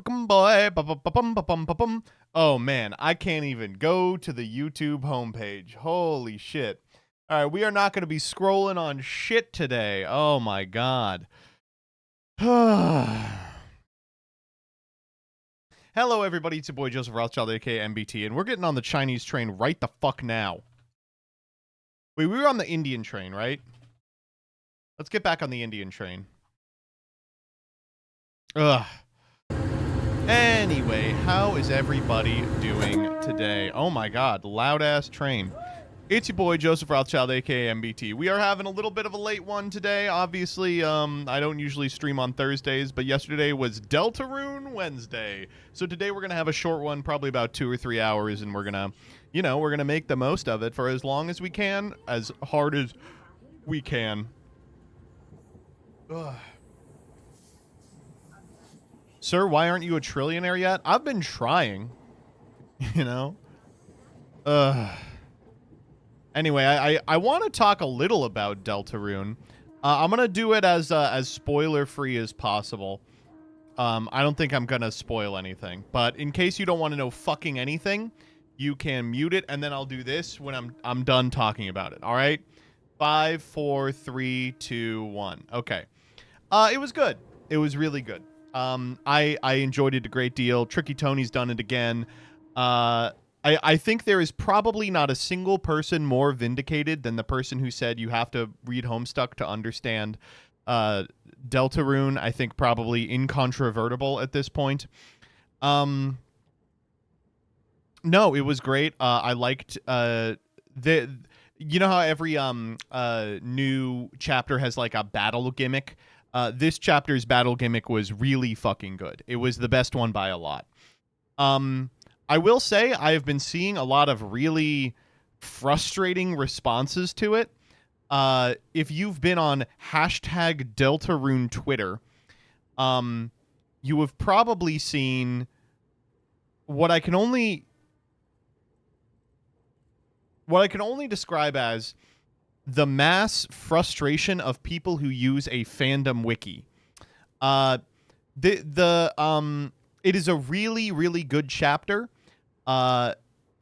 Welcome, boy. Ba-bum-ba-bum-ba-bum. Oh, man. I can't even go to the YouTube homepage. Holy shit. All right, we are not going to be scrolling on shit today. Oh, my God. Hello, everybody. It's your boy, Joseph Rothschild, a.k.a. MBT, and we're getting on the Chinese train right the fuck now. Wait, we were on the Indian train, right? Let's get back on the Indian train. Ugh. Anyway, how is everybody doing today? Oh my god, loud-ass train. It's your boy, Joseph Rothschild, a.k.a. MBT. We are having a little bit of a late one today. Obviously, I don't usually stream on Thursdays, but yesterday was Deltarune Wednesday. So today we're going to have a short one, probably about 2 or 3 hours, and we're going to, we're going to make the most of it for as long as we can, as hard as we can. Ugh. Sir, why aren't you a trillionaire yet? I've been trying, Anyway, I want to talk a little about Deltarune. I'm going to do it as spoiler-free as possible. I don't think I'm going to spoil anything. But in case you don't want to know fucking anything, you can mute it, and then I'll do this when I'm done talking about it. All right? 5, 4, 3, 2, 1. Okay. It was good. It was really good. I enjoyed it a great deal. Tricky Tony's done it again. I think there is probably not a single person more vindicated than the person who said you have to read Homestuck to understand Deltarune. I think probably incontrovertible at this point. No, it was great. I liked you know how every new chapter has like a battle gimmick? This chapter's battle gimmick was really fucking good. It was the best one by a lot. I will say I have been seeing a lot of really frustrating responses to it. If you've been on hashtag Deltarune Twitter, you have probably seen what I can only describe as the mass frustration of people who use a fandom wiki. It is a really, really good chapter.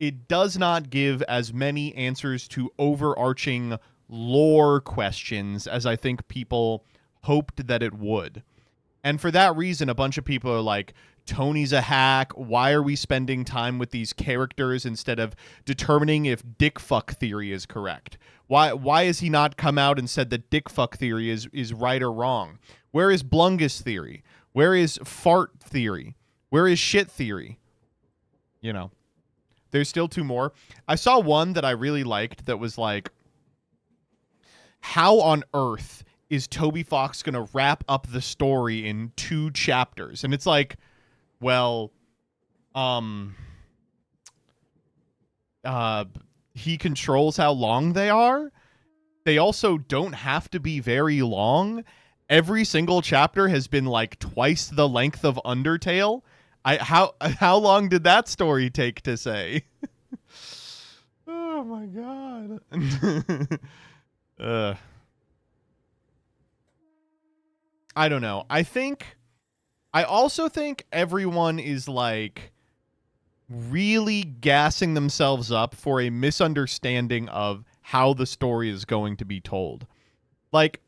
It does not give as many answers to overarching lore questions as I think people hoped that it would. And for that reason, a bunch of people are like, Tony's a hack. Why are we spending time with these characters instead of determining if dick fuck theory is correct? Why has he not come out and said that dick fuck theory is right or wrong? Where is Blungus theory? Where is fart theory? Where is shit theory? There's still 2 more. I saw one that I really liked that was like, how on earth is Toby Fox going to wrap up the story in 2 chapters? And it's like, well, he controls how long they are. They also don't have to be very long. Every single chapter has been like twice the length of Undertale. How long did that story take to say? Oh my god. I don't know. I also think everyone is like really gassing themselves up for a misunderstanding of how the story is going to be told. Like,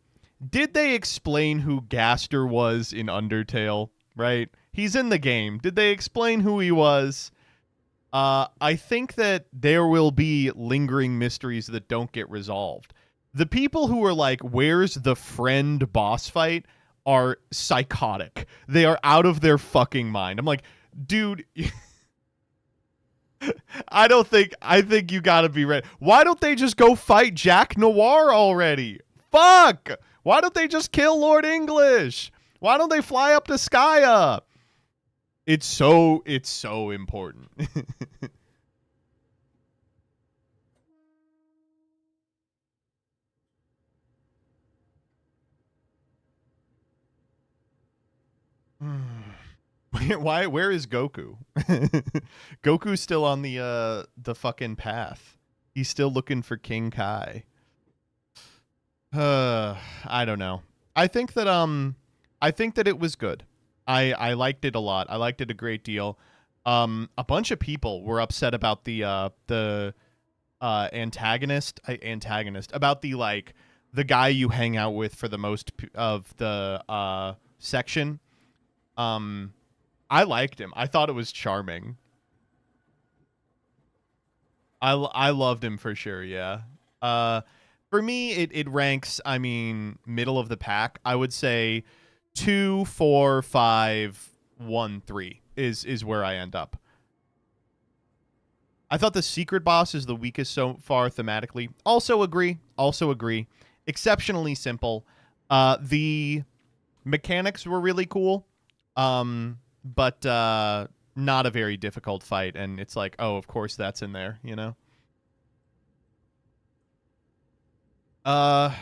did they explain who Gaster was in Undertale, right? He's in the game. Did they explain who he was? I think that there will be lingering mysteries that don't get resolved. The people who are like, where's the friend boss fight, are psychotic. They are out of their fucking mind. I'm like, dude, I think you gotta be ready. Why don't they just go fight Jack Noir already? Fuck! Why don't they just kill Lord English? Why don't they fly up to Skya? It's so important. Where is Goku? Goku's still on the fucking path. He's still looking for King Kai. I don't know. I think that it was good. I liked it a lot. I liked it a great deal. A bunch of people were upset about the antagonist about the like the guy you hang out with for the of the section. Um, I liked him. I thought it was charming. I loved him for sure. Yeah. Uh, for me, it ranks. I mean, middle of the pack. I would say 2, 4, 5, 1, 3 is where I end up. I thought the secret boss is the weakest so far thematically. Also agree. Also agree. Exceptionally simple. The mechanics were really cool, but not a very difficult fight. And it's like, oh, of course that's in there, you know? Uh,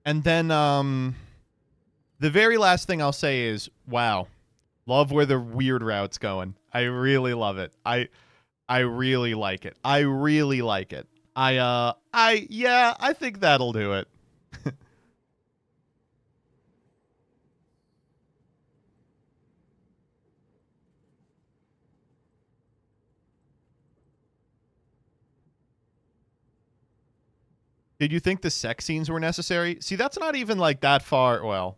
and then the very last thing I'll say is, wow, love where the weird route's going. I really love it. I really like it. I really like it. I think that'll do it. Did you think the sex scenes were necessary? See, that's not even like that far. Well,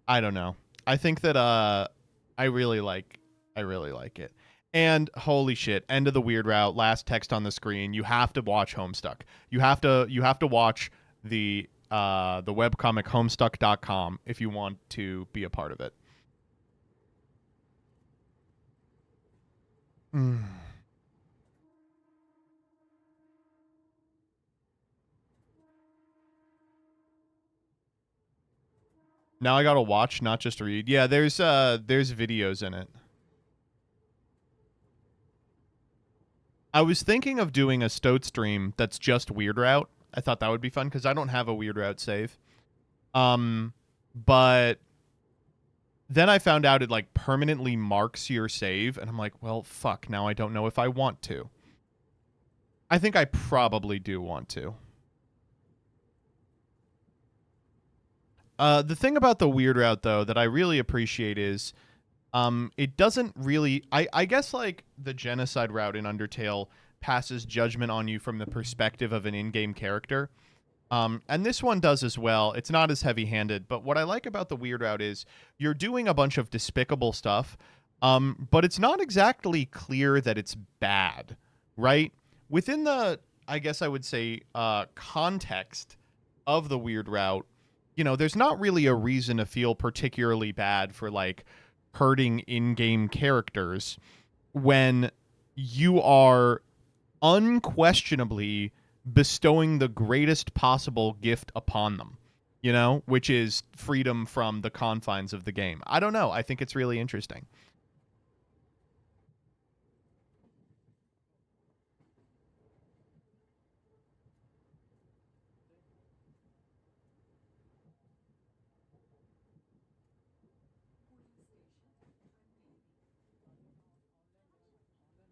I don't know. I think that I really like I really like it. And holy shit, end of the weird route, last text on the screen. You have to watch Homestuck. You have to watch the webcomic homestuck.com if you want to be a part of it. Mm. Now I got to watch, not just read. Yeah, there's videos in it. I was thinking of doing a Stoat stream that's just Weird Route. I thought that would be fun because I don't have a Weird Route save. But then I found out it like permanently marks your save, and I'm like, well, fuck. Now I don't know if I want to. I think I probably do want to. The thing about the Weird Route though that I really appreciate is it doesn't really I guess like the genocide route in Undertale passes judgment on you from the perspective of an in-game character. And this one does as well. It's not as heavy-handed, but what I like about the Weird Route is you're doing a bunch of despicable stuff, but it's not exactly clear that it's bad, right? Within the, I guess I would say, context of the Weird Route, you know, there's not really a reason to feel particularly bad for like hurting in-game characters when you are unquestionably bestowing the greatest possible gift upon them, you know, which is freedom from the confines of the game. I don't know. I think it's really interesting.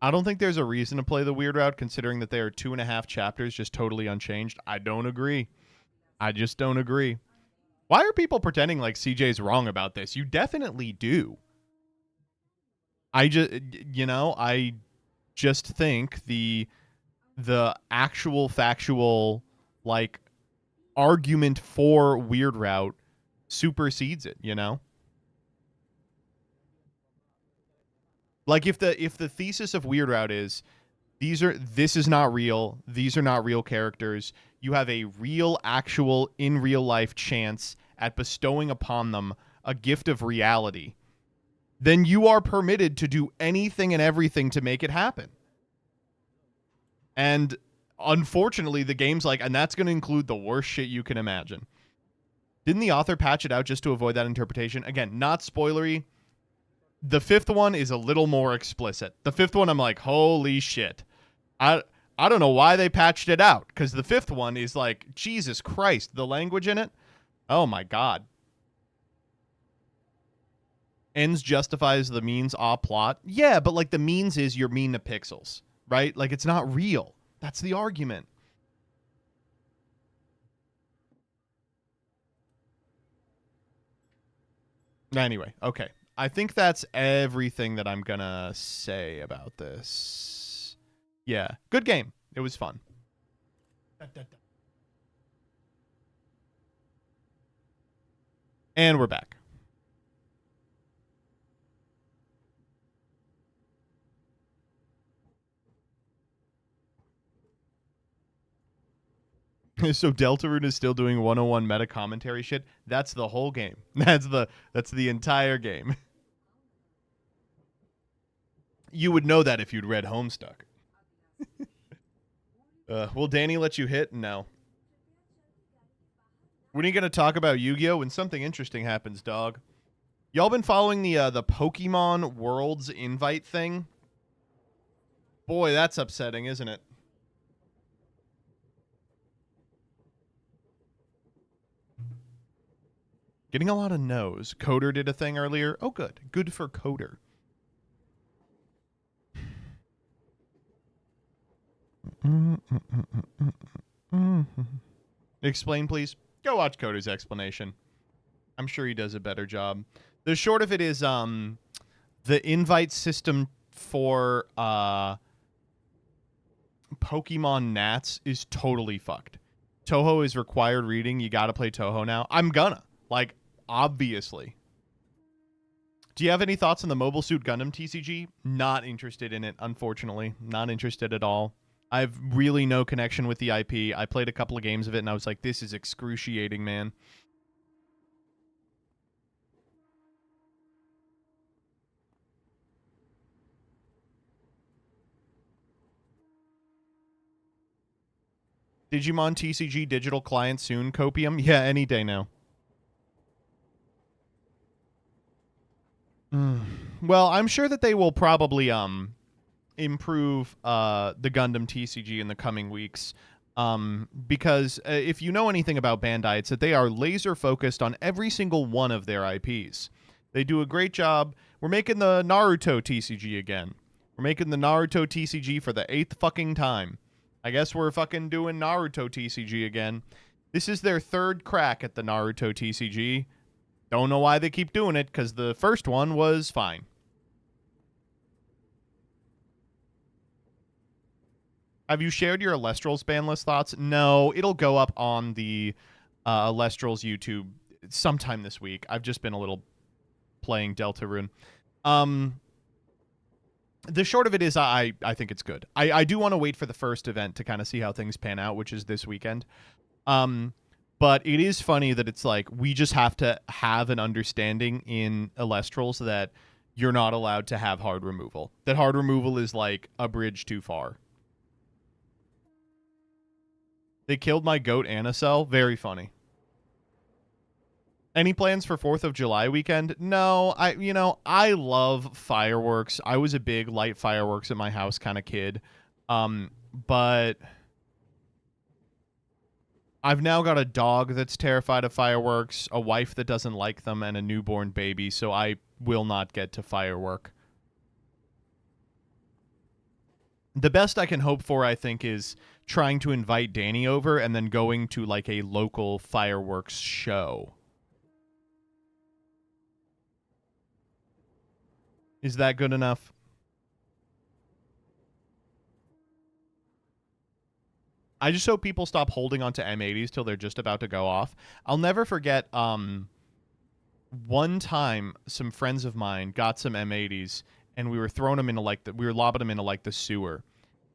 I don't think there's a reason to play the weird route considering that they are 2.5 chapters just totally unchanged. I don't agree. I just don't agree. Why are people pretending like CJ's wrong about this? You definitely do. I just, you know, I just think the actual factual like argument for weird route supersedes it, you know? Like if the thesis of weird route is this is not real, these are not real characters, you have a real actual in real life chance at bestowing upon them a gift of reality, then you are permitted to do anything and everything to make it happen. And unfortunately, the game's like, and that's going to include the worst shit you can imagine. Didn't the author patch it out just to avoid that interpretation? Again, not spoilery. The fifth one is a little more explicit. The fifth one, I'm like, holy shit. I I don't know why they patched it out because the fifth one is like, Jesus Christ, the language in it. Oh my God. Ends justifies the means plot. Yeah, but like the means is you're mean to pixels, right? Like it's not real. That's the argument. Anyway, okay. I think that's everything that I'm gonna say about this. Yeah, good game. It was fun. And we're back. So Deltarune is still doing 101 meta commentary shit. That's the whole game. That's the entire game. You would know that if you'd read Homestuck. Will Danny let you hit? No. When are you gonna talk about Yu-Gi-Oh? When something interesting happens, dog. Y'all been following the Pokemon Worlds invite thing? Boy, that's upsetting, isn't it? Getting a lot of no's. Coder did a thing earlier. Oh, good. Good for Coder. Explain, please. Go watch Coder's explanation. I'm sure he does a better job. The short of it is the invite system for Pokemon Nats is totally fucked. Toho is required reading. You got to play Toho now. I'm gonna. Like, obviously. Do you have any thoughts on the Mobile Suit Gundam TCG? Not interested in it, unfortunately. Not interested at all. I have really no connection with the IP. I played a couple of games of it, and I was like, this is excruciating, man. Digimon TCG digital client soon, Copium? Yeah, any day now. Well, I'm sure that they will probably improve the Gundam TCG in the coming weeks. Because if you know anything about Bandai, it's that they are laser focused on every single one of their IPs. They do a great job. We're making the Naruto TCG again. We're making the Naruto TCG for the 8th fucking time. I guess we're fucking doing Naruto TCG again. This is their third crack at the Naruto TCG. Don't know why they keep doing it, because the first one was fine. Have you shared your Alestrals ban list thoughts? No, it'll go up on the Alestrals YouTube sometime this week. I've just been a little playing Deltarune. The short of it is I think it's good. I do want to wait for the first event to kind of see how things pan out, which is this weekend. But it is funny that it's like we just have to have an understanding in Alestrals that you're not allowed to have hard removal. That hard removal is like a bridge too far. They killed my goat Anacell. Very funny. Any plans for 4th of July weekend? No, I love fireworks. I was a big light fireworks at my house kind of kid. But I've now got a dog that's terrified of fireworks, a wife that doesn't like them, and a newborn baby, so I will not get to firework. The best I can hope for, I think, is trying to invite Danny over and then going to like a local fireworks show. Is that good enough? I just hope people stop holding onto M80s till they're just about to go off. I'll never forget one time some friends of mine got some M80s and we were throwing them into we were lobbing them into like the sewer.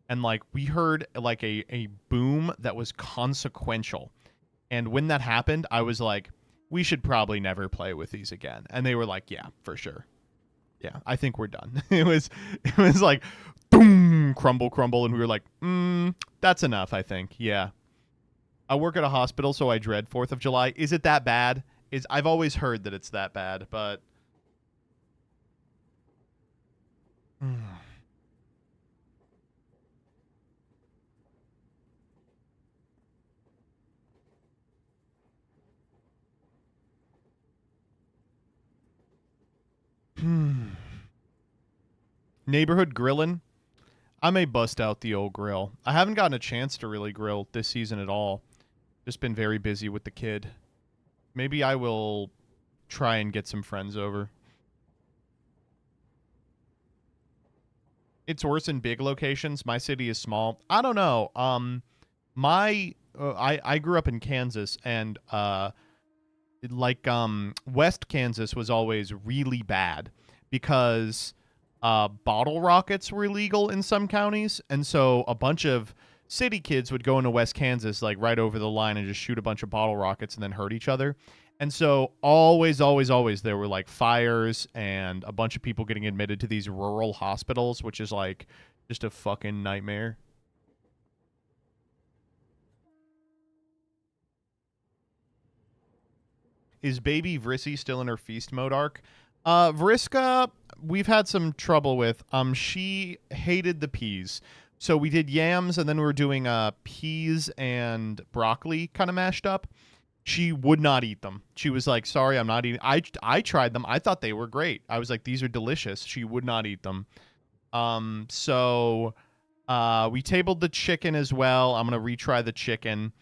And like we heard like a boom that was consequential. And when that happened, I was like, we should probably never play with these again. And they were like, yeah, for sure. Yeah, I think we're done. It was like boom, crumble, crumble, and we were like, that's enough, I think. Yeah. I work at a hospital, so I dread 4th of July. Is it that bad? I've always heard that it's that bad, but neighborhood grilling. I may bust out the old grill. I haven't gotten a chance to really grill this season at all. Just been very busy with the kid. Maybe I will try and get some friends over. It's worse in big locations. My city is small. I don't know. I grew up in Kansas, and West Kansas was always really bad because bottle rockets were illegal in some counties, and so a bunch of city kids would go into West Kansas like right over the line and just shoot a bunch of bottle rockets and then hurt each other. And so always there were like fires and a bunch of people getting admitted to these rural hospitals, which is like just a fucking nightmare. Is baby Vrissy still in her feast mode arc? Vriska, we've had some trouble with. She hated the peas. So we did yams and then we were doing peas and broccoli kind of mashed up. She would not eat them. She was like, "Sorry, I'm not eating." I tried them. I thought they were great. I was like, "These are delicious." She would not eat them. So we tabled the chicken as well. I'm gonna retry the chicken.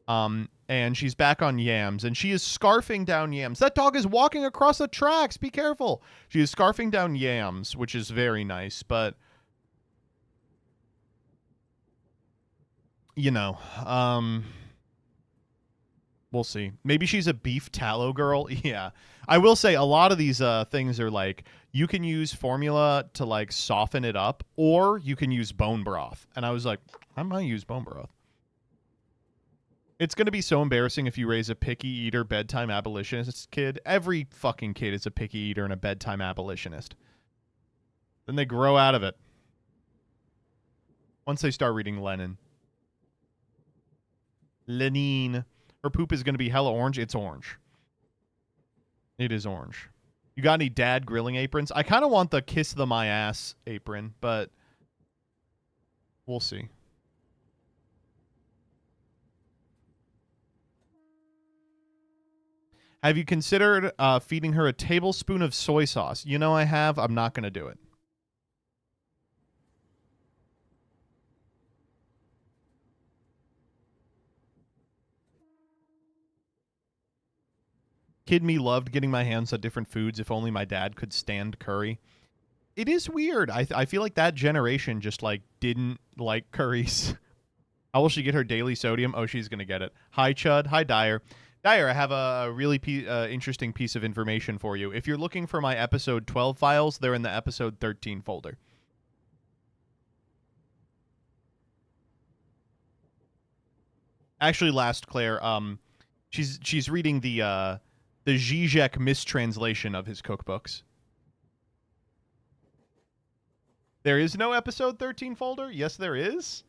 And she's back on yams, and she is scarfing down yams. That dog is walking across the tracks. Be careful. She is scarfing down yams, which is very nice, but you know, we'll see. Maybe she's a beef tallow girl. Yeah. I will say a lot of these things are like you can use formula to like soften it up, or you can use bone broth. And I was like, I might use bone broth. It's going to be so embarrassing if you raise a picky eater bedtime abolitionist kid. Every fucking kid is a picky eater and a bedtime abolitionist. Then they grow out of it. Once they start reading Lenin. Lenin. Her poop is going to be hella orange. It's orange. It is orange. You got any dad grilling aprons? I kind of want the kiss the my ass apron, but we'll see. Have you considered feeding her a tablespoon of soy sauce? You know I have. I'm not going to do it. Kid me loved getting my hands on different foods. If only my dad could stand curry. It is weird. I feel like that generation just like didn't like curries. How will she get her daily sodium? Oh, she's going to get it. Hi, Chud. Hi, Dyer. Dyer, I have a really interesting piece of information for you. If you're looking for my episode 12 files, they're in the episode 13 folder. Actually, last Claire, she's reading the Zizek mistranslation of his cookbooks. There is no episode 13 folder? Yes, there is.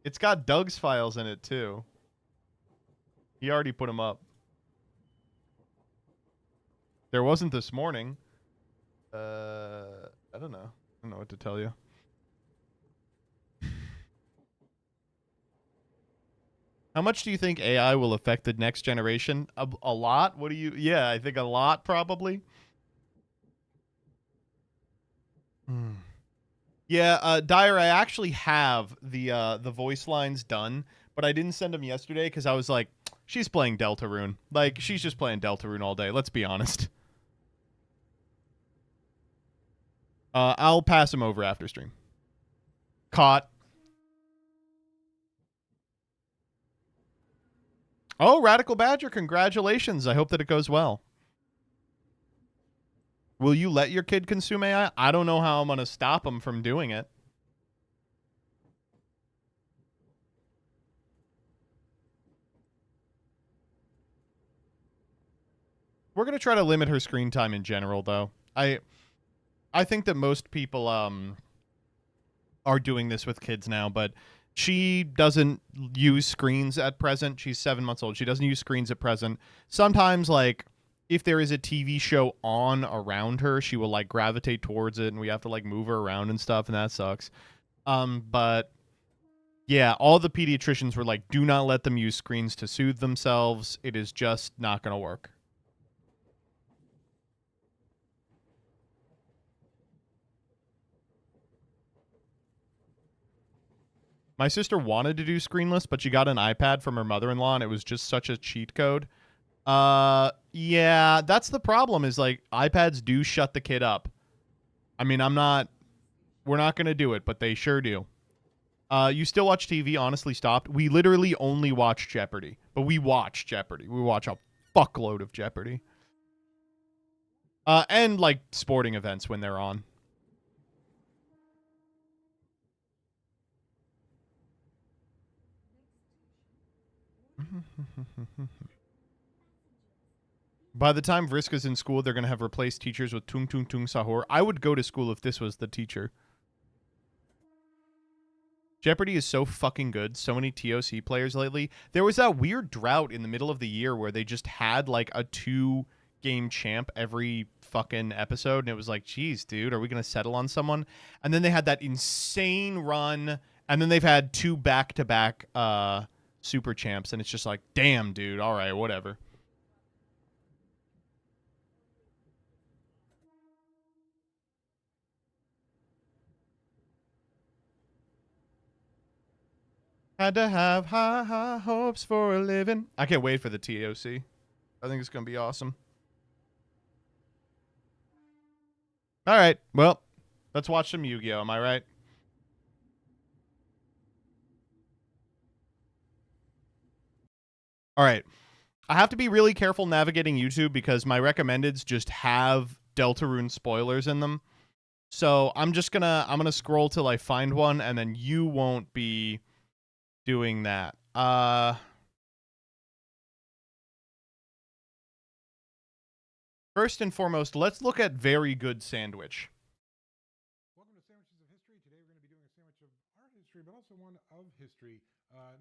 It's got Doug's files in it, too. He already put them up. There wasn't this morning. I don't know. I don't know what to tell you. How much do you think AI will affect the next generation? A lot? What do you... Yeah, I think a lot, probably. Yeah, Dyer, I actually have the voice lines done, but I didn't send them yesterday because I was like, she's playing Deltarune. Like, she's just playing Deltarune all day. Let's be honest. I'll pass him over after stream. Caught. Oh, Radical Badger, congratulations. I hope that it goes well. Will you let your kid consume AI? I don't know how I'm going to stop him from doing it. We're going to try to limit her screen time in general, though. I think that most people are doing this with kids now, but she doesn't use screens at present. She's 7 months old. She doesn't use screens at present. Sometimes, like, if there is a TV show on around her, she will, like, gravitate towards it, and we have to, like, move her around and stuff, and that sucks. But, yeah, all the pediatricians were like, do not let them use screens to soothe themselves. It is just not going to work. My sister wanted to do screenless, but she got an iPad from her mother-in-law, and it was just such a cheat code Yeah, that's the problem is like iPads do shut the kid up. I mean, we're not going to do it, but they sure do. You still watch TV? Honestly, stopped. We literally only watch Jeopardy, but we watch Jeopardy. We watch a fuckload of Jeopardy. And like sporting events when they're on. By the time Vriska's in school, they're going to have replaced teachers with Tung Tung Tung Sahur. I would go to school if this was the teacher. Jeopardy is so fucking good. So many TOC players lately. There was that weird drought in the middle of the year where they just had like a 2-game champ every fucking episode. And it was like, geez, dude, are we going to settle on someone? And then they had that insane run. And then they've had 2 back-to-back super champs. And it's just like, damn, dude. All right, whatever. Had to have high, high hopes for a living. I can't wait for the TOC. I think it's going to be awesome. All right. Well, let's watch some Yu-Gi-Oh! Am I right? All right. I have to be really careful navigating YouTube because my recommendeds just have Deltarune spoilers in them. So I'm gonna scroll till I find one, and then you won't be doing that. First and foremost, let's look at Very Good Sandwich. Welcome to Sandwiches of History. Today we're going to be doing a sandwich of our history, but also one of history.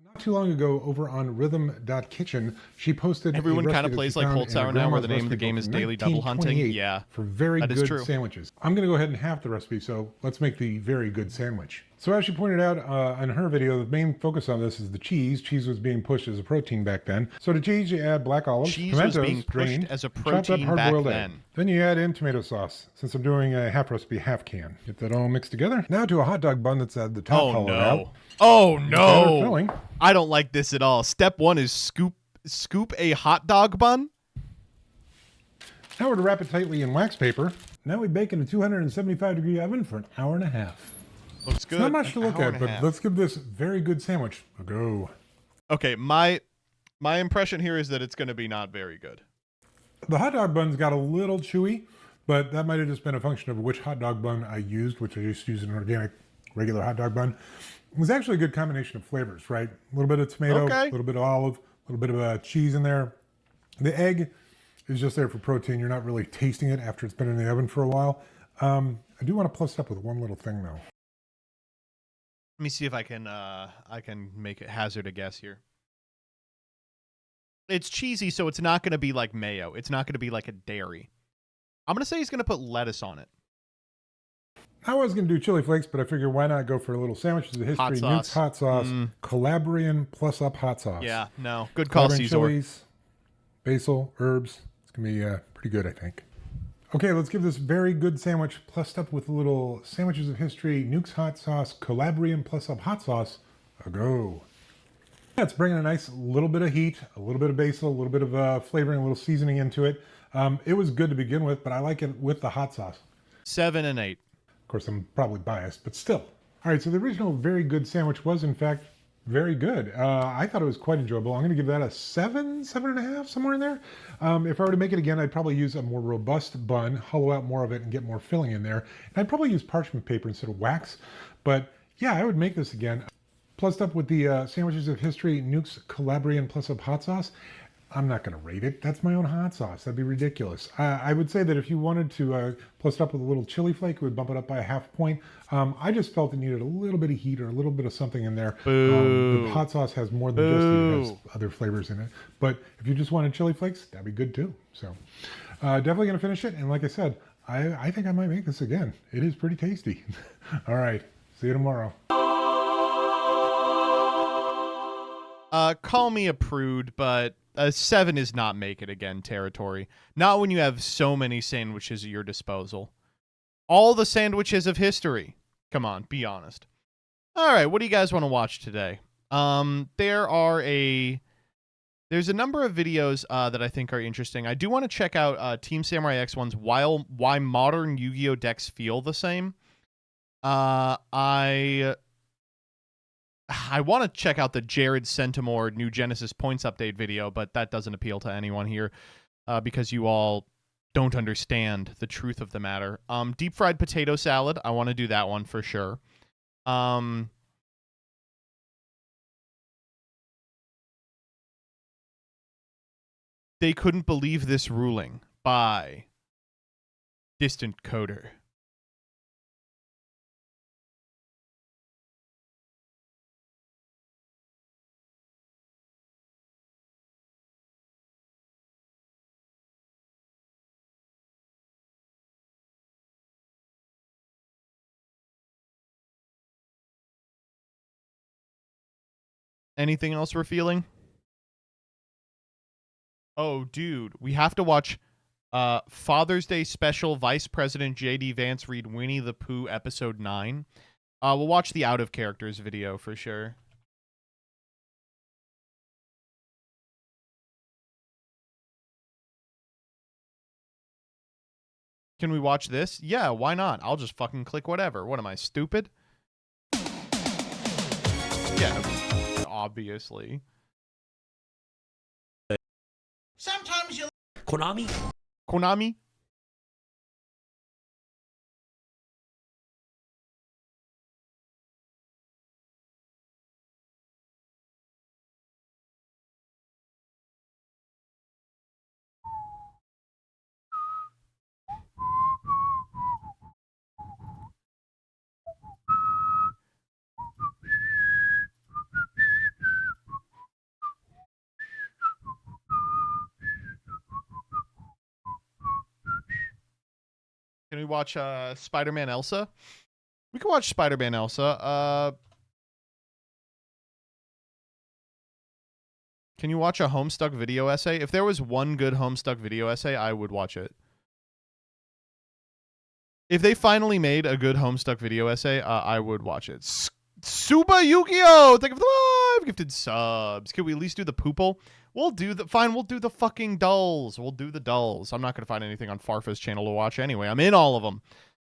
Not too long ago, over on Rhythm.Kitchen, she posted. Everyone kind of plays like Cold Sour now, where the name of the game is Daily Double Hunting. Yeah, for very good sandwiches. I'm going to go ahead and half the recipe, so let's make the very good sandwich. So as she pointed out in her video, the main focus on this is the cheese. Cheese was being pushed as a protein back then. So to cheese, you add black olives, tomatoes, was being pushed drained, as a protein back then. Egg. Then you add in tomato sauce. Since I'm doing a half recipe, half can. Get that all mixed together. Now to a hot dog bun that's at the top hollowed out. Oh no! I don't like this at all. Step 1 is scoop a hot dog bun. Now we're to wrap it tightly in wax paper. Now we bake in a 275-degree oven for an hour and a half. Looks good. It's not much to look at, but let's give this very good sandwich a go. Okay, my impression here is that it's going to be not very good. The hot dog bun's got a little chewy, but that might have just been a function of which hot dog bun I used, which I just used an organic regular hot dog bun. It was actually a good combination of flavors, right? A little bit of tomato, a little bit of olive, a little bit of cheese in there. The egg is just there for protein. You're not really tasting it after it's been in the oven for a while. I do want to plus it up with one little thing, though. Let me see if I can make it hazard a guess here. It's cheesy, so it's not going to be like mayo. It's not going to be like a dairy. I'm going to say he's going to put lettuce on it. I was going to do chili flakes, but I figured why not go for a little sandwiches of history. Newt's hot sauce, Calabrian plus up hot sauce. Yeah, no. Good call, Caesar. Chilies, basil, herbs. It's going to be pretty good, I think. Okay, let's give this very good sandwich plussed up with a little sandwiches of history, Newt's hot sauce, Calabrian plus up hot sauce, a go. Yeah, it's bringing a nice little bit of heat, a little bit of basil, a little bit of flavoring, a little seasoning into it. It was good to begin with, but I like it with the hot sauce. 7 and 8. Of course, I'm probably biased, but still. All right, so the original very good sandwich was, in fact, very good. I thought it was quite enjoyable. I'm going to give that a 7, 7.5, somewhere in there. If I were to make it again, I'd probably use a more robust bun, hollow out more of it, and get more filling in there. And I'd probably use parchment paper instead of wax. But yeah, I would make this again. Plussed up with the Sandwiches of History, Newt's Calabrian plus up hot sauce. I'm not going to rate it. That's my own hot sauce. That'd be ridiculous. I would say that if you wanted to plus it up with a little chili flake, it would bump it up by a ½ point. I just felt it needed a little bit of heat or a little bit of something in there. The hot sauce has more than just heat. It has other flavors in it. But if you just wanted chili flakes, that'd be good too. So definitely going to finish it. And like I said, I think I might make this again. It is pretty tasty. All right. See you tomorrow. Call me a prude, but 7 is not make it again territory. Not when you have so many sandwiches at your disposal. All the sandwiches of history. Come on, be honest. All right, what do you guys want to watch today? There's There's a number of videos that I think are interesting. I do want to check out Team Samurai X1's Why Modern Yu-Gi-Oh decks feel the same. I want to check out the Jared Centimore New Genesis Points Update video, but that doesn't appeal to anyone here because you all don't understand the truth of the matter. Deep fried potato salad. I want to do that one for sure. They couldn't believe this ruling by Distant Coder. Anything else we're feeling? Oh, dude, we have to watch Father's Day special Vice President J.D. Vance read Winnie the Pooh episode 9. We'll watch the Out of Characters video for sure. Can we watch this? Yeah, why not? I'll just fucking click whatever. What am I, stupid? Yeah, obviously. Sometimes you Konami? Konami? Can we watch Spider-Man Elsa? We can watch Spider-Man Elsa. Can you watch a Homestuck video essay? If there was one good Homestuck video essay, I would watch it. If they finally made a good Homestuck video essay, I would watch it. Suba Yu-Gi-Oh! Thank you for the 5 gifted subs. Can we at least do the poople? We'll do the fine. We'll do the fucking dulls. We'll do the dulls. I'm not gonna find anything on Farfa's channel to watch anyway. I'm in all of them.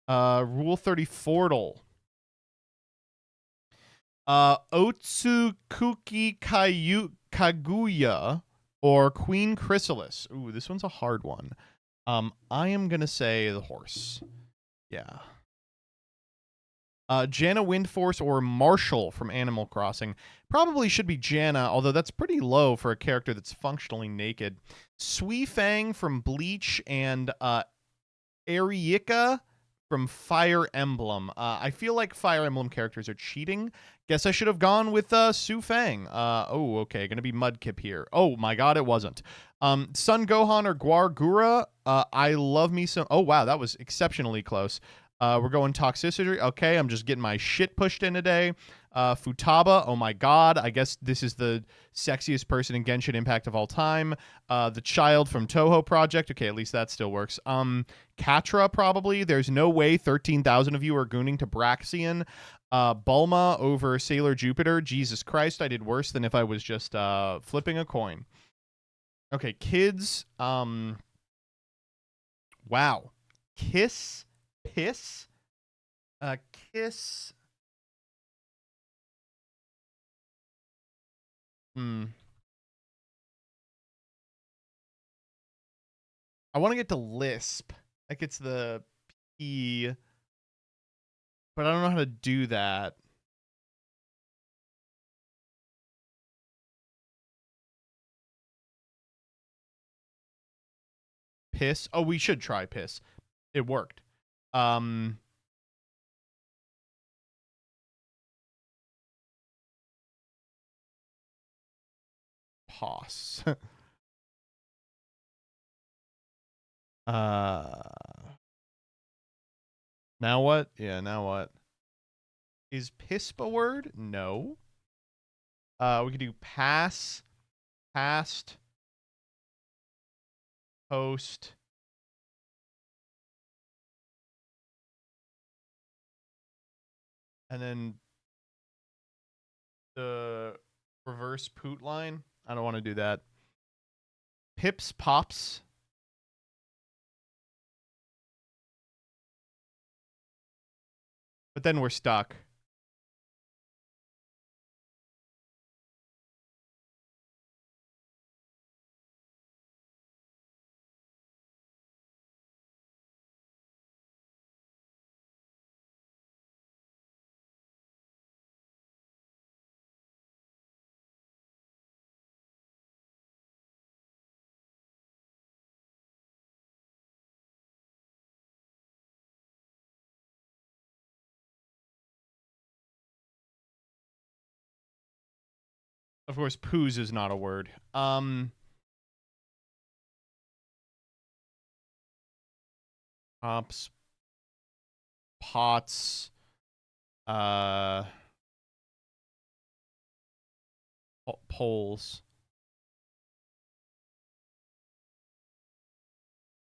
Rule 34. Otsukuki Kaguya or Queen Chrysalis. Ooh, this one's a hard one. I am gonna say the horse. Yeah. Janna Windforce or Marshall from Animal Crossing. Probably should be Janna, although that's pretty low for a character that's functionally naked. Sui Fang from Bleach and Ariika from Fire Emblem. I feel like Fire Emblem characters are cheating. Guess I should have gone with Su Fang. Oh, okay. Gonna be Mudkip here. Oh my god, it wasn't. Sun Gohan or Guar Gura. I love me some. Oh wow, that was exceptionally close. We're going Toxicity. Okay, I'm just getting my shit pushed in today. Futaba. Oh my god. I guess this is the sexiest person in Genshin Impact of all time. The child from Toho Project. Okay, at least that still works. Katra, probably. There's no way 13,000 of you are gooning to Braxian. Bulma over Sailor Jupiter. Jesus Christ, I did worse than if I was just flipping a coin. Okay, kids. Wow. Kiss. Piss. Kiss. I want to get to lisp. Like it's the P, but I don't know how to do that. Piss. Oh, we should try piss. It worked. Pause. Now what? Yeah, now what? Is pisp a word? No. We could do pass, past, post. And then the reverse poot line. I don't want to do that. Pips Pops. But then we're stuck. Of course, poos is not a word. Pops. Pots. Poles.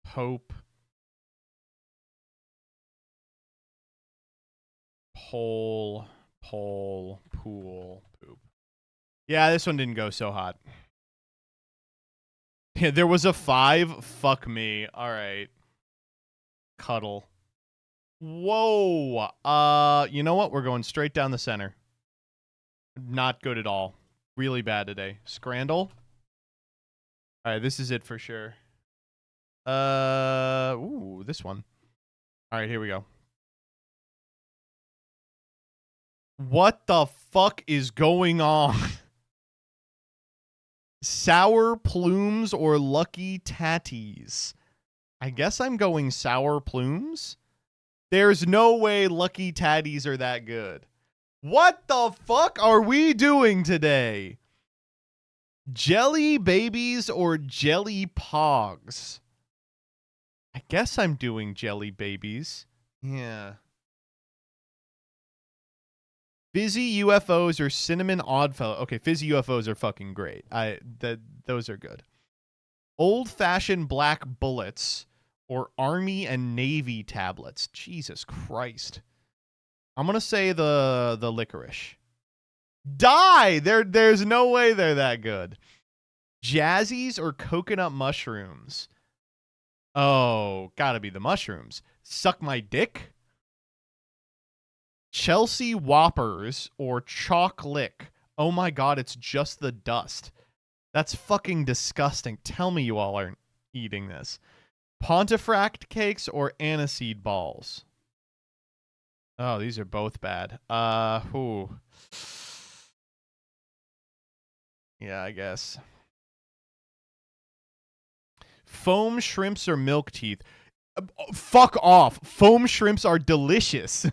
Pope. Pole. Pool. Poop. Yeah, this one didn't go so hot. Yeah, there was a 5. Fuck me. All right. Cuddle. Whoa. You know what? We're going straight down the center. Not good at all. Really bad today. Scrandle. All right, this is it for sure. Ooh, this one. All right, here we go. What the fuck is going on? Sour plumes or lucky tatties? I guess I'm going sour plumes. There's no way lucky tatties are that good. What the fuck are we doing today? Jelly babies or jelly pogs? I guess I'm doing jelly babies. Yeah. Fizzy UFOs or cinnamon oddfellow. Okay, fizzy UFOs are fucking great. Those are good. Old-fashioned black bullets or Army and Navy tablets. Jesus Christ. I'm gonna say the licorice. Die! There's no way they're that good. Jazzies or coconut mushrooms? Oh, gotta be the mushrooms. Suck my dick? Chelsea Whoppers or Chalk Lick? Oh my god, it's just the dust. That's fucking disgusting. Tell me you all aren't eating this. Pontefract cakes or aniseed balls? Oh, these are both bad. Ooh. Yeah, I guess. Foam shrimps or milk teeth? Fuck off. Foam shrimps are delicious.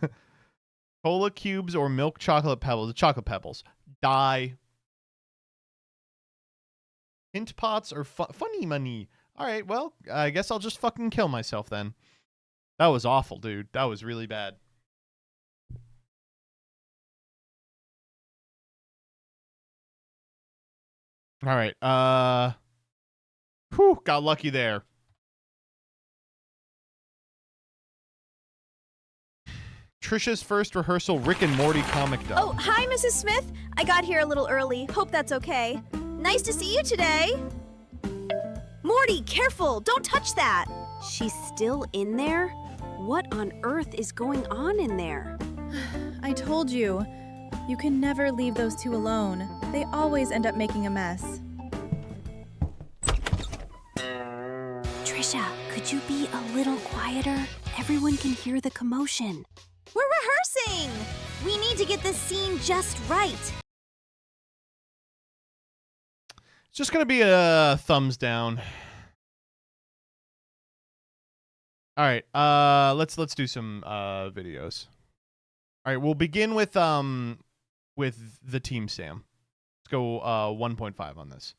Cola cubes or milk chocolate pebbles? Chocolate pebbles. Die. Hint pots or funny money? All right, well, I guess I'll just fucking kill myself then. That was awful, dude. That was really bad. All right. Whew, got lucky there. Trisha's first rehearsal Rick and Morty comic dub. Oh, hi, Mrs. Smith. I got here a little early. Hope that's okay. Nice to see you today. Morty, careful. Don't touch that. She's still in there? What on earth is going on in there? I told you. You can never leave those two alone. They always end up making a mess. Trisha, could you be a little quieter? Everyone can hear the commotion. We're rehearsing! We need to get this scene just right. It's just gonna be a thumbs down. All right, let's do some videos. All right, we'll begin with the Team Sam. Let's go 1.5 on this.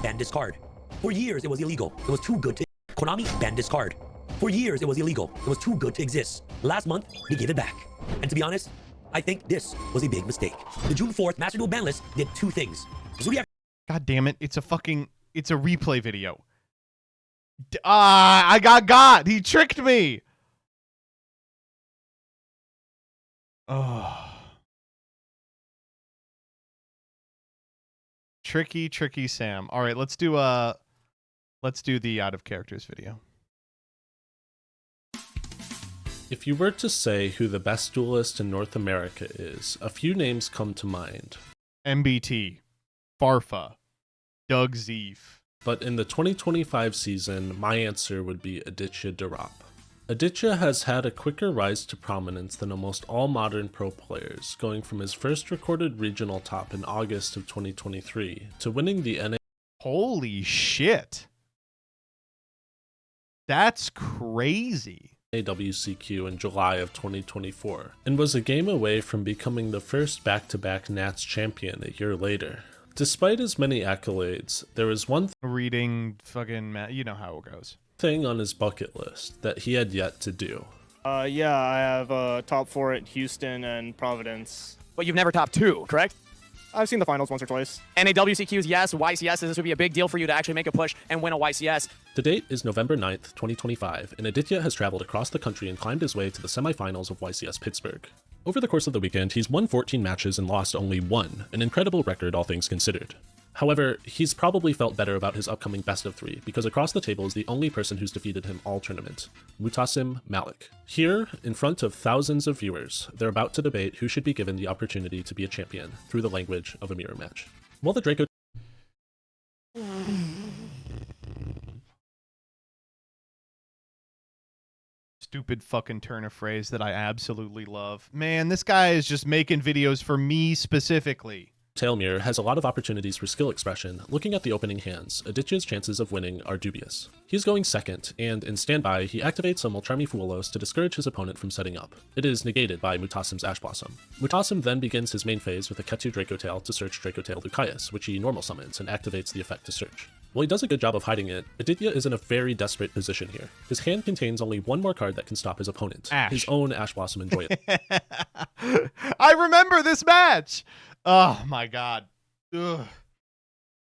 Ban discard. For years, it was illegal. It was too good to... Konami banned discard. For years, it was illegal. It was too good to exist. Last month, they gave it back. And to be honest, I think this was a big mistake. The June 4th Master Duel ban list did two things. Zodiac... God damn it, it's a replay video. I got! He tricked me! Oh. Tricky Sam. All right, let's do the out of characters video. If you were to say who the best duelist in North America is, a few names come to mind. MBT, Farfa, Doug Zeef. But in the 2025 season, my answer would be Aditya Darab. Aditya has had a quicker rise to prominence than almost all modern pro players, going from his first recorded regional top in August of 2023 to winning the NA. Holy shit. That's crazy. WCQ in July of 2024, and was a game away from becoming the first back-to-back Nats champion a year later. Despite his many accolades, there was one Reading fucking, you know how it goes. thing on his bucket list that he had yet to do. Yeah, I have top 4 at Houston and Providence. But you've never top 2, correct? I've seen the finals once or twice. NAWCQs, yes. YCS, this would be a big deal for you to actually make a push and win a YCS. The date is November 9th, 2025, and Aditya has traveled across the country and climbed his way to the semifinals of YCS Pittsburgh. Over the course of the weekend, he's won 14 matches and lost only 1, an incredible record all things considered. However, he's probably felt better about his upcoming best of 3, because across the table is the only person who's defeated him all tournament, Mutasim Malik. Here, in front of thousands of viewers, they're about to debate who should be given the opportunity to be a champion through the language of a mirror match. While the Draco Stupid fucking turn of phrase that I absolutely love. Man, this guy is just making videos for me specifically. Tail Mirror has a lot of opportunities for skill expression. Looking at the opening hands, Aditya's chances of winning are dubious. He's going second, and in standby, he activates a Mulcharmi Fuolos to discourage his opponent from setting up. It is negated by Mutasim's Ash Blossom. Mutasim then begins his main phase with a Ketu Dracotail to search Dracotail Lucaeus, which he normal summons and activates the effect to search. While he does a good job of hiding it, Aditya is in a very desperate position here. His hand contains only one more card that can stop his opponent, Ash. his own Ash Blossom and Joyous. I remember this match. Oh my god. Ugh.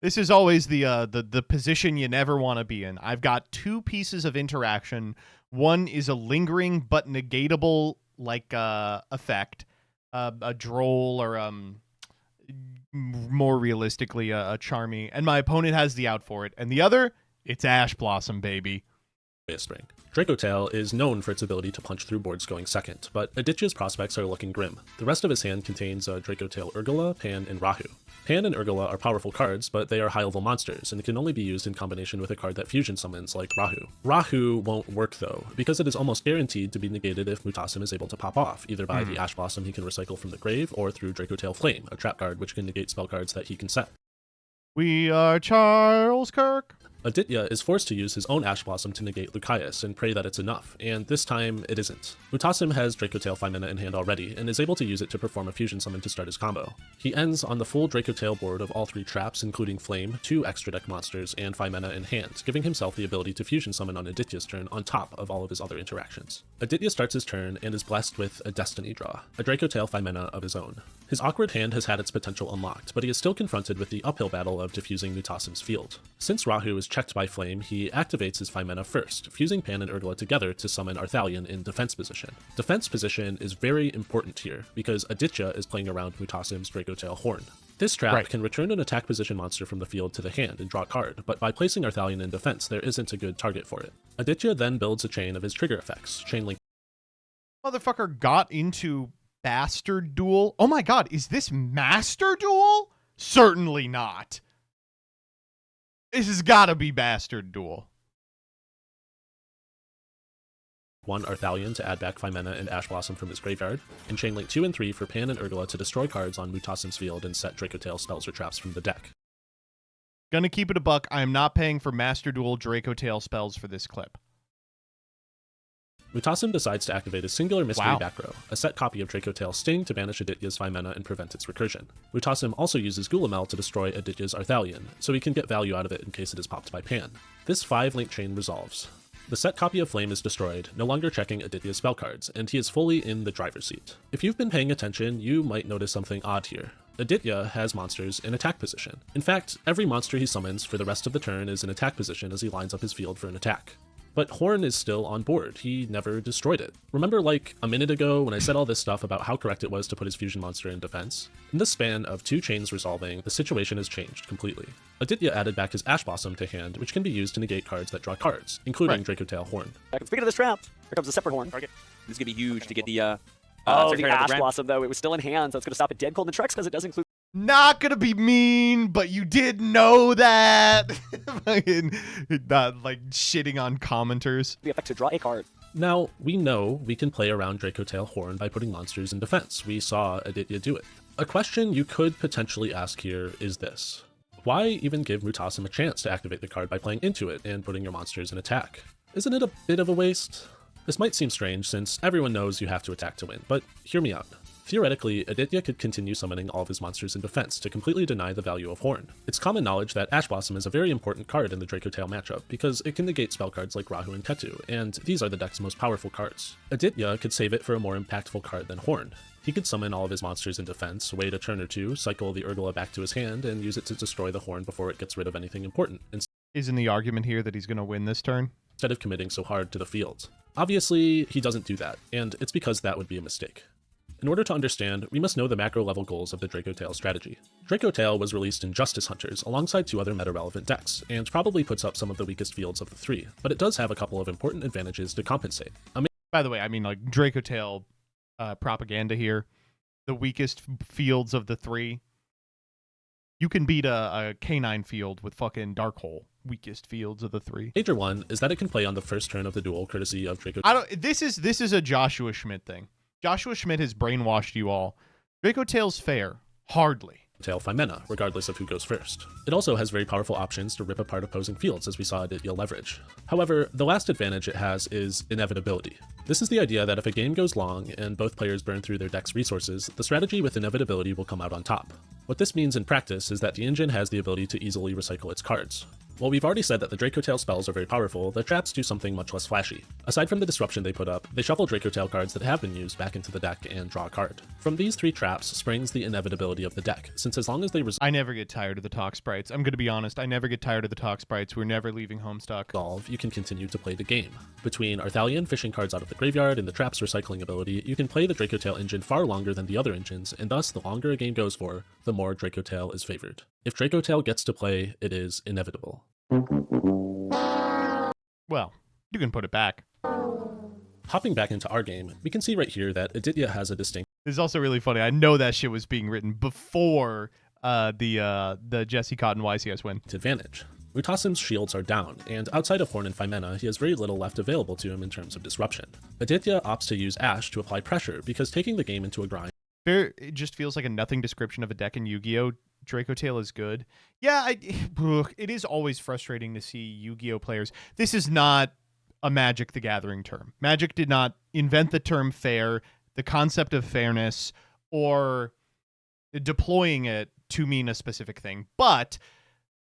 This is always the position you never want to be in. I've got 2 pieces of interaction. One is a lingering but negatable effect, a droll or more realistically a charmy, and my opponent has the out for it. And the other, it's Ash Blossom, baby. Spring. Dracotail is known for its ability to punch through boards going second, but Aditya's prospects are looking grim. The rest of his hand contains Dracotail Urgula, Pan, and Rahu. Pan and Urgula are powerful cards, but they are high-level monsters, and can only be used in combination with a card that fusion summons like Rahu. Rahu won't work though, because it is almost guaranteed to be negated if Mutasim is able to pop off, either by the Ash Blossom he can recycle from the grave, or through Dracotail Flame, a trap card which can negate spell cards that he can set. We are Charles Kirk. Aditya is forced to use his own Ash Blossom to negate Lucaeus and pray that it's enough, and this time it isn't. Mutasim has Dracotail 5 mana in hand already, and is able to use it to perform a fusion summon to start his combo. He ends on the full Dracotail board of all 3 traps, including Flame, 2 extra deck monsters, and 5 mana in hand, giving himself the ability to fusion summon on Aditya's turn on top of all of his other interactions. Aditya starts his turn and is blessed with a Destiny draw, a Dracotail 5 mana of his own. His awkward hand has had its potential unlocked, but he is still confronted with the uphill battle of defusing Mutasim's field. Since Rahu is checked by Flame, he activates his 5 mana first, fusing Pan and Urgula together to summon Arthalion in defense position. Defense position is very important here, because Aditya is playing around Mutasim's Dracotail Horn. This trap can return an attack position monster from the field to the hand and draw a card, but by placing Arthalion in defense, there isn't a good target for it. Aditya then builds a chain of his trigger effects, Chain Link. Motherfucker got into Bastard Duel. Oh my god, is this Master Duel? Certainly not. This has gotta be Bastard Duel. 1 Arthalion to add back 5 mana and Ash Blossom from his graveyard, and Chainlink 2 and 3 for Pan and Urgula to destroy cards on Mutasim's field and set Dracotail spells or traps from the deck. Gonna keep it a buck, I am not paying for Master Duel Dracotail spells for this clip. Mutasim decides to activate a singular mystery back row, a set copy of Dracotail Sting to banish Aditya's 5 mana and prevent its recursion. Mutasim also uses Gulamel to destroy Aditya's Arthalion, so he can get value out of it in case it is popped by Pan. This 5-link chain resolves. The set copy of Flame is destroyed, no longer checking Aditya's spell cards, and he is fully in the driver's seat. If you've been paying attention, you might notice something odd here. Aditya has monsters in attack position. In fact, every monster he summons for the rest of the turn is in attack position as he lines up his field for an attack. But Horn is still on board. He never destroyed it. Remember like a minute ago when I said all this stuff about how correct it was to put his fusion monster in defense? In the span of 2 chains resolving, the situation has changed completely. Aditya added back his Ash Blossom to hand, which can be used to negate cards that draw cards, including Dracotail Horn. Speaking of this trap, here comes the separate horn. This is going to be huge to get the... the Ash Blossom, though. It was still in hand, so it's going to stop at Dead Cold and Trex because it does include... Not gonna be mean, but you did know that. Not like shitting on commenters. the effect to draw a card. Now, we know we can play around Dracotail Horn by putting monsters in defense. We saw Aditya do it. A question you could potentially ask here is this. Why even give Mutasim a chance to activate the card by playing into it and putting your monsters in attack? Isn't it a bit of a waste? This might seem strange since everyone knows you have to attack to win, but hear me out. Theoretically, Aditya could continue summoning all of his monsters in defense to completely deny the value of Horn. It's common knowledge that Ash Blossom is a very important card in the Dracotail matchup because it can negate spell cards like Rahu and Ketu, and these are the deck's most powerful cards. Aditya could save it for a more impactful card than Horn. He could summon all of his monsters in defense, wait a turn or two, cycle the Urgula back to his hand, and use it to destroy the Horn before it gets rid of anything important. Isn't the argument here that he's going to win this turn? Instead of committing so hard to the field. Obviously, he doesn't do that, and it's because that would be a mistake. In order to understand, we must know the macro-level goals of the Dracotail strategy. Dracotail was released in Justice Hunters alongside 2 other meta-relevant decks, and probably puts up some of the weakest fields of the 3, but it does have a couple of important advantages to compensate. By the way, I mean like Dracotail propaganda here. The weakest fields of the 3. You can beat a K9 field with fucking Dark Hole. Weakest fields of the 3. Major one is that it can play on the first turn of the duel, courtesy of Dracotail. This is a Joshua Schmidt thing. Joshua Schmidt has brainwashed you all. Dracotail's fair. Hardly. Tail 5 mana, regardless of who goes first. It also has very powerful options to rip apart opposing fields, as we saw Aditya leverage. However, the last advantage it has is inevitability. This is the idea that if a game goes long and both players burn through their deck's resources, the strategy with inevitability will come out on top. What this means in practice is that the engine has the ability to easily recycle its cards. While we've already said that the Dracotail spells are very powerful, the traps do something much less flashy. Aside from the disruption they put up, they shuffle Dracotail cards that have been used back into the deck and draw a card. From these 3 traps springs the inevitability of the deck, since as long as they I never get tired of the talk sprites. I'm gonna be honest, I never get tired of the talk sprites. We're never leaving Homestuck. resolve, you can continue to play the game. Between Arthalion fishing cards out of the graveyard and the traps recycling ability, you can play the Dracotail engine far longer than the other engines, and thus the longer a game goes for, the more Dracotail is favored. If Dracotail gets to play, it is inevitable. Well, you can put it back. Hopping back into our game, we can see right here that Aditya has a distinct This is also really funny. I know that shit was being written before the Jesse Cotton YCS win. advantage. Mutasim's shields are down, and outside of Horn and Fimena, he has very little left available to him in terms of disruption. Aditya opts to use Ash to apply pressure because taking the game into a grind It just feels like a nothing description of a deck in Yu-Gi-Oh! Dracotail is good. Yeah, it is always frustrating to see Yu-Gi-Oh! Players. This is not a Magic the Gathering term. Magic did not invent the term fair, the concept of fairness, or deploying it to mean a specific thing. But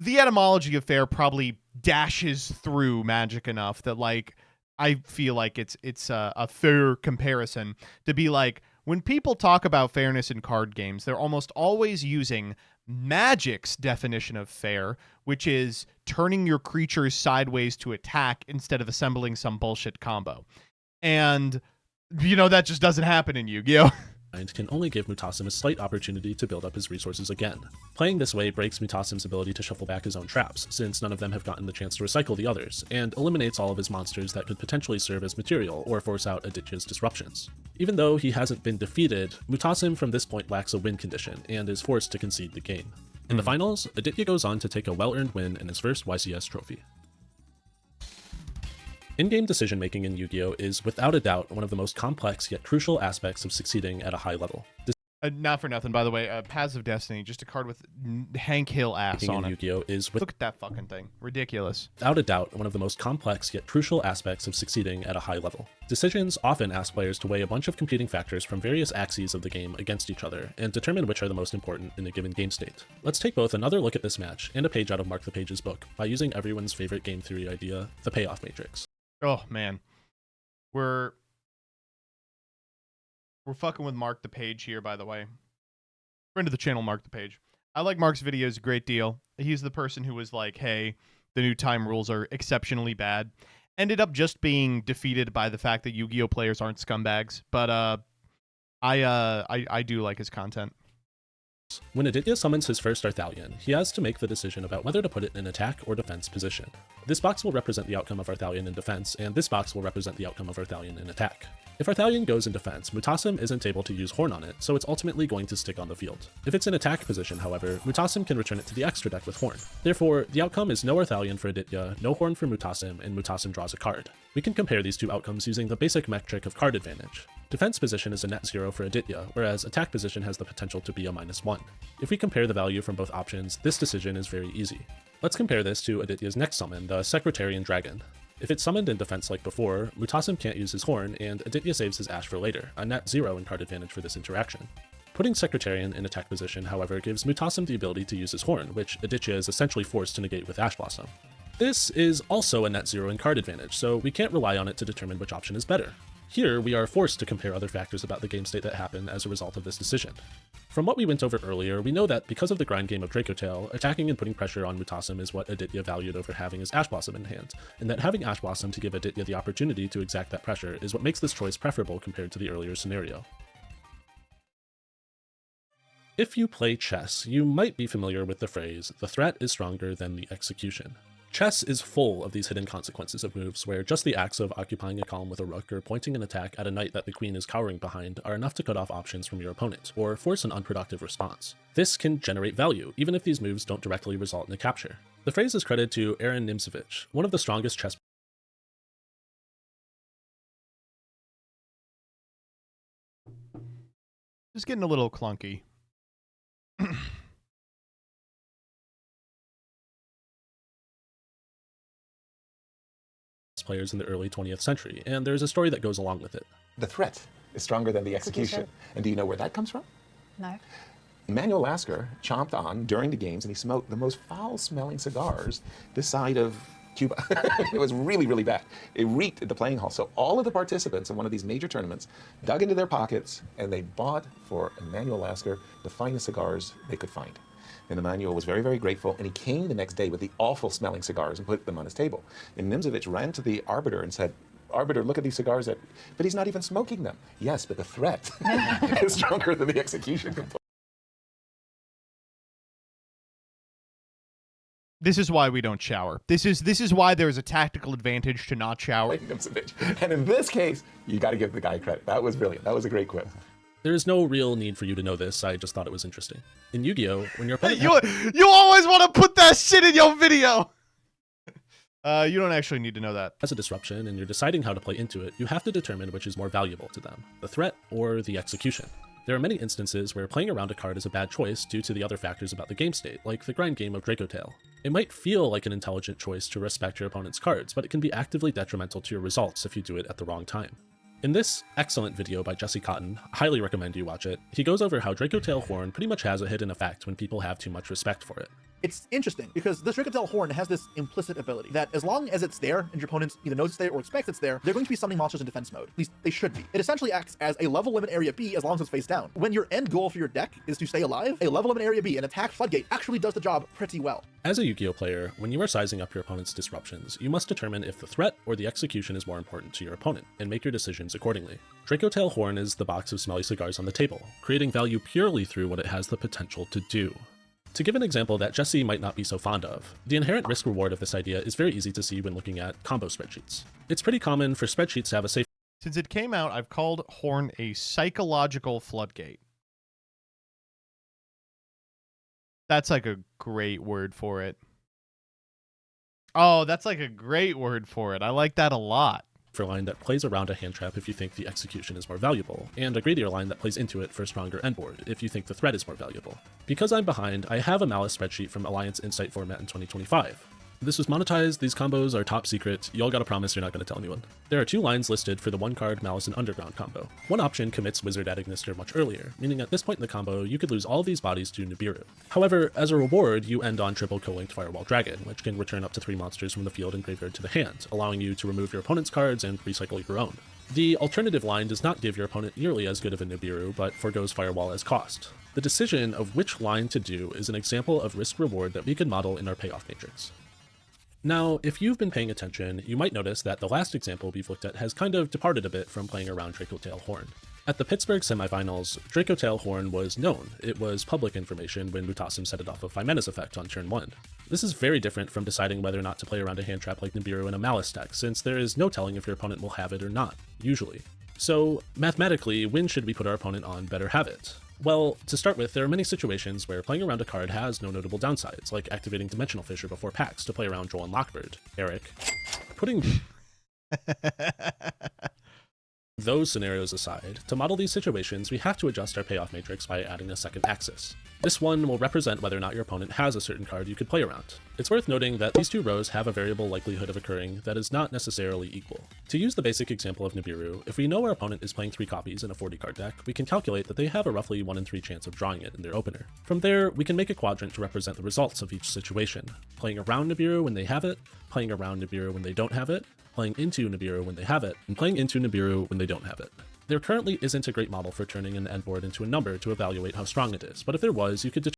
the etymology of fair probably dashes through Magic enough that, like, I feel like it's a fair comparison to be like, when people talk about fairness in card games, they're almost always using Magic's definition of fair, which is turning your creatures sideways to attack instead of assembling some bullshit combo. And, you know, that just doesn't happen in Yu-Gi-Oh! can only give Mutasim a slight opportunity to build up his resources again. Playing this way breaks Mutasim's ability to shuffle back his own traps, since none of them have gotten the chance to recycle the others, and eliminates all of his monsters that could potentially serve as material or force out Aditya's disruptions. Even though he hasn't been defeated, Mutasim from this point lacks a win condition, and is forced to concede the game. In the finals, Aditya goes on to take a well-earned win in his first YCS trophy. In-game decision-making in Yu-Gi-Oh! Is, without a doubt, one of the most complex yet crucial aspects of succeeding at a high level. Not for nothing, by the way, Paths of Destiny, just a card with Hank Hill ass on it. Yu-Gi-Oh! Is, Look at that fucking thing. Ridiculous. without a doubt, one of the most complex yet crucial aspects of succeeding at a high level. Decisions often ask players to weigh a bunch of competing factors from various axes of the game against each other, and determine which are the most important in a given game state. Let's take both another look at this match, and a page out of Mark the Page's book, by using everyone's favorite game theory idea, the payoff matrix. Oh, man. We're fucking with Mark the Page here, by the way. Friend of the channel, Mark the Page. I like Mark's videos a great deal. He's the person who was like, hey, the new time rules are exceptionally bad. ended up just being defeated by the fact that Yu-Gi-Oh players aren't scumbags. But I do like his content. When Aditya summons his first Arthalion, he has to make the decision about whether to put it in attack or defense position. This box will represent the outcome of Arthalion in defense, and this box will represent the outcome of Arthalion in attack. If Arthalion goes in defense, Mutasim isn't able to use Horn on it, so it's ultimately going to stick on the field. If it's in attack position, however, Mutasim can return it to the extra deck with Horn. Therefore, the outcome is no Arthalion for Aditya, no Horn for Mutasim, and Mutasim draws a card. We can compare these two outcomes using the basic metric of card advantage. Defense position is a net 0 for Aditya, whereas attack position has the potential to be a -1. If we compare the value from both options, this decision is very easy. Let's compare this to Aditya's next summon, the Secretarian Dragon. If it's summoned in defense like before, Mutasim can't use his Horn, and Aditya saves his Ash for later, a net 0 in card advantage for this interaction. Putting Secretarian in attack position, however, gives Mutasim the ability to use his Horn, which Aditya is essentially forced to negate with Ash Blossom. This is also a net 0 in card advantage, so we can't rely on it to determine which option is better. Here, we are forced to compare other factors about the game state that happen as a result of this decision. From what we went over earlier, we know that because of the grind game of Dracotail, attacking and putting pressure on Mutasim is what Aditya valued over having his Ash Blossom in hand, and that having Ash Blossom to give Aditya the opportunity to exact that pressure is what makes this choice preferable compared to the earlier scenario. If you play chess, you might be familiar with the phrase, "the threat is stronger than the execution." Chess is full of these hidden consequences of moves where just the acts of occupying a column with a rook or pointing an attack at a knight that the queen is cowering behind are enough to cut off options from your opponent, or force an unproductive response. This can generate value, even if these moves don't directly result in a capture. The phrase is credited to Aaron Nimzovich, one of the strongest chess Just getting a little clunky. players in the early 20th century, and there's a story that goes along with it. The threat is stronger than the execution. And do you know where that comes from? No. Emanuel Lasker chomped on during the games, and he smoked the most foul-smelling cigars this side of Cuba. It was really, really bad. It reeked at the playing hall. So all of the participants in one of these major tournaments dug into their pockets, and they bought for Emanuel Lasker the finest cigars they could find. And Emanuel was very, very grateful, and he came the next day with the awful-smelling cigars and put them on his table. And Nimzovich ran to the arbiter and said, "Arbiter, look at these cigars, but he's not even smoking them." "Yes, but the threat is stronger than the execution." This is why we don't shower. This is why there's a tactical advantage to not shower. And in this case, you got to give the guy credit. That was brilliant. That was a great quip. There is no real need for you to know this, I just thought it was interesting. In Yu-Gi-Oh, when your opponent you always want to put that shit in your video! You don't actually need to know that. has a disruption and you're deciding how to play into it, you have to determine which is more valuable to them, the threat or the execution. There are many instances where playing around a card is a bad choice due to the other factors about the game state, like the grind game of Dracotail. It might feel like an intelligent choice to respect your opponent's cards, but it can be actively detrimental to your results if you do it at the wrong time. In this excellent video by Jesse Cotton, highly recommend you watch it, he goes over how Dracotail Horn pretty much has a hidden effect when people have too much respect for it. It's interesting because this Dracotail Horn has this implicit ability that as long as it's there and your opponent either knows it's there or expects it's there, they're going to be summoning monsters in defense mode. At least they should be. It essentially acts as a level limit area B as long as it's face down. When your end goal for your deck is to stay alive, a level limit area B, an attack floodgate, actually does the job pretty well. As a Yu-Gi-Oh player, when you are sizing up your opponent's disruptions, you must determine if the threat or the execution is more important to your opponent, and make your decisions accordingly. Dracotail Horn is the box of smelly cigars on the table, creating value purely through what it has the potential to do. To give an example that Jesse might not be so fond of, the inherent risk-reward of this idea is very easy to see when looking at combo spreadsheets. It's pretty common for spreadsheets to have a safe. Since it came out, I've called Horn a psychological floodgate. That's like a great word for it. Oh, that's like a great word for it. I like that a lot. For line that plays around a hand trap if you think the execution is more valuable, and a greedier line that plays into it for a stronger end board if you think the threat is more valuable. Because I'm behind, I have a Malice spreadsheet from Alliance Insight format in 2025. This was monetized, these combos are top secret, y'all gotta promise you're not gonna tell anyone. There are 2 lines listed for the 1-card Malice and Underground combo. One option commits Wizard at Ignister much earlier, meaning at this point in the combo, you could lose all of these bodies to Nibiru. However, as a reward, you end on triple co-linked Firewall Dragon, which can return up to 3 monsters from the field and graveyard to the hand, allowing you to remove your opponent's cards and recycle your own. The alternative line does not give your opponent nearly as good of a Nibiru, but forgoes Firewall as cost. The decision of which line to do is an example of risk-reward that we could model in our payoff matrix. Now, if you've been paying attention, you might notice that the last example we've looked at has kind of departed a bit from playing around Dracotail Horn. At the Pittsburgh semifinals, Dracotail Horn was known. It was public information when Mutasim set it off of Fimena's effect on turn 1. This is very different from deciding whether or not to play around a hand trap like Nibiru in a Malice deck, since there is no telling if your opponent will have it or not, usually. So, mathematically, when should we put our opponent on better have it? Well, to start with, there are many situations where playing around a card has no notable downsides, like activating Dimensional Fissure before packs to play around Joel and Lockbird. Eric. Putting those scenarios aside, to model these situations, we have to adjust our payoff matrix by adding a second axis. This one will represent whether or not your opponent has a certain card you could play around. It's worth noting that these two rows have a variable likelihood of occurring that is not necessarily equal. To use the basic example of Nibiru, if we know our opponent is playing 3 copies in a 40 card deck, we can calculate that they have a roughly 1 in 3 chance of drawing it in their opener. From there, we can make a quadrant to represent the results of each situation, playing around Nibiru when they have it, playing around Nibiru when they don't have it, playing into Nibiru when they have it, and playing into Nibiru when they don't have it. There currently isn't a great model for turning an end board into a number to evaluate how strong it is, but if there was, you could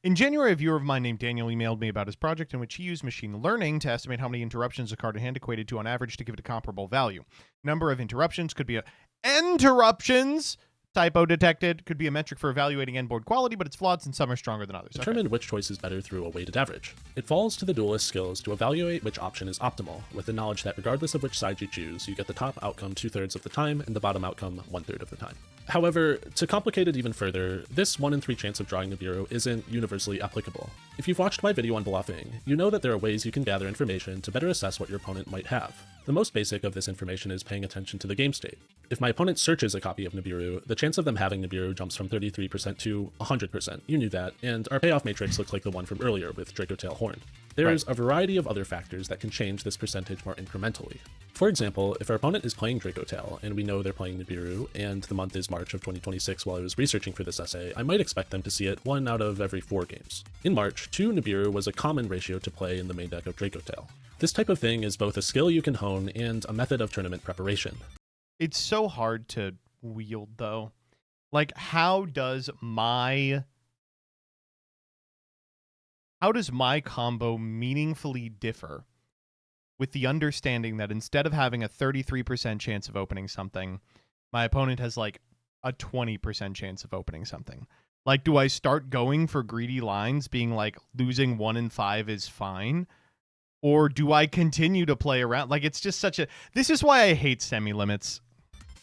In January, a viewer of mine named Daniel emailed me about his project in which he used machine learning to estimate how many interruptions a card in hand equated to on average to give it a comparable value. Number of interruptions could be a interruptions typo detected, could be a metric for evaluating end board quality, but it's flawed since some are stronger than others. determine which choice is better through a weighted average. It falls to the duelist's skills to evaluate which option is optimal, with the knowledge that regardless of which side you choose, you get the top outcome 2/3 of the time and the bottom outcome 1/3 of the time. However, to complicate it even further, this 1 in 3 chance of drawing Nibiru isn't universally applicable. If you've watched my video on bluffing, you know that there are ways you can gather information to better assess what your opponent might have. The most basic of this information is paying attention to the game state. If my opponent searches a copy of Nibiru, the chance of them having Nibiru jumps from 33% to 100%. You knew that, and our payoff matrix looks like the one from earlier with Dracotail Horn. There's a variety of other factors that can change this percentage more incrementally. For example, if our opponent is playing Dracotail and we know they're playing Nibiru, and the month is March of 2026 while I was researching for this essay, I might expect them to see it 1 out of every 4 games. In March, 2 Nibiru was a common ratio to play in the main deck of Dracotail. This type of thing is both a skill you can hone and a method of tournament preparation. It's so hard to wield, though. Like, how does my combo meaningfully differ with the understanding that instead of having a 33% chance of opening something, my opponent has like a 20% chance of opening something? Like, do I start going for greedy lines, being like losing 1 in 5 is fine? Or do I continue to play around? Like, it's just this is why I hate semi-limits.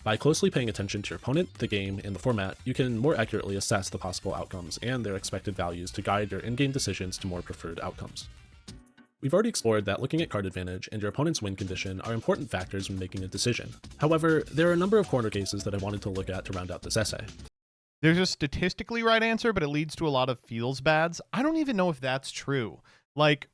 By closely paying attention to your opponent, the game, and the format, you can more accurately assess the possible outcomes and their expected values to guide your in-game decisions to more preferred outcomes. We've already explored that looking at card advantage and your opponent's win condition are important factors when making a decision. However, there are a number of corner cases that I wanted to look at to round out this essay. There's a statistically right answer, but it leads to a lot of feels bads. I don't even know if that's true. Like,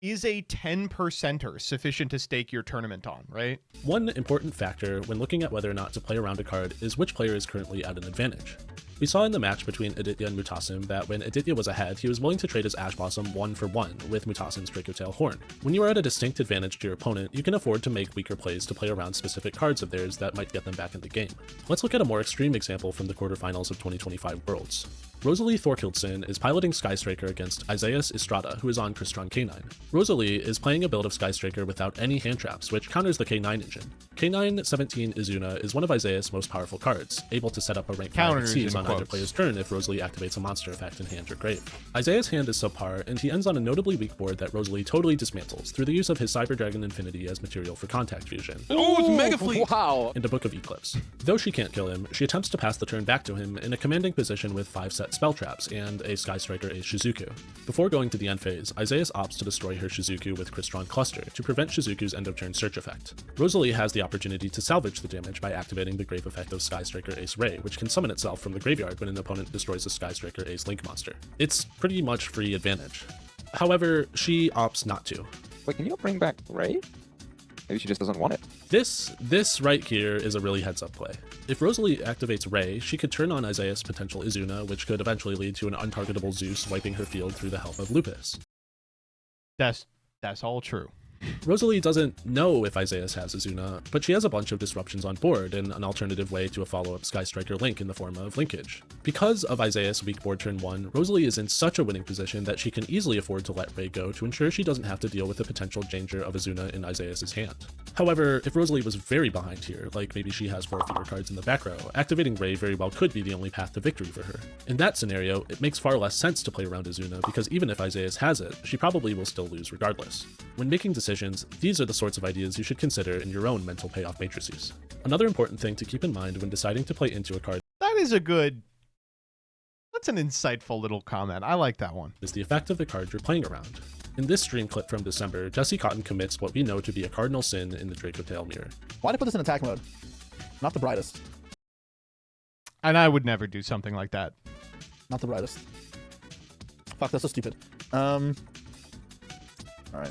is a 10%er sufficient to stake your tournament on, right? One important factor when looking at whether or not to play around a card is which player is currently at an advantage. We saw in the match between Aditya and Mutasim that when Aditya was ahead, he was willing to trade his Ash Blossom 1 for 1 with Mutasim's Dracotail Horn. When you are at a distinct advantage to your opponent, you can afford to make weaker plays to play around specific cards of theirs that might get them back in the game. Let's look at a more extreme example from the quarterfinals of 2025 Worlds. Rosalie Thorkildsen is piloting Skystriker against Isaias Estrada, who is on Crystron K9. Rosalie is playing a build of Skystriker without any hand traps, which counters the K9 engine. K9 17 Izuna is one of Isaias' most powerful cards, able to set up a rank 5 exceeds on either player's turn if Rosalie activates a monster effect in hand or grave. Isaias' hand is subpar, and he ends on a notably weak board that Rosalie totally dismantles through the use of his Cyber Dragon Infinity as material for contact fusion. Oh, it's Mega Fleet! Wow! And a Book of Eclipse. Though she can't kill him, she attempts to pass the turn back to him in a commanding position with 5 set spell traps and a Skystriker Ace Shizuku. Before going to the end phase, Isaias opts to destroy her Shizuku with Crystron Cluster to prevent Shizuku's end of turn search effect. Rosalie has the opportunity to salvage the damage by activating the grave effect of Skystriker Ace Ray, which can summon itself from the graveyard when an opponent destroys a Skystriker Ace Link monster. It's pretty much free advantage. However, she opts not to. Wait, can you bring back Ray? Maybe she just doesn't want it. This right here is a really heads-up play. If Rosalie activates Ray, she could turn on Isaias' potential Izuna, which could eventually lead to an untargetable Zeus wiping her field through the help of Lupus. That's all true. Rosalie doesn't know if Isaias has Azuna, but she has a bunch of disruptions on board and an alternative way to a follow-up Sky Striker link in the form of linkage. Because of Isaias' weak board turn 1, Rosalie is in such a winning position that she can easily afford to let Ray go to ensure she doesn't have to deal with the potential danger of Azuna in Isaias' hand. However, if Rosalie was very behind here, like maybe she has 4 fewer cards in the back row, activating Ray very well could be the only path to victory for her. In that scenario, it makes far less sense to play around Azuna because even if Isaias has it, she probably will still lose regardless. When making decisions, these are the sorts of ideas you should consider in your own mental payoff matrices. Another important thing to keep in mind when deciding to play into a card that's an insightful little comment. I like that one. Is the effect of the card you're playing around. In this stream clip from December, Jesse Cotton commits what we know to be a cardinal sin in the Draco Tail mirror. Why'd I put this in attack mode? Not the brightest. And I would never do something like that. Not the brightest. Fuck, that's so stupid. Alright,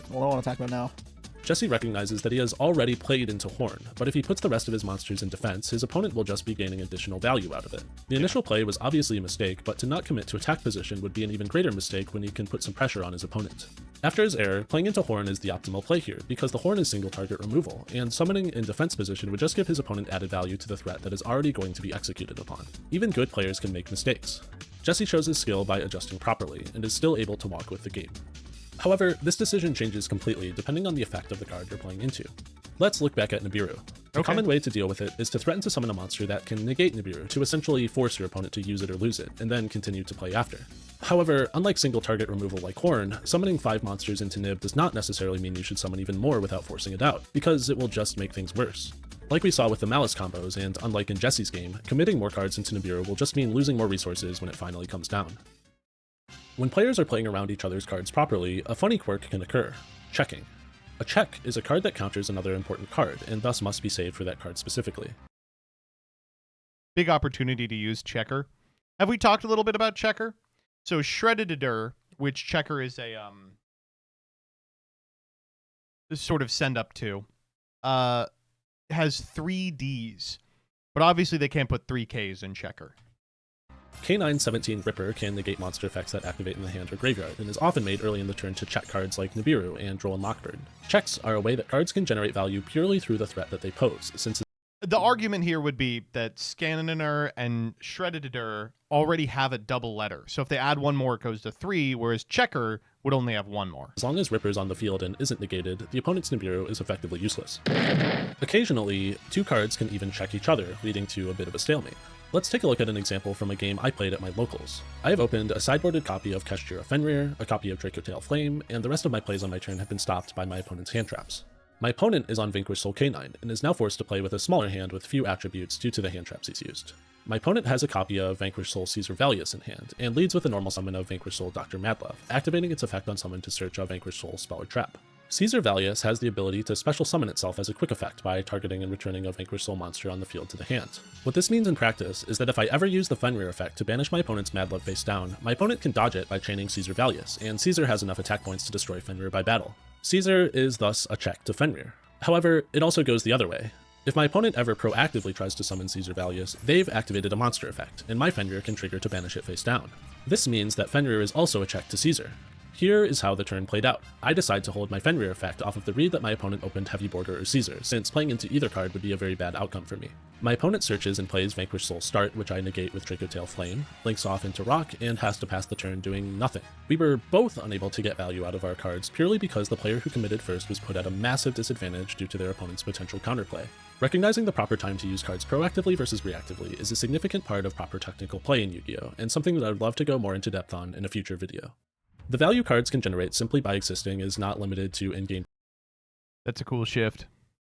well, I want attack mode now. Jesse recognizes that he has already played into Horn, but if he puts the rest of his monsters in defense, his opponent will just be gaining additional value out of it. The initial play was obviously a mistake, but to not commit to attack position would be an even greater mistake when he can put some pressure on his opponent. After his error, playing into Horn is the optimal play here, because the Horn is single target removal, and summoning in defense position would just give his opponent added value to the threat that is already going to be executed upon. Even good players can make mistakes. Jesse shows his skill by adjusting properly, and is still able to walk with the game. However, this decision changes completely depending on the effect of the card you're playing into. Let's look back at Nibiru. A common way to deal with it is to threaten to summon a monster that can negate Nibiru to essentially force your opponent to use it or lose it, and then continue to play after. However, unlike single target removal like Horn, summoning 5 monsters into Nib does not necessarily mean you should summon even more without forcing it out, because it will just make things worse. Like we saw with the Malice combos, and unlike in Jesse's game, committing more cards into Nibiru will just mean losing more resources when it finally comes down. When players are playing around each other's cards properly, a funny quirk can occur: checking. A check is a card that counters another important card, and thus must be saved for that card specifically. Big opportunity to use Checker. Have we talked a little bit about Checker? So Shredditor, which Checker is a sort of send up to, has 3 Ds, but obviously they can't put 3 Ks in Checker. K917 Ripper can negate monster effects that activate in the hand or graveyard, and is often made early in the turn to check cards like Nibiru and Droll and Lockbird. Checks are a way that cards can generate value purely through the threat that they pose, since the argument here would be that Scanner and Shredditor already have a double letter, so if they add 1 more it goes to 3, whereas Checker would only have 1 more. As long as Ripper's on the field and isn't negated, the opponent's Nibiru is effectively useless. Occasionally, 2 cards can even check each other, leading to a bit of a stalemate. Let's take a look at an example from a game I played at my locals. I have opened a sideboarded copy of Kesh'jira Fenrir, a copy of Draco Tail Flame, and the rest of my plays on my turn have been stopped by my opponent's hand traps. My opponent is on Vanquish Soul K9, and is now forced to play with a smaller hand with few attributes due to the hand traps he's used. My opponent has a copy of Vanquish Soul Caesar Valius in hand, and leads with a normal summon of Vanquish Soul Dr. Madlove, activating its effect on summon to search a Vanquish Soul spell or trap. Caesar Valius has the ability to special summon itself as a quick effect by targeting and returning a Vanquish Soul monster on the field to the hand. What this means in practice is that if I ever use the Fenrir effect to banish my opponent's Madlove face down, my opponent can dodge it by chaining Caesar Valius, and Caesar has enough attack points to destroy Fenrir by battle. Caesar is thus a check to Fenrir. However, it also goes the other way. If my opponent ever proactively tries to summon Caesar Valius, they've activated a monster effect, and my Fenrir can trigger to banish it face down. This means that Fenrir is also a check to Caesar. Here is how the turn played out. I decide to hold my Fenrir effect off of the read that my opponent opened Heavy Border or Caesar, since playing into either card would be a very bad outcome for me. My opponent searches and plays Vanquish Soul Start, which I negate with Draco Tail Flame, links off into Rock, and has to pass the turn doing nothing. We were both unable to get value out of our cards purely because the player who committed first was put at a massive disadvantage due to their opponent's potential counterplay. Recognizing the proper time to use cards proactively versus reactively is a significant part of proper technical play in Yu-Gi-Oh!, and something that I would love to go more into depth on in a future video. The value cards can generate simply by existing is not limited to in-game. That's a cool shift.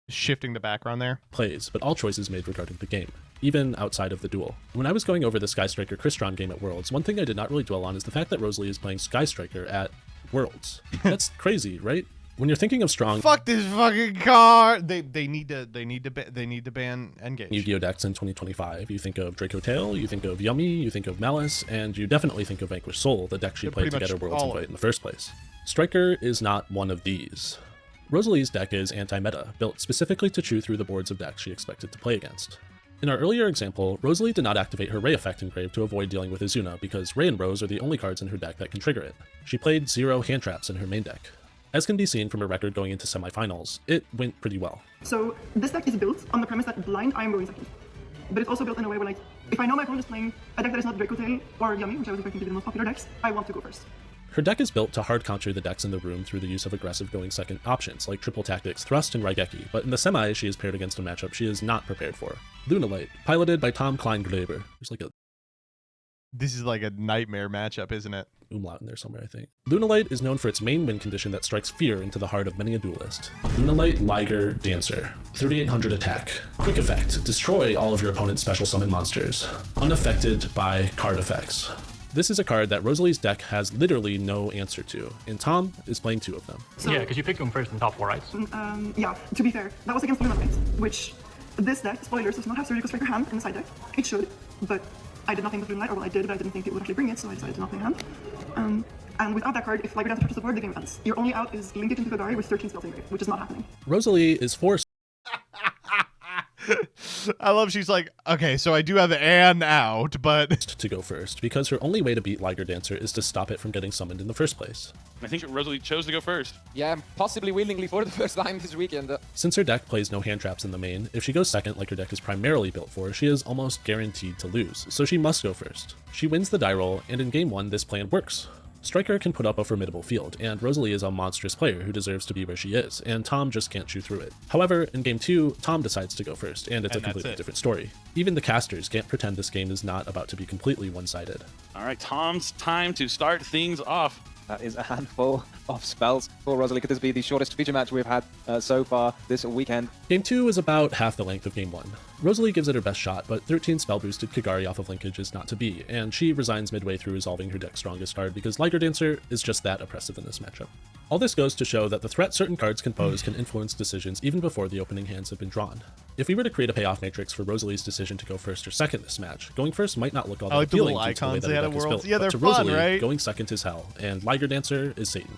Shifting the background there. Plays, but all choices made regarding the game, even outside of the duel. When I was going over the Sky Striker Crystron game at Worlds, one thing I did not really dwell on is the fact that Rosalie is playing Sky Striker at Worlds. That's crazy, right? When you're thinking of strong, fuck this fucking card. They need to ban Engage. Yu-Gi-Oh decks in 2025. You think of Draco Tail, you think of Yummy, you think of Malice, and you definitely think of Vanquish Soul, the deck she played to get her Worlds invite in the first place. Striker is not one of these. Rosalie's deck is anti-meta, built specifically to chew through the boards of decks she expected to play against. In our earlier example, Rosalie did not activate her Ray effect in grave to avoid dealing with Azuna, because Ray and Rose are the only cards in her deck that can trigger it. She played 0 hand traps in her main deck. As can be seen from a record going into semifinals, it went pretty well. So this deck is built on the premise that blind I am going second. But it's also built in a way where, like, if I know my opponent is playing a deck that is not Draco Tail or Yummy, which I was expecting to be the most popular decks, I want to go first. Her deck is built to hard counter the decks in the room through the use of aggressive going second options like Triple Tactics, Thrust, and Raigeki, but in the semi she is paired against a matchup she is not prepared for. Lunalight, piloted by Tom Kleingräber. There's like a This is like a nightmare matchup, isn't it? umlaut in there somewhere, I think. Lunalight is known for its main win condition that strikes fear into the heart of many a duelist. Lunalight Liger Dancer. 3800 attack. Quick effect. Destroy all of your opponent's special summon monsters. Unaffected by card effects. This is a card that Rosalie's deck has literally no answer to, and Tom is playing 2 of them. So, yeah, because you picked them first in top 4, right? Yeah, to be fair, that was against Lunalight, which this deck, spoilers, does not have Surgical Striker hand in the side deck. It should, but I did nothing with Lunalight, or well, I did, but I didn't think it would actually bring it, so I decided to not play hand. And without that card, if Liger Dancer touches the board, the game ends. Your only out is link it into Kagari with 13 spells in grave, which is not happening. Rosalie is forced I love she's like, okay, so I do have an out, but to go first, because her only way to beat Liger Dancer is to stop it from getting summoned in the first place. I think Rosalie chose to go first. Yeah, possibly willingly for the first time this weekend. Since her deck plays no hand traps in the main, if she goes second like her deck is primarily built for, she is almost guaranteed to lose, so she must go first. She wins the die roll, and in game 1 this plan works. Striker can put up a formidable field, and Rosalie is a monstrous player who deserves to be where she is, and Tom just can't chew through it. However, in game 2, Tom decides to go first, and it's a completely different story. Even the casters can't pretend this game is not about to be completely one-sided. All right, Tom's time to start things off. That is a handful of spells for Rosalie. Could this be the shortest feature match we've had so far this weekend? Game 2 is about half the length of game 1. Rosalie gives it her best shot, but 13 spell-boosted Kagari off of linkage is not to be, and she resigns midway through resolving her deck's strongest card because Liger Dancer is just that oppressive in this matchup. All this goes to show that the threat certain cards can pose can influence decisions even before the opening hands have been drawn. If we were to create a payoff matrix for Rosalie's decision to go first or second this match, going first might not look all that appealing due to the way that her deck is built, but to Rosalie, right? going second is hell, and Liger Dancer is Satan.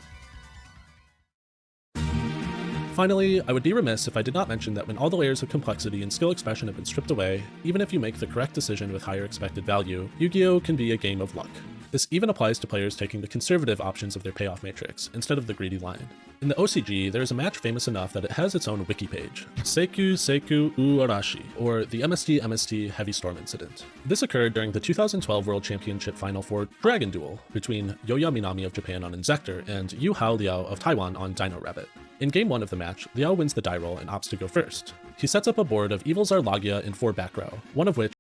Finally, I would be remiss if I did not mention that when all the layers of complexity and skill expression have been stripped away, even if you make the correct decision with higher expected value, Yu-Gi-Oh! Can be a game of luck. This even applies to players taking the conservative options of their payoff matrix, instead of the greedy line. In the OCG, there is a match famous enough that it has its own wiki page, Seiku Seiku U Arashi, or the MST Heavy Storm Incident. This occurred during the 2012 World Championship Final for Dragon Duel between Yoya Minami of Japan on Inzektor and Yu Hao Liao of Taiwan on Dino Rabbit. In game 1 of the match, Liao wins the die roll and opts to go first. He sets up a board of Evil Zarlagia in 4 back row, one of which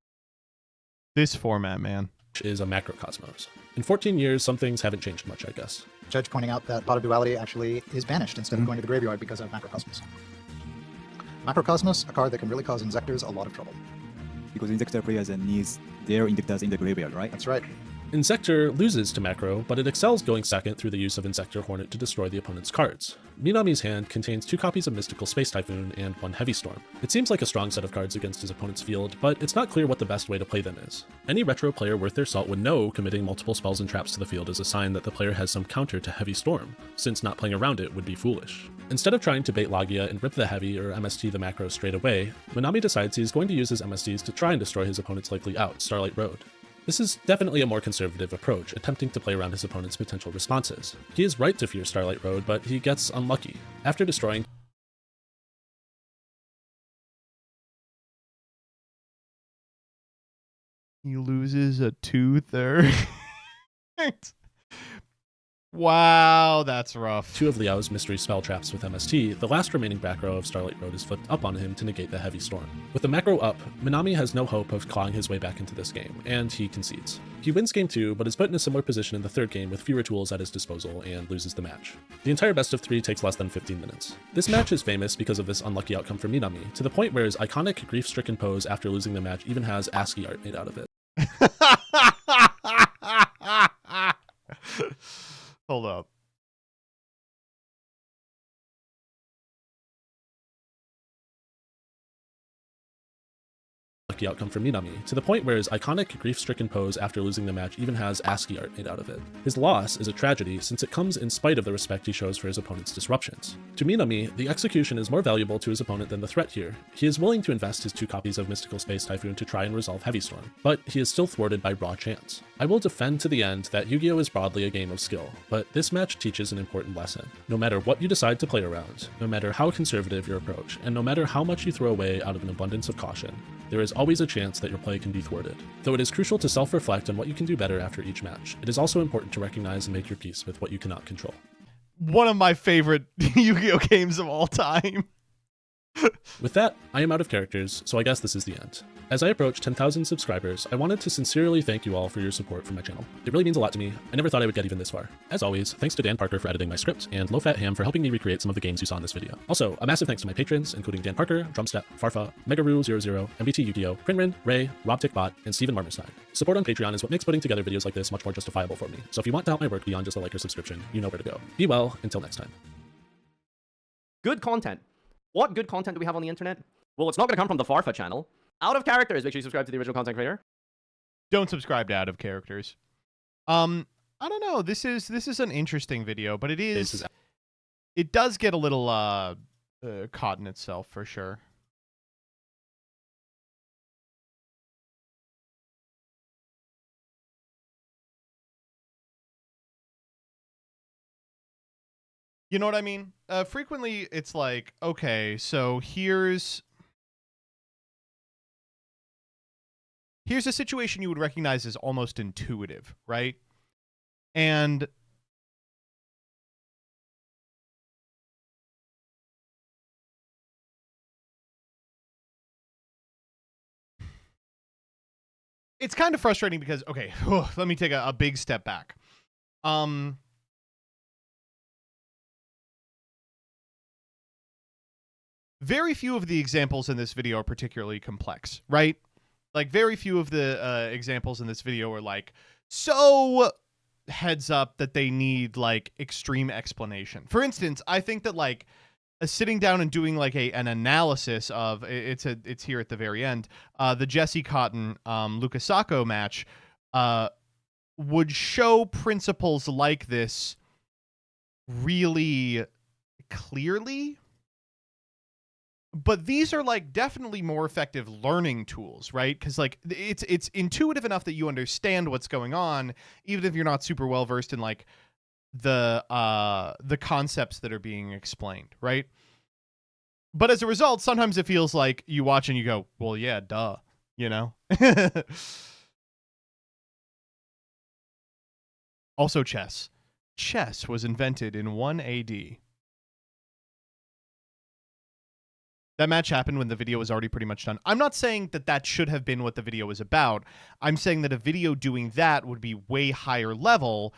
this format, man, is a Macrocosmos. In 14 years, some things haven't changed much, I guess. Judge pointing out that Pot of Duality actually is banished instead of going to the graveyard because of Macrocosmos. Macrocosmos, a card that can really cause Inzectors a lot of trouble. Because Inzektor players needs their Invictus in the graveyard, right? That's right. Inzektor loses to Macro, but it excels going second through the use of Inzektor Hornet to destroy the opponent's cards. Minami's hand contains 2 copies of Mystical Space Typhoon and 1 Heavy Storm. It seems like a strong set of cards against his opponent's field, but it's not clear what the best way to play them is. Any retro player worth their salt would know committing multiple spells and traps to the field is a sign that the player has some counter to Heavy Storm, since not playing around it would be foolish. Instead of trying to bait Lagia and rip the Heavy or MST the Macro straight away, Minami decides he's going to use his MSTs to try and destroy his opponent's likely out, Starlight Road. This is definitely a more conservative approach, attempting to play around his opponent's potential responses. He is right to fear Starlight Road, but he gets unlucky. After destroying he loses a tooth or wow, that's rough. 2 of Liao's mystery spell traps with MST, the last remaining back row of Starlight Road is flipped up on him to negate the Heavy Storm. With the macro up, Minami has no hope of clawing his way back into this game, and he concedes. He wins game 2, but is put in a similar position in the 3rd game with fewer tools at his disposal and loses the match. The entire best of 3 takes less than 15 minutes. This match is famous because of this unlucky outcome for Minami, to the point where his iconic grief-stricken pose after losing the match even has ASCII art made out of it. Hold up. unlucky outcome for Minami, to the point where his iconic grief-stricken pose after losing the match even has ASCII art made out of it. His loss is a tragedy since it comes in spite of the respect he shows for his opponent's disruptions. To Minami, the execution is more valuable to his opponent than the threat here. He is willing to invest his 2 copies of Mystical Space Typhoon to try and resolve Heavy Storm, but he is still thwarted by raw chance. I will defend to the end that Yu-Gi-Oh! Is broadly a game of skill, but this match teaches an important lesson. No matter what you decide to play around, no matter how conservative your approach, and no matter how much you throw away out of an abundance of caution, there is always a chance that your play can be thwarted. Though it is crucial to self-reflect on what you can do better after each match, it is also important to recognize and make your peace with what you cannot control. One of my favorite Yu-Gi-Oh! Games of all time. With that, I am out of characters, so I guess this is the end. As I approach 10,000 subscribers, I wanted to sincerely thank you all for your support for my channel. It really means a lot to me. I never thought I would get even this far. As always, thanks to Dan Parker for editing my script, and Low Fat Ham for helping me recreate some of the games you saw in this video. Also, a massive thanks to my patrons, including Dan Parker, Drumstep, Farfa, Megaru00, MBT Yugioh, Prinrin, Ray, Rob Tickbot, and Steven Marmerstein. Support on Patreon is what makes putting together videos like this much more justifiable for me, so if you want to help my work beyond just a like or subscription, you know where to go. Be well, until next time. Good content. What good content do we have on the internet? Well, it's not going to come from the Farfa channel. Out of characters, make sure you subscribe to the original content creator. Don't subscribe to Out of Characters. I don't know. This is an interesting video, but it does get a little caught in itself for sure. You know what I mean? Frequently, it's like, okay, so here's a situation you would recognize as almost intuitive, right? And it's kind of frustrating because, okay, let me take a big step back. Very few of the examples in this video are particularly complex, right? Like, very few of the examples in this video are, like, so heads up that they need, like, extreme explanation. For instance, I think that, like, sitting down and doing, like, an analysis of, it's here at the very end, the Jesse Cotton Lucas Sacco match would show principles like this really clearly. But these are, like, definitely more effective learning tools, right? Because, like, it's intuitive enough that you understand what's going on, even if you're not super well versed in, like, the concepts that are being explained, right? But as a result, sometimes it feels like you watch and you go, well, yeah, duh, you know? Also, chess. Chess was invented in 1 AD. That match happened when the video was already pretty much done. I'm not saying that that should have been what the video was about. I'm saying that a video doing that would be way higher level.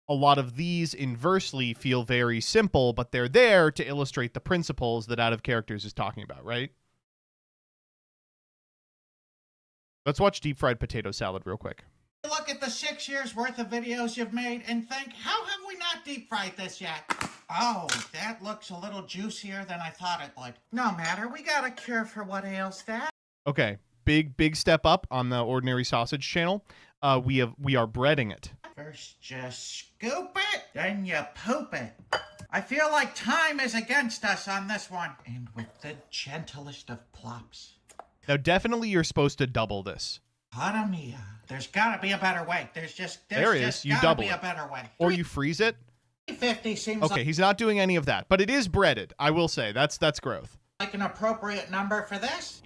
A lot of these inversely feel very simple, but they're there to illustrate the principles that Out of Characters is talking about, right? Let's watch Deep Fried Potato Salad real quick. Look at the 6 years worth of videos you've made and think, how have we not deep fried this yet? Oh, that looks a little juicier than I thought it would. No matter, we got a cure for what ails that. Okay, big step up on the Ordinary Sausage channel. We are breading it. First just scoop it, then you poop it. I feel like time is against us on this one. And with the gentlest of plops. Now, definitely you're supposed to double this. Hana mia. There's gotta be a better way. There's just You gotta double be it. a better way. Or you freeze it. 350 seems Okay, he's not doing any of that, but it is breaded. I will say that's growth. like an appropriate number for this.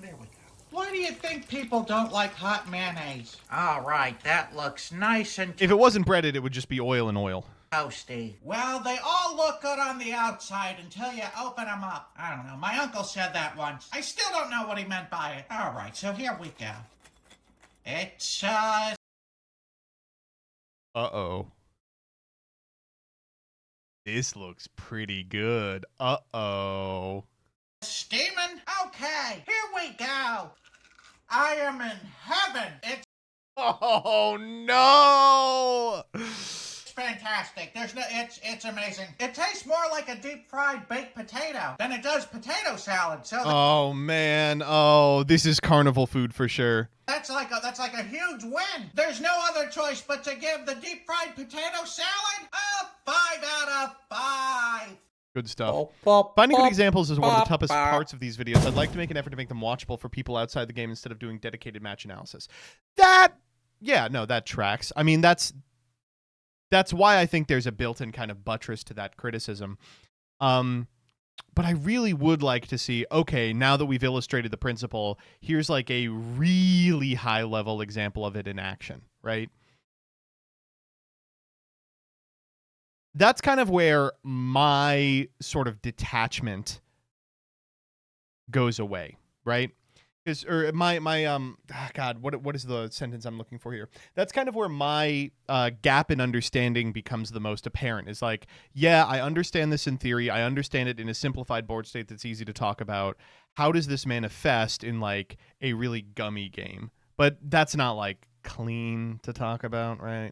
There we go. Why do you think people don't like hot mayonnaise? All right, that looks nice and If it wasn't breaded, it would just be oil and oil. toasty. Well, they all look good on the outside until you open them up. I don't know. My uncle said that once. I still don't know what he meant by it. All right, so here we go. It's, Uh-oh. This looks pretty good. Uh-oh. steaming. Okay, here we go. I am in heaven. It's Oh, no! fantastic. It's amazing. It tastes more like a deep fried baked potato than it does potato salad. So Oh man, oh, this is carnival food for sure. that's like a huge win. There's no other choice but to give the deep fried potato salad a 5 out of 5. Good stuff. Finding good examples is one of the toughest parts of these videos. I'd like to make an effort to make them watchable for people outside the game instead of doing dedicated match analysis. That tracks. I mean, that's why I think there's a built-in kind of buttress to that criticism. But I really would like to see, okay, now that we've illustrated the principle, here's like a really high-level example of it in action, right? That's kind of where my sort of detachment goes away, right? Because God, what is the sentence I'm looking for here? That's kind of where my gap in understanding becomes the most apparent. Is like, yeah, I understand this in theory. I understand it in a simplified board state that's easy to talk about. How does this manifest in like a really gummy game? But that's not like clean to talk about, right?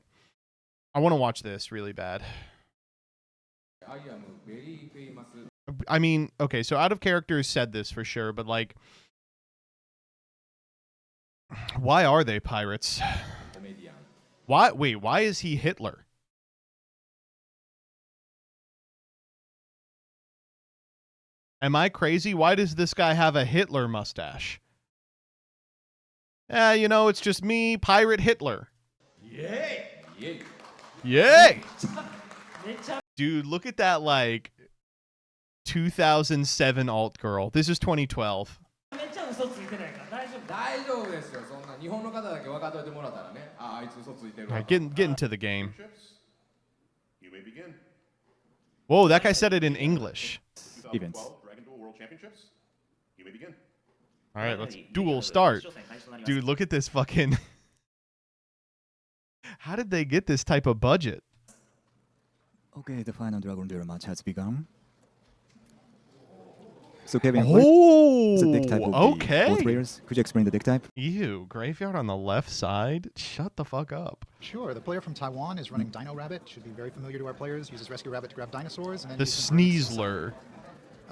I want to watch this really bad. I mean, okay, so Out of Character said this for sure, but like, why are they pirates? Why is he Hitler? Am I crazy? Why does this guy have a Hitler mustache? You know, it's just me, Pirate Hitler. Yay! Yay! Dude, look at that, like, 2007 alt girl. This is 2012. Alright, get into the game. You may begin. Whoa, that guy said it in English. Events. Dragon Duel World Championships. You may begin. Alright, let's duel start. Dude, look at this fucking... How did they get this type of budget? Okay, the final Dragon Duel match has begun. So Kevin, oh, the deck type of both players. Could you explain the deck type? Ew, graveyard on the left side? Shut the fuck up. Sure, the player from Taiwan is running Dino Rabbit. Should be very familiar to our players. Uses Rescue Rabbit to grab dinosaurs. And then the Sneasler.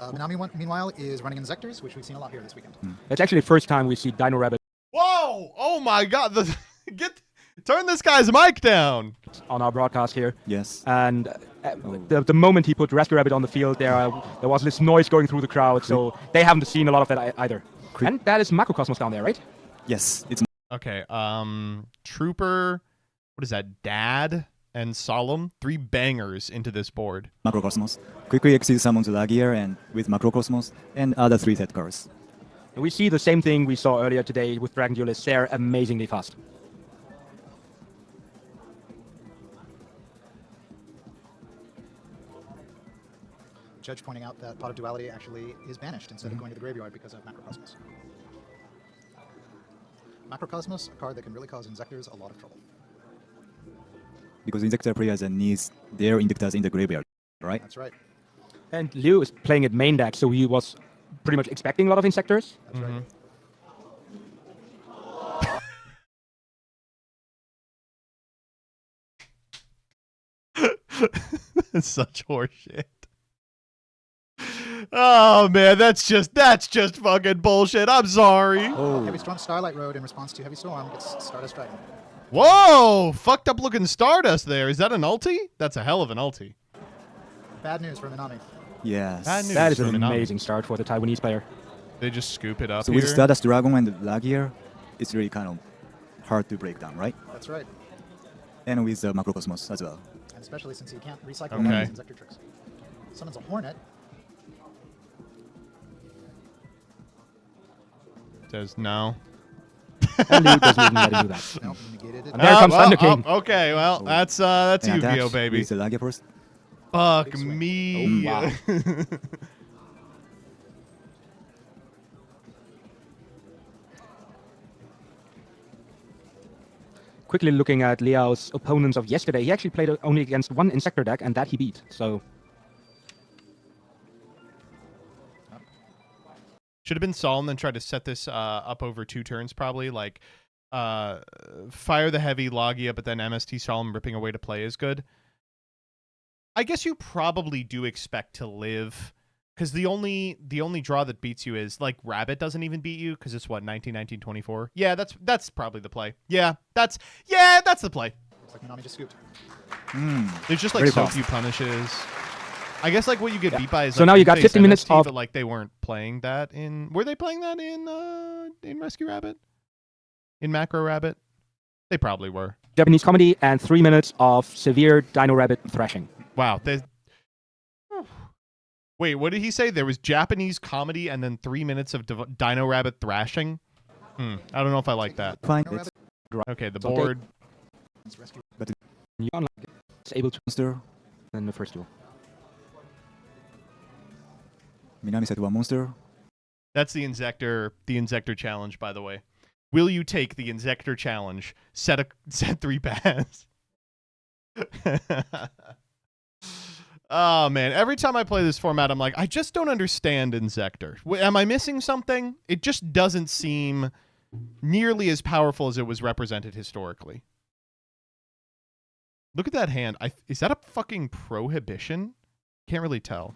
Minami, meanwhile, is running Insectors, which we've seen a lot here this weekend. It's actually the first time we see Dino Rabbit. Whoa! Oh my god! Turn this guy's mic down! On our broadcast here. Yes. And the moment he put Rescue Rabbit on the field, there was this noise going through the crowd, so they haven't seen a lot of that either. And that is Macrocosmos down there, right? Yes, it's... Okay, Trooper, what is that, Dad and Solemn? 3 bangers into this board. Macrocosmos. Quickly exceed summons Lagier and with Macrocosmos and other 3 set cards. And we see the same thing we saw earlier today with Dragon Duelists. They're amazingly fast. Judge pointing out that Pot of Duality actually is banished instead of going to the graveyard because of Macrocosmos. Macrocosmos, a card that can really cause Insectors a lot of trouble. Because Insector players needs their Indictors in the graveyard, right? That's right. And Liu is playing at main deck, so he was pretty much expecting a lot of Insectors. That's right. That's such horseshit. Oh man, that's just fucking bullshit. I'm sorry. Oh. Heavy Storm Starlight Road in response to Heavy Storm gets Stardust Dragon. Whoa! Fucked up looking Stardust there. Is that an ulti? That's a hell of an ulti. Bad news for Minami. Yes. That is an amazing start for the Taiwanese player. They just scoop it up so here. with Stardust Dragon and Lagier, it's really kind of hard to break down, right? That's right. And with Macrocosmos as well. And especially since you can't recycle one of these Insector tricks. Summons a Hornet. Says no. And Liu doesn't even let him do that. Nope, negated it. And there comes Thunder King. Okay, well, that's Yu-Gi-Oh, baby. With the Lagier first. Fuck me. Oh, wow. Quickly looking at Liao's opponents of yesterday, he actually played only against 1 Insector deck, and that he beat. So should have been Solemn and tried to set this up over 2 turns, probably. Like, fire the heavy Logia, but then MST Solemn ripping away to play is good. I guess you probably do expect to live, because the only draw that beats you is like Rabbit doesn't even beat you because it's what 19, 19, 24. Yeah, that's probably the play. Yeah, that's the play. Looks like Minami just scooped. There's just like Very so fast. few punishes. I guess like what you get beat by is So like, now you got face 50 minutes MST, of- but like they weren't playing that in. Were they playing that in Rescue Rabbit? In Macro Rabbit? They probably were. Japanese comedy and 3 minutes of severe Dino Rabbit thrashing. Wow. Wait, what did he say? There was Japanese comedy and then 3 minutes of Dino Rabbit thrashing? I don't know if I like that. Fine. Okay, the It's okay. board. But You unlock it's able to monster. in the first duel. Minami said one monster. That's the Insector challenge, by the way. Will you take the Insector challenge? Set 3 paths. Oh man, every time I play this format, I'm like, I just don't understand Insector. Am I missing something? It just doesn't seem nearly as powerful as it was represented historically. Look at that hand. Is that a fucking prohibition? Can't really tell.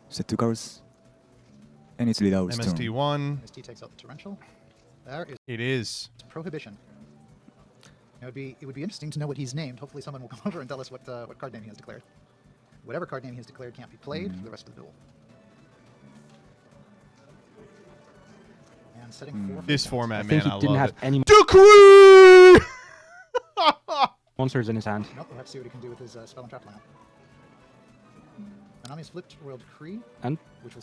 Set 2 cards. And it's Lidao's turn. MST1. MST takes out the torrential. There is. It is. It's prohibition. It would be interesting to know what he's named. Hopefully, someone will come over and tell us what card name he has declared. Whatever card name he has declared can't be played for the rest of the duel. And setting 4. This format, I think man, he I didn't love have it. any Decree! monsters in his hand. Nope, we'll have to see what he can do with his spell and trap lineup. Nanami's flipped Royal Decree, And which will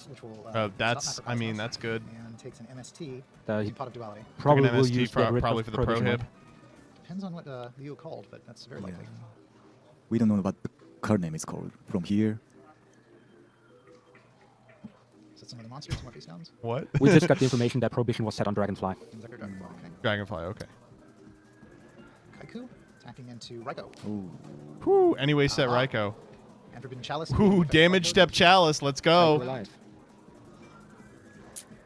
that's. stop I mean, Macrocosmos, that's good. and takes an MST, He Pot of Duality. probably Took an will MST use get rid probably of for the prohibition. prohib. Depends on what you called, but that's very likely. We don't know what the card name is called from here. Is that some of the monsters? Some more face downs? What? We just got the information that prohibition was set on Dragonfly. Insector Dragonfly, okay. Dragonfly, okay. Kaiku, attacking into Raiko. Whew, anyway, set Raiko. And Forbidden Chalice. Ooh, damage step chalice. Let's go.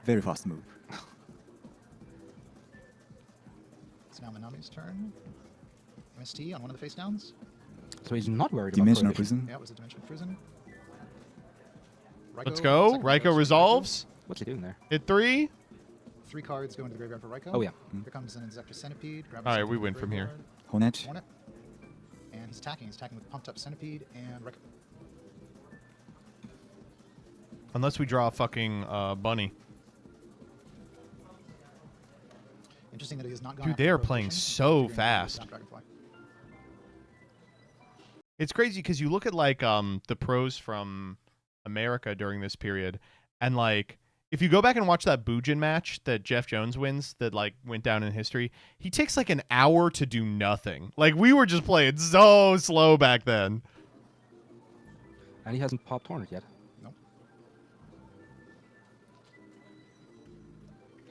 Very fast move. It's now Minami's turn. MST on one of the face downs. So he's not worried Dimensional about prohibition. prison. Yeah, it was a Dimensional Prison. Let's go. Raiko resolves. What's he doing there? Hit 3. 3 cards go into the graveyard for Raiko. Oh, yeah. Here comes an Insector Centipede. Grabs All right, something we from win the from here. graveyard. Hornet. And he's attacking. He's attacking with Pumped Up Centipede and Raiko. Unless we draw a fucking bunny. Interesting that he has not gone Dude, after they are Prohibition, playing so considering fast. he's on Dragonfly. It's crazy because you look at like the pros from America during this period, and like if you go back and watch that Bujin match that Jeff Jones wins that like went down in history, he takes like an hour to do nothing. Like we were just playing so slow back then. And he hasn't popped Hornet yet. Nope.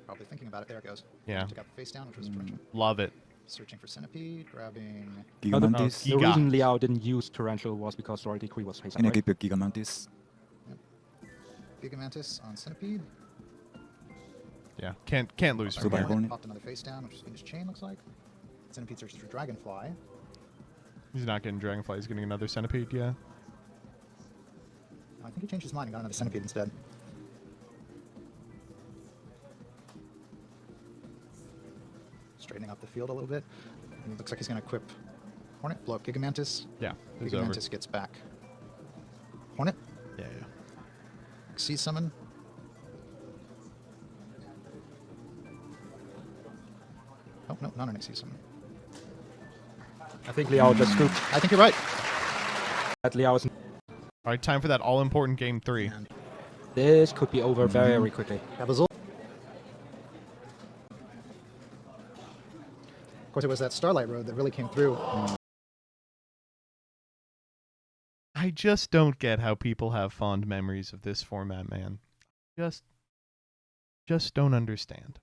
Probably thinking about it. There it goes. Yeah. Took out the face down, which was torrential. Love it. Searching for Centipede, grabbing. Gigamantis. The reason Liao didn't use Torrential was because Royal Decree was face And I up, right? keep a Gigamantis. Gigamantis on Centipede. Yeah, can't lose from here. Popped another face down, which is Venus Chain, looks like. Centipede searches for Dragonfly. He's not getting Dragonfly. He's getting another Centipede. Yeah. I think he changed his mind and got another Centipede instead. Straightening up the field a little bit. And it looks like he's going to equip Hornet, blow up Gigamantis. Yeah, it's over. Gigamantis gets back Hornet. Yeah. Xyz summon. Oh, no, not an Xyz summon. I think Liao just scooped. I think you're right. That Liao is... All right, time for that all-important game 3. This could be over very quickly. Of course, it was that Starlight Road that really came through. I just don't get how people have fond memories of this format, man. Just don't understand.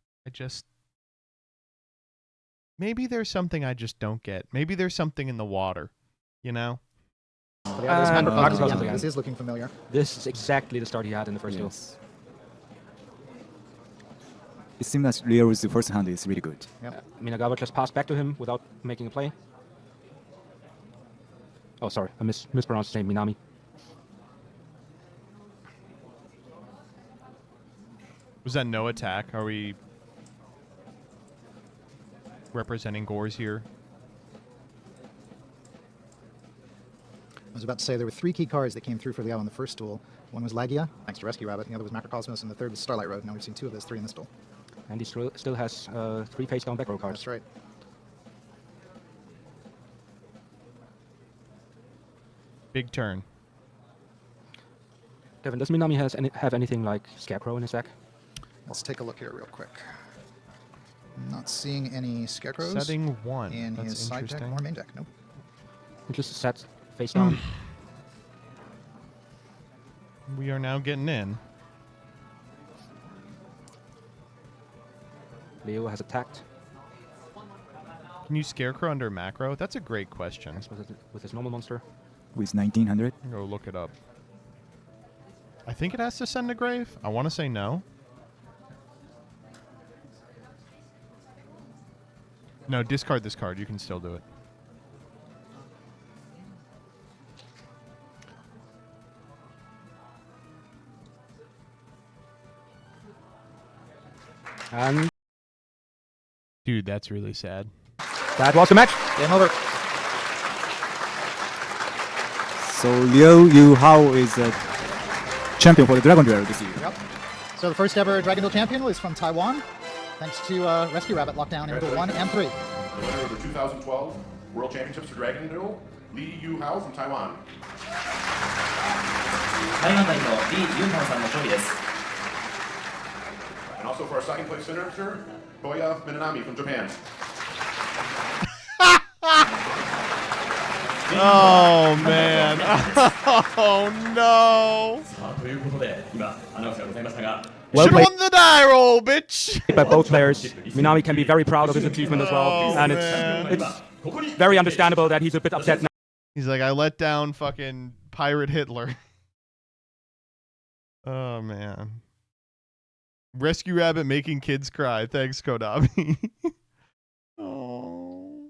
Maybe there's something I just don't get. Maybe there's something in the water, you know? But yeah, there's Macrocosmos again. This is looking familiar. This is exactly the start he had in the first duel. It seems that Rio's first hand is really good. Yep. Minagawa just passed back to him without making a play. Oh, sorry, I mispronounced his name, Minami. Was that no attack? Are we representing Gores here? I was about to say there were 3 key cards that came through for Liao in the first duel. One was Lagia, thanks to Rescue Rabbit, and the other was Macrocosmos, and the third was Starlight Road. Now we've seen 2 of those 3 in this duel. And he still has 3 face down back row cards. That's right. Big turn. Kevin, does Minami have anything like Scarecrow in his deck? Let's take a look here real quick. Not seeing any Scarecrows. Setting 1. In That's his side deck interesting. or main deck. Nope. He just sets face down. We are now getting in. Leo has attacked. Can you Scarecrow under macro? That's a great question. With his normal monster. With 1900. I'm gonna go look it up. I think it has to send to grave. I want to say no. No, discard this card. You can still do it. And dude, that's really sad. That was the match. Game over. So Liu Yuhao is a champion for the Dragon Duel this year. Yep. So the first ever Dragon Duel champion was from Taiwan, thanks to Rescue Rabbit lockdown in Duel 1 and 3. The winner of the 2012 World Championships for Dragon Duel, Li Yuhao from Taiwan. 台湾代表リ・ユンハンさんの勝利です。 And also for our second place finisher, Koya Minami from Japan. Oh man. Oh no. さあということで今アナウンスがございましたが。 Well Should have won the die roll, bitch. By both players. Minami can be very proud of his achievement as well, and it's very understandable that he's a bit upset now. He's like, I let down fucking pirate Hitler. Oh man. Rescue Rabbit making kids cry. Thanks, Konami. Oh.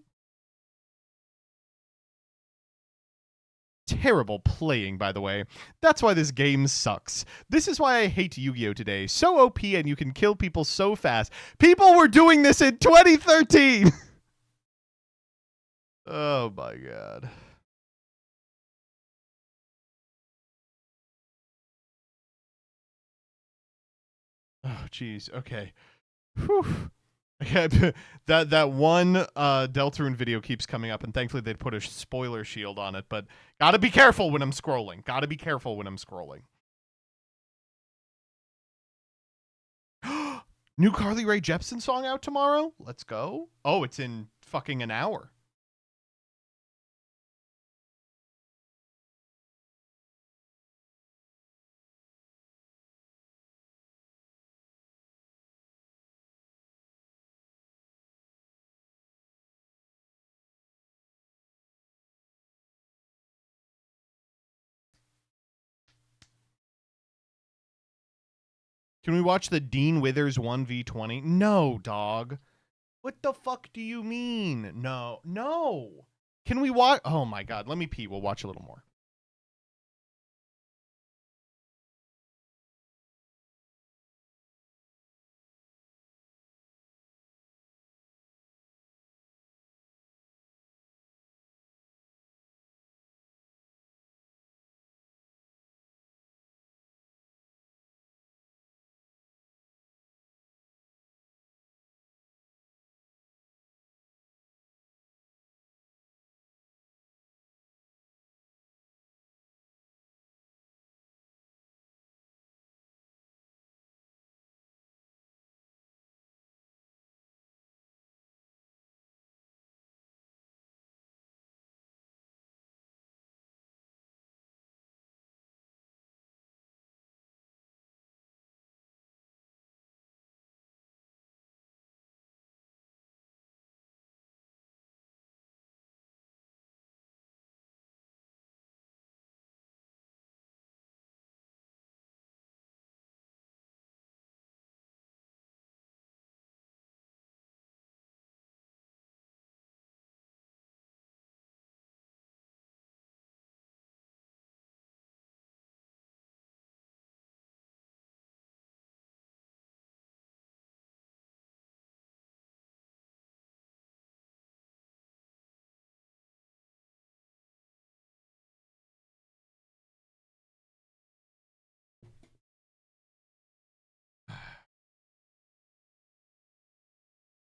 Terrible playing, by the way. That's why this game sucks. This is why I hate Yu-Gi-Oh! Today. So OP and you can kill people so fast. People were doing this in 2013! Oh my god. Oh, jeez. Okay. Whew. That one Deltarune video keeps coming up, and thankfully they put a spoiler shield on it, but gotta be careful when I'm scrolling. Gotta be careful when I'm scrolling. New Carly Rae Jepsen song out tomorrow? Let's go. Oh, it's in fucking an hour. Can we watch the Dean Withers 1v20? No, dog. What the fuck do you mean? No. No. Can we watch? Oh my god. Let me pee. We'll watch a little more.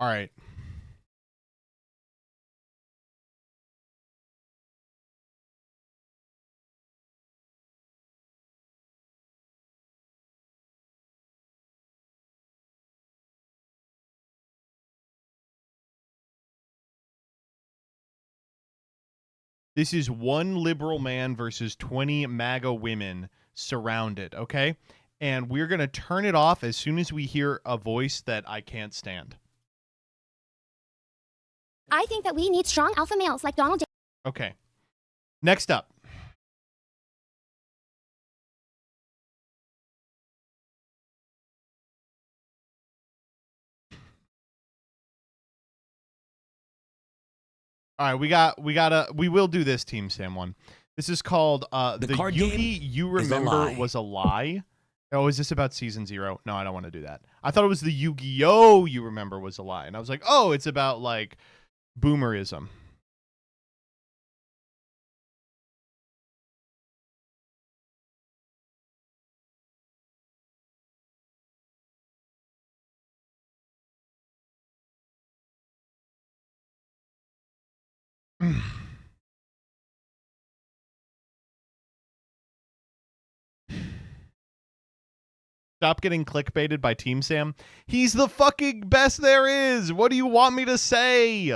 All right. This is one liberal man versus 20 MAGA women surrounded, okay? And we're going to turn it off as soon as we hear a voice that I can't stand. I think that we need strong alpha males like Donald J. Okay. Next up. All right, we will do this Team Sam one. This is called the card Yugi game You is a Remember lie. Was a Lie. Oh, is this about season 0? No, I don't want to do that. I thought it was the Yu-Gi-Oh! You Remember Was a Lie. And I was like, oh, it's about like boomerism. Stop getting clickbaited by Team Sam. He's the fucking best there is. What do you want me to say?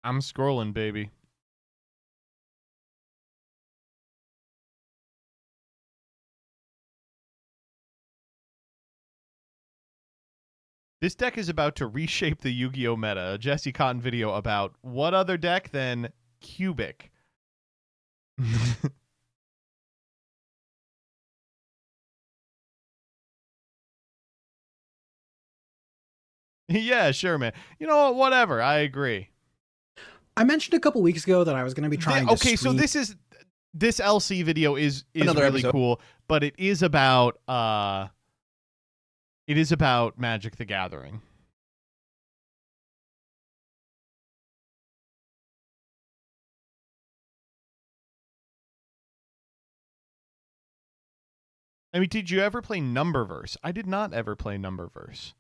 I'm scrolling, baby. This deck is about to reshape the Yu-Gi-Oh meta. A Jesse Cotton video about what other deck than Cubic. Yeah, sure, man. You know what? Whatever. I agree. I mentioned a couple weeks ago that I was going to be trying to so this LC video is Another really episode. cool, but it is about Magic the Gathering. I mean, did you ever play Numberverse? I did not ever play Numberverse.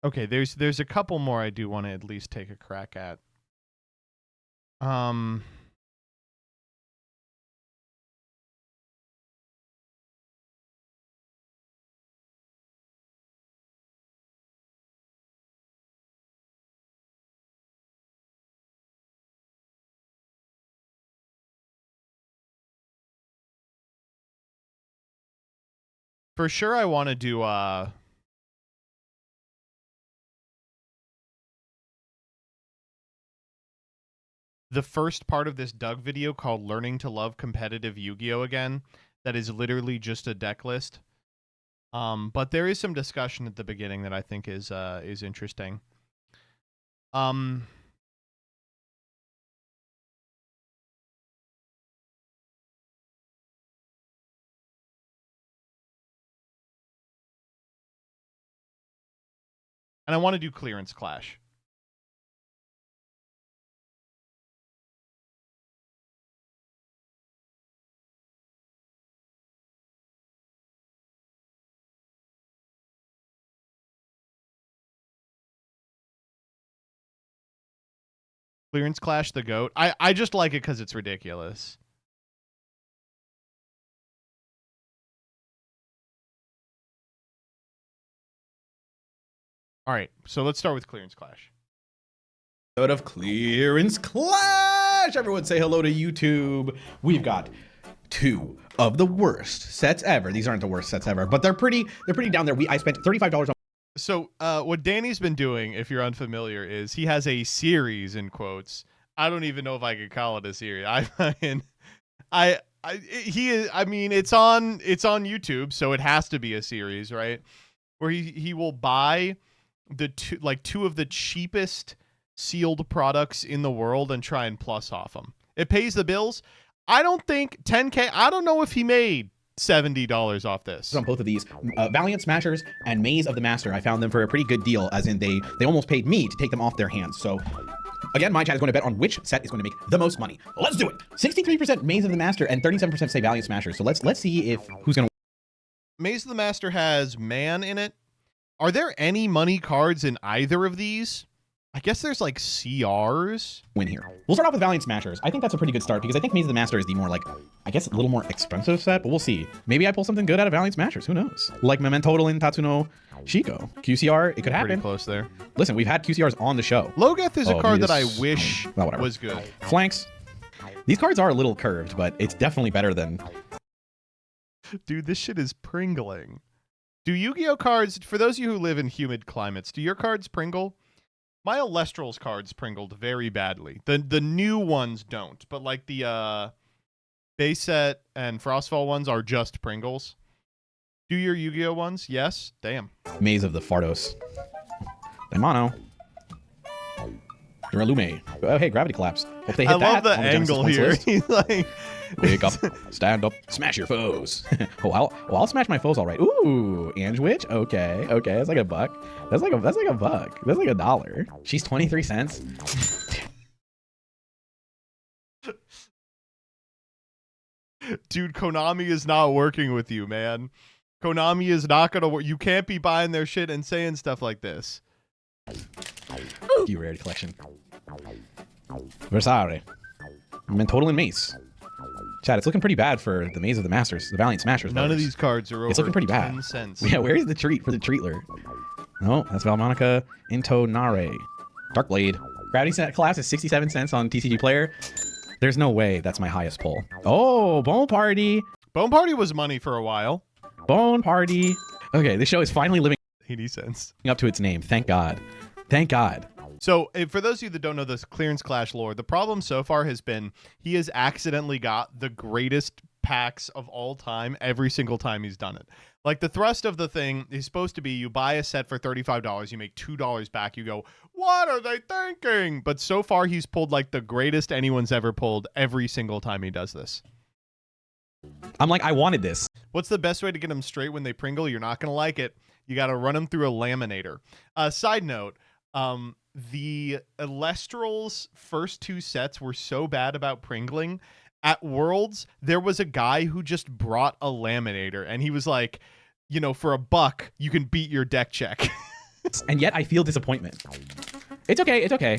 Okay, there's a couple more I do want to at least take a crack at. For sure I want to do the first part of this Doug video called Learning to Love Competitive Yu-Gi-Oh! Again. That is literally just a deck list. But there is some discussion at the beginning that I think is interesting. And I want to do Clearance Clash. Clearance Clash the GOAT. I just like it because it's ridiculous. All right, so let's start with Clearance Clash. Episode of Clearance Clash! Everyone say hello to YouTube. We've got 2 of the worst sets ever. These aren't the worst sets ever, but they're pretty down there. I spent $35 on So what Danny's been doing, if you're unfamiliar, is he has a series in quotes. I don't even know if I could call it a series. I mean, it's on YouTube, so it has to be a series, right? Where he will buy the two of the cheapest sealed products in the world and try and plus off them. It pays the bills. I don't think 10K. I don't know if he made $70 off this. On both of these, Valiant Smashers and Maze of the Master, I found them for a pretty good deal, as in they almost paid me to take them off their hands. So again, my chat is going to bet on which set is going to make the most money. Let's do it. 63% Maze of the Master and 37% say Valiant Smashers. So let's see if who's going to. Maze of the Master has man in it. Are there any money cards in either of these? I guess there's like CRs. Win here. We'll start off with Valiant Smashers. I think that's a pretty good start because I think Maze of the Master is the more like, I guess a little more expensive set, but we'll see. Maybe I pull something good out of Valiant Smashers. Who knows? Like Memento in Tatsuno Shiko. QCR, it could happen. Pretty close there. Listen, we've had QCRs on the show. Logeth is a card that I wish whatever. was good. Flanks. These cards are a little curved, but it's definitely better than... Dude, this shit is pringling. Do Yu-Gi-Oh cards, for those of you who live in humid climates, do your cards pringle? My Alestral's cards pringled very badly. The new ones don't, but like the base set and Frostfall ones are just Pringles. Do your Yu-Gi-Oh ones? Yes? Damn. Maze of the Fardos. Daimano. Duralume. Oh, hey, Gravity Collapse. Hope they hit that. I love the angle here. He's like... Wake up, stand up, smash your foes. I'll smash my foes all right. Ooh, Angewitch. Okay, that's like a buck. That's like a buck. That's like $1. She's 23 cents. Dude, Konami is not working with you, man. Konami is not gonna work. You can't be buying their shit and saying stuff like this. You rarity collection. Versare. Mentotal and Mace. Chad, it's looking pretty bad for the Maze of the Masters, the Valiant Smashers. None of these cards are over. It's looking pretty bad. 10 cents. Yeah, where's the treat for the treatler? No, that's Valmonica Intonare. Darkblade. Gravity set class is 67 cents on TCG Player. There's no way that's my highest pull. Oh, Bone Party. Bone Party was money for a while. Bone Party. Okay, this show is finally living 80 cents. Up to its name. Thank God. Thank God. So, for those of you that don't know this Clearance Clash lore, the problem so far has been he has accidentally got the greatest packs of all time every single time he's done it. Like, the thrust of the thing is supposed to be you buy a set for $35, you make $2 back, you go, what are they thinking? But so far, he's pulled, like, the greatest anyone's ever pulled every single time he does this. I'm like, I wanted this. What's the best way to get them straight when they pringle? You're not going to like it. You got to run them through a laminator. Side note, the Alestral's first two sets were so bad about pringling. At Worlds, there was a guy who just brought a laminator, and he was like, you know, for $1, you can beat your deck check. And yet I feel disappointment. It's okay. It's okay.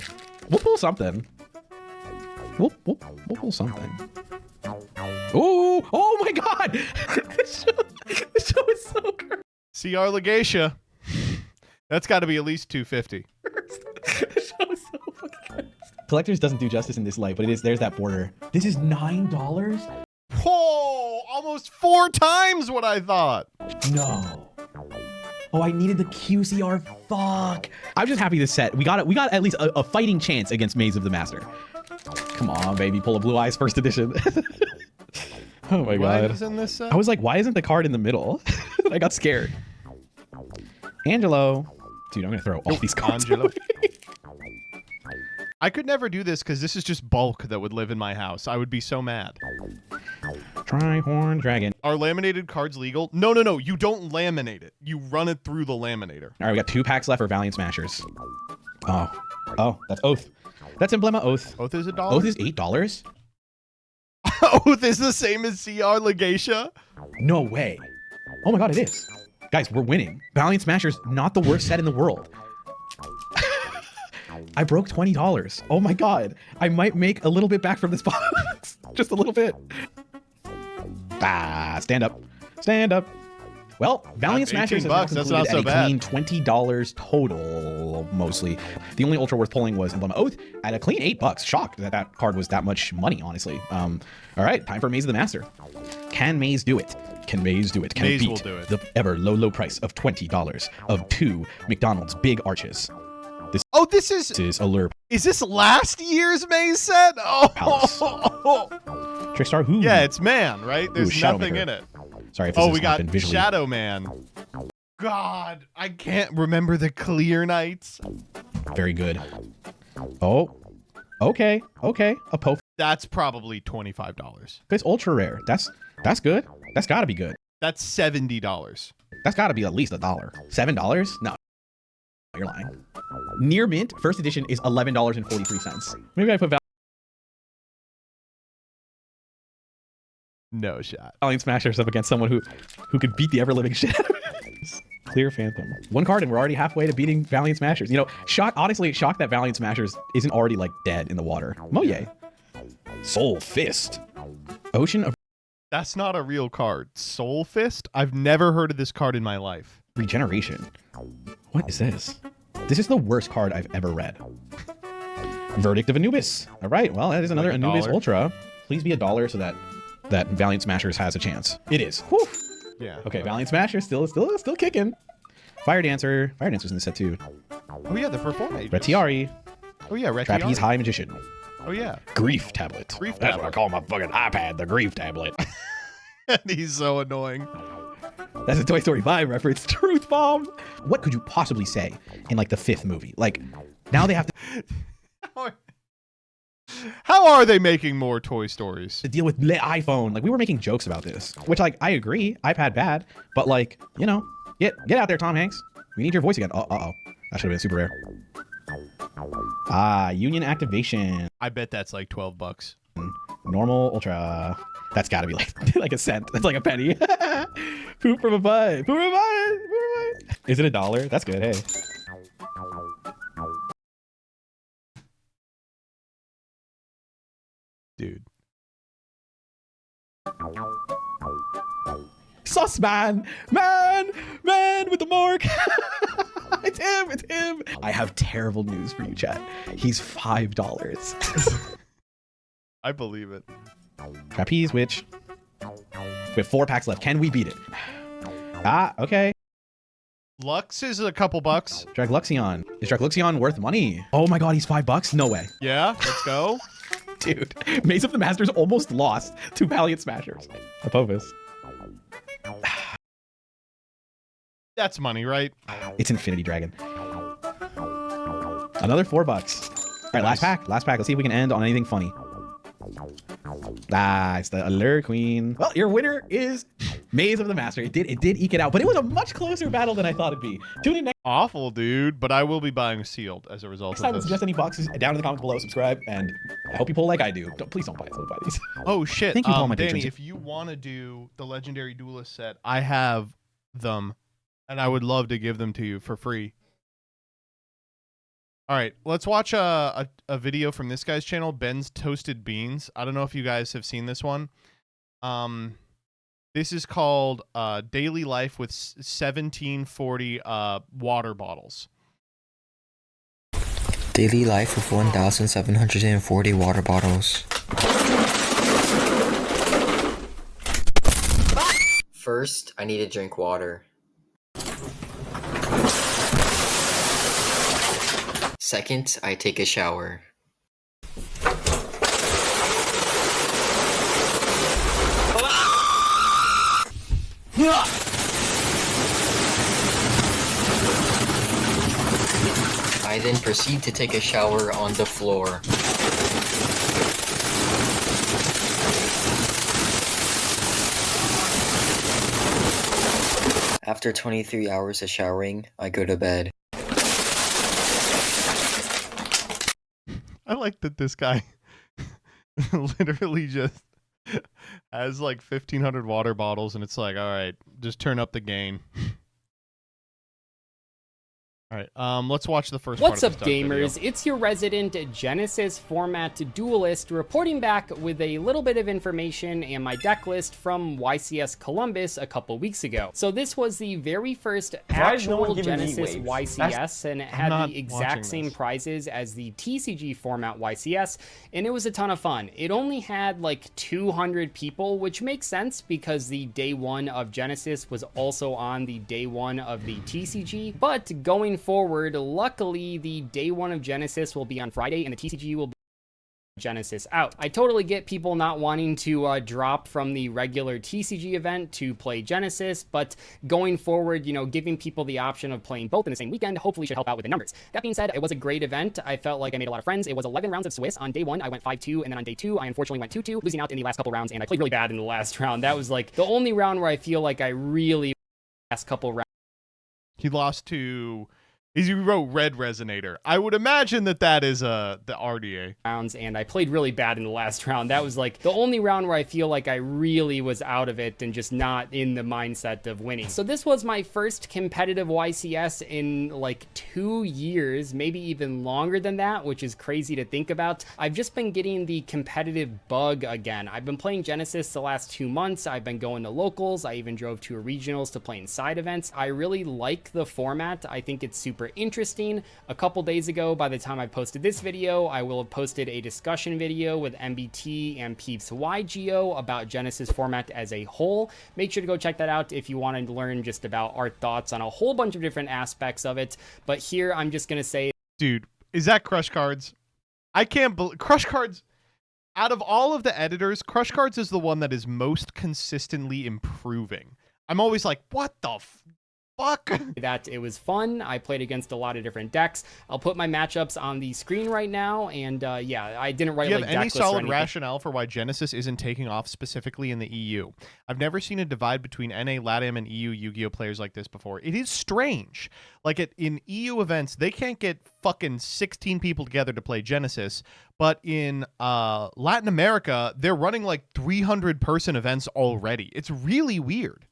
We'll pull something. We'll pull something. Ooh! Oh my God! This show is so good. CR Legacia. That's got to be at least $250. Collectors doesn't do justice in this light, but it is. There's that border. This is $9. Oh, almost 4 times what I thought. No. Oh, I needed the QCR. Fuck. I'm just happy this set. We got it. We got at least a fighting chance against Maze of the Master. Come on, baby. Pull a Blue Eyes first edition. Oh my God. What is in this set? I was like, why isn't the card in the middle? I got scared. Angelo. Dude, I'm going to throw all these cards Angelo. I could never do this because this is just bulk that would live in my house. I would be so mad. Trihorn Dragon. Are laminated cards legal? No. You don't laminate it. You run it through the laminator. All right, we got 2 packs left for Valiant Smashers. Oh, that's Oath. That's Emblema Oath. Oath is $1? Oath is $8? Oath is the same as CR Legacia? No way. Oh my God, it is. Guys, we're winning. Valiant Smashers, not the worst set in the world. I broke $20. Oh my God. I might make a little bit back from this box. Just a little bit. Stand up. Stand up. Well, Valiant Smashers $18, that's not so bad. Clean $20 total, mostly. The only ultra worth pulling was Emblema Oath at a clean $8. Shocked that that card was that much money, honestly. All right, time for Maze of the Master. Can Maze do it? Can Maze do it? Can Maze it will beat do it. the ever low price of $20 of 2 McDonald's Big Arches? This is a lure. Is this last year's maze set? Palace. Trickstar who? Yeah, it's man, right? There's Shadow nothing Maker. in it. Sorry if this we has not got been visually. Shadow Man. God, I can't remember the clear nights. Very good. Oh, okay. A Poe. That's probably $25. It's ultra rare. That's good. That's got to be good. That's $70. That's got to be at least $1. $7? No, you're lying. Near mint first edition is $11.43. Maybe I put No shot. Valiant Smashers up against someone who could beat the ever living shit out of it. Clear Phantom. One card and we're already halfway to beating Valiant Smashers. You know, honestly, shocked that Valiant Smashers isn't already like dead in the water. Moye. Soul Fist. Ocean of That's not a real card. Soul Fist? I've never heard of this card in my life. Regeneration. What is this? This is the worst card I've ever read. Verdict of Anubis. All right, well, that is another Like Anubis $1. Ultra. Please be $1 so that Valiant Smashers has a chance. It is. Whew. Yeah. Okay, Valiant Smashers still kicking. Fire Dancer's in the set too. Oh yeah, the Perform Agents. Retiari. Oh yeah, Retiari. Trapeze High Magician. Oh yeah. Grief Tablet. Grief That's Tablet. what I call my fucking iPad, the Grief Tablet. And he's so annoying. That's a Toy Story 5 reference. Truth Bomb. What could you possibly say in like the 5th movie? Like, now they have to How are they making more Toy Stories? to deal with the iPhone. Like, we were making jokes about this, which like I agree, iPad bad, but like, you know, get out there, Tom Hanks. We need your voice again. Uh-oh. That should have been super rare. Union Activation. I bet that's like $12. Normal Ultra. That's got to be like a cent. That's like a penny. Poop from a butt. Poop from a butt. Is it $1? That's good. Hey. Dude. Sus man with the mark. It's him. I have terrible news for you, chat. He's $5. I believe it. Trapeze Witch. We have 4 packs left. Can we beat it? Okay. Lux is a couple bucks. Dragluxion. Is Dragluxion worth money? Oh my god, he's $5? No way. Yeah, let's go. Dude, Maze of the Masters almost lost to Valiant Smashers. Apophis. That's money, right? It's Infinity Dragon. Another $4. All right, last pack. Let's see if we can end on anything funny. It's the Allure Queen. Well, your winner is Maze of the Master. It did eke it out, but it was a much closer battle than I thought it'd be. Tune in next Awful, dude, but I will be buying Sealed as a result time. of this. Suggest any boxes down in the comments below. Subscribe, and I hope you pull like I do. Please don't buy it. Don't buy these. Oh shit. Thank you to all my Danny, patrons. if you want to do the Legendary Duelist set, I have them, and I would love to give them to you for free. All right, let's watch a video from this guy's channel, Ben's Toasted Beans. I don't know if you guys have seen this one. This is called Daily Life with 1740 water bottles. Daily life with 1,740 water bottles. First, I need to drink water. Second, I take a shower. I then proceed to take a shower on the floor. After 23 hours of showering, I go to bed. I like that this guy literally just has like 1,500 water bottles, and it's like, all right, just turn up the gain. All right, let's watch the first What's part up, of this gamers? video. It's your resident Genesis format duelist reporting back with a little bit of information and my deck list from YCS Columbus a couple weeks ago. So this was the very first actual Genesis YCS, and it had the exact same prizes as the TCG format YCS, and it was a ton of fun. It only had like 200 people, which makes sense because the day one of Genesis was also on the day one of the TCG, but going forward, luckily the day one of Genesis will be on Friday and the TCG will be Genesis out. I totally get people not wanting to drop from the regular TCG event to play Genesis, but going forward, you know, giving people the option of playing both in the same weekend hopefully should help out with the numbers. That being said, it was a great event. I felt like I made a lot of friends. It was 11 rounds of Swiss. On day one, I went 5-2, and then on day two, I unfortunately went 2-2, losing out in the last couple rounds, and I played really bad in the last round. That was like the only round where I feel like I really last couple rounds. He lost to... He wrote Red Resonator. I would imagine that is the RDA. And I played really bad in the last round. That was like the only round where I feel like I really was out of it and just not in the mindset of winning. So this was my first competitive YCS in like 2 years, maybe even longer than that, which is crazy to think about. I've just been getting the competitive bug again. I've been playing Genesis the last 2 months. I've been going to locals. I even drove to regionals to play in side events. I really like the format. I think it's super interesting. A couple days ago, by the time I posted this video, I will have posted a discussion video with MBT and Peeps yugioh about Genesis format as a whole. Make sure to go check that out if you want to learn just about our thoughts on a whole bunch of different aspects of it. But here, I'm just going to say... Dude, is that Crush Cards? I can't believe... Crush Cards... Out of all of the editors, Crush Cards is the one that is most consistently improving. I'm always like, what the fuck? That it was fun. I played against a lot of different decks. I'll put my matchups on the screen right now, and yeah, I didn't write Do you like have any deck lists or solid anything. rationale for why Genesis isn't taking off specifically in the EU? I've never seen a divide between NA, LATAM, and EU Yu-Gi-Oh players like this before. It is strange. Like in EU events, they can't get fucking 16 people together to play Genesis, but in Latin America, they're running like 300-person events already. It's really weird.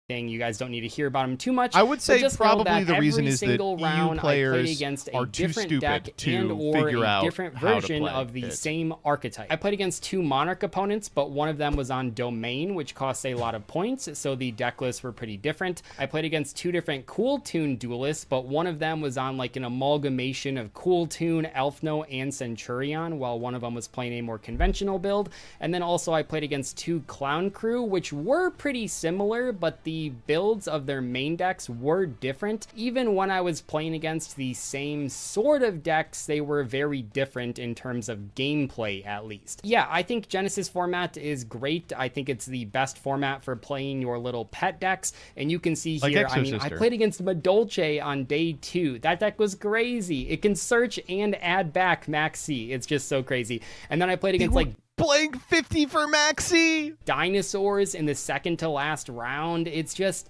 You guys don't need to hear about them too much. I would say just probably know the that reason every is that single EU round players I played against a are too different stupid deck to and or figure a out different how to version play of the it. same archetype. I played against 2 Monarch opponents, but one of them was on Domain, which costs a lot of points, so the deck lists were pretty different. I played against 2 different Cool Tune duelists, but one of them was on like an amalgamation of Cool Tune, Elfno, and Centurion, while one of them was playing a more conventional build. And then also I played against 2 Clown Crew, which were pretty similar, but the builds of their main decks were different. Even when I was playing against the same sort of decks, they were very different in terms of gameplay, at least. Yeah, I think Genesis format is great. I think it's the best format for playing your little pet decks, and you can see Like here, Exo I mean, I Sister. played against Madolche on day 2. That deck was crazy. It can search and add back Maxi. It's just so crazy. And then I played against like playing 50 for Maxi dinosaurs in the second to last round. It's just,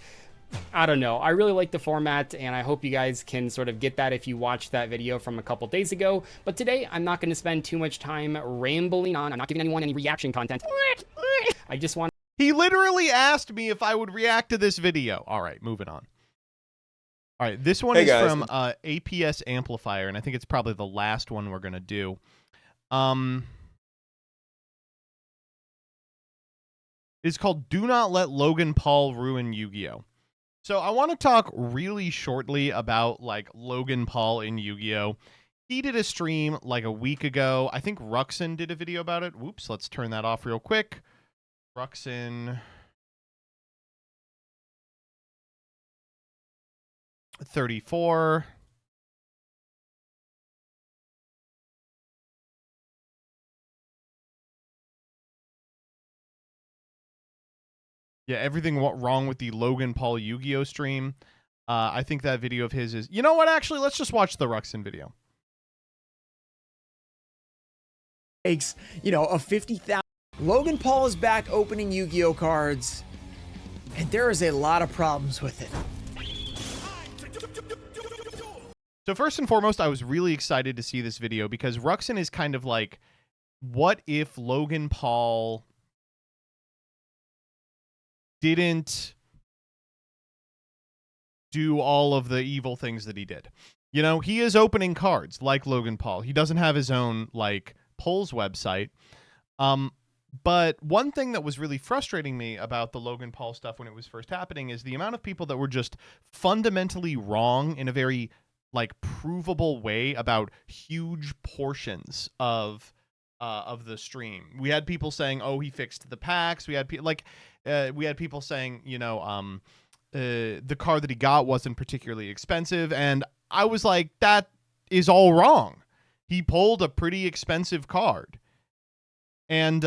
I don't know. I really like the format, and I hope you guys can sort of get that if you watched that video from a couple days ago. But today, I'm not going to spend too much time rambling on. I'm not giving anyone any reaction content. I just want... He literally asked me if I would react to this video. All right, moving on. All right, this one Hey, is guys. from APS Amplifier, and I think it's probably the last one we're going to do. It's called Do Not Let Logan Paul Ruin Yu-Gi-Oh! So I want to talk really shortly about like Logan Paul in Yu-Gi-Oh! He did a stream like a week ago. I think Ruxin did a video about it. Whoops, let's turn that off real quick. Ruxin 34. Yeah, everything wrong with the Logan Paul Yu-Gi-Oh! Stream. I think that video of his is... You know what, actually? Let's just watch the Ruxin video. Takes, you know, a 50,000. Logan Paul is back opening Yu-Gi-Oh cards, and there is a lot of problems with it. So first and foremost, I was really excited to see this video because Ruxin is kind of like, what if Logan Paul didn't do all of the evil things that he did. You know, he is opening cards like Logan Paul. He doesn't have his own like polls website. But one thing that was really frustrating me about the Logan Paul stuff when it was first happening is the amount of people that were just fundamentally wrong in a very like provable way about huge portions of the stream. We had people saying, "Oh, he fixed the packs." We had people saying, you know, the car that he got wasn't particularly expensive, and I was like, that is all wrong. He pulled a pretty expensive card. And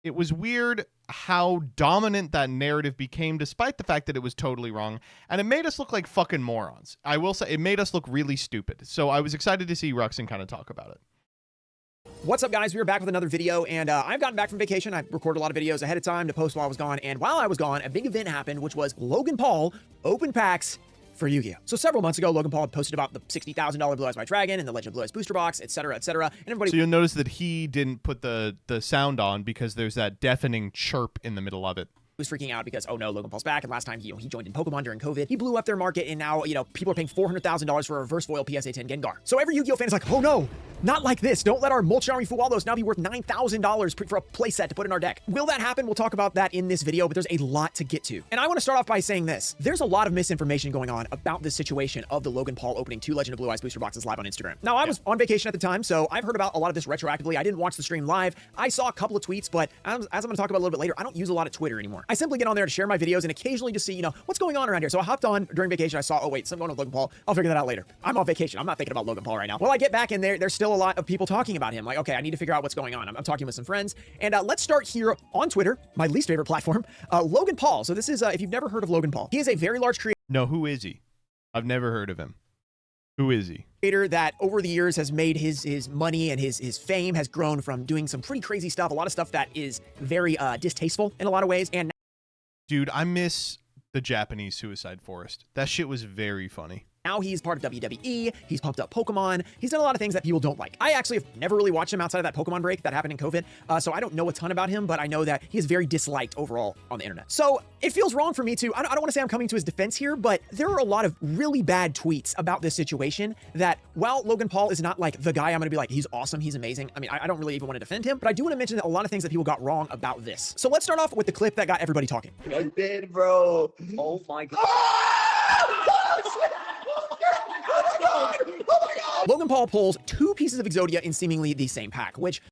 it was weird how dominant that narrative became, despite the fact that it was totally wrong. And it made us look like fucking morons. I will say, it made us look really stupid. So I was excited to see Ruxin kind of talk about it. What's up, guys? We are back with another video, and I've gotten back from vacation. I recorded a lot of videos ahead of time to post while I was gone, and while I was gone, a big event happened, which was Logan Paul open packs for Yu-Gi-Oh! So several months ago, Logan Paul had posted about the $60,000 Blue Eyes White Dragon and the Legend of Blue Eyes booster box, etc., etc. And everybody. So you'll notice that he didn't put the sound on because there's that deafening chirp in the middle of it. Was freaking out because, oh no, Logan Paul's back. And last time he joined in Pokemon during COVID, he blew up their market, and now, you know, people are paying $400,000 for a reverse foil PSA 10 Gengar. So every Yu-Gi-Oh fan is like, oh no, not like this. Don't let our Molchanari Fuwalos now be worth $9,000 for a playset to put in our deck. Will that happen? We'll talk about that in this video, but there's a lot to get to. And I want to start off by saying this. There's a lot of misinformation going on about this situation of the Logan Paul opening 2 Legend of Blue Eyes booster boxes live on Instagram. Now, I was on vacation at the time, so I've heard about a lot of this retroactively. I didn't watch the stream live. I saw a couple of tweets, but as I'm going to talk about a little bit later, I don't use a lot of Twitter anymore. I simply get on there to share my videos and occasionally just see, you know, what's going on around here. So I hopped on during vacation. I saw, oh wait, something going on with Logan Paul. I'll figure that out later. I'm on vacation. I'm not thinking about Logan Paul right now. Well, I get back in there. There's still a lot of people talking about him. Like, okay, I need to figure out what's going on. I'm talking with some friends. And let's start here on Twitter, my least favorite platform. Logan Paul. So this is, if you've never heard of Logan Paul, he is a very large creator. No, who is he? I've never heard of him. Who is he? That over the years has made his money and his fame has grown from doing some pretty crazy stuff. A lot of stuff that is very distasteful in a lot of ways. And dude, I miss the Japanese Suicide Forest. That shit was very funny. Now he's part of WWE, he's pumped up Pokemon, he's done a lot of things that people don't like. I actually have never really watched him outside of that Pokemon break that happened in COVID, so I don't know a ton about him, but I know that he is very disliked overall on the internet. So it feels wrong for me to, I don't want to say I'm coming to his defense here, but there are a lot of really bad tweets about this situation that while Logan Paul is not like the guy I'm going to be like, he's awesome, he's amazing. I mean, I don't really even want to defend him, but I do want to mention a lot of things that people got wrong about this. So let's start off with the clip that got everybody talking. I did, bro. Oh my God. Logan Paul pulls 2 pieces of Exodia in seemingly the same pack, which...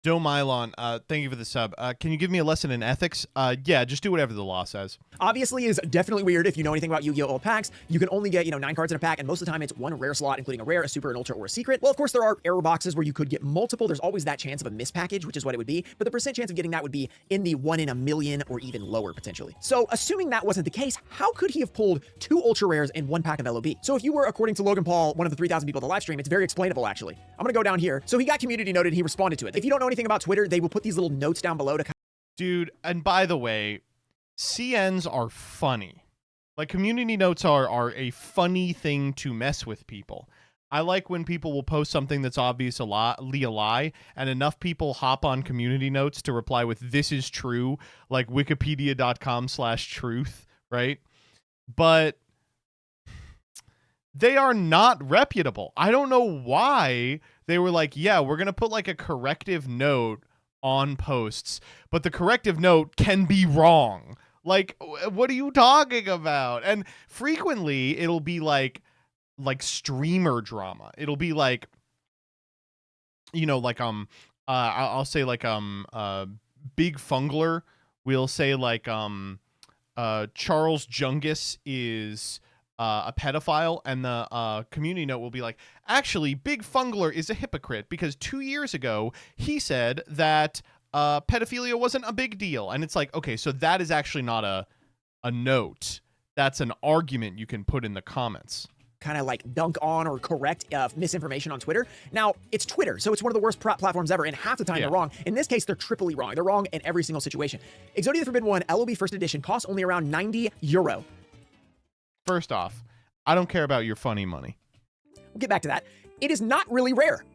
Joe Mylon, thank you for the sub. Can you give me a lesson in ethics? Yeah, just do whatever the law says. Obviously is definitely weird if you know anything about Yu-Gi-Oh! Old packs. You can only get, 9 cards in a pack, and most of the time it's 1 rare slot, including a rare, a super, an ultra, or a secret. Well, of course, there are error boxes where you could get multiple. There's always that chance of a mispackage, which is what it would be, but the percent chance of getting that would be in the 1 in a million or even lower, potentially. So, assuming that wasn't the case, how could he have pulled 2 ultra rares in 1 pack of LOB? So, if you were, according to Logan Paul, one of the 3,000 people at the live stream, it's very explainable, actually. I'm gonna go down here. So, he got community noted, he responded to it. If you don't know anything about Twitter, they will put these little notes down below to... Dude, and by the way, CNs are funny. Like, community notes are a funny thing to mess with people. I like when people will post something that's obviously a lie, and enough people hop on community notes to reply with, this is true, like wikipedia.com/truth, right? But they are not reputable. I don't know why they were like, yeah, we're going to put like a corrective note on posts, but the corrective note can be wrong. Like, what are you talking about? And frequently it'll be like streamer drama. It'll be like, I'll say like Big Fungler will say like Charles Jungus is a pedophile, and the community note will be like, actually, Big Fungler is a hypocrite because 2 years ago he said that pedophilia wasn't a big deal. And it's like, okay, so that is actually not a note. That's an argument you can put in the comments. Kind of like dunk on or correct misinformation on Twitter. Now, it's Twitter, so it's one of the worst platforms ever, and half the time they're wrong. In this case, they're triply wrong. They're wrong in every single situation. Exodia the Forbidden One LOB First Edition costs only around €90. First off, I don't care about your funny money. We'll get back to that. It is not really rare.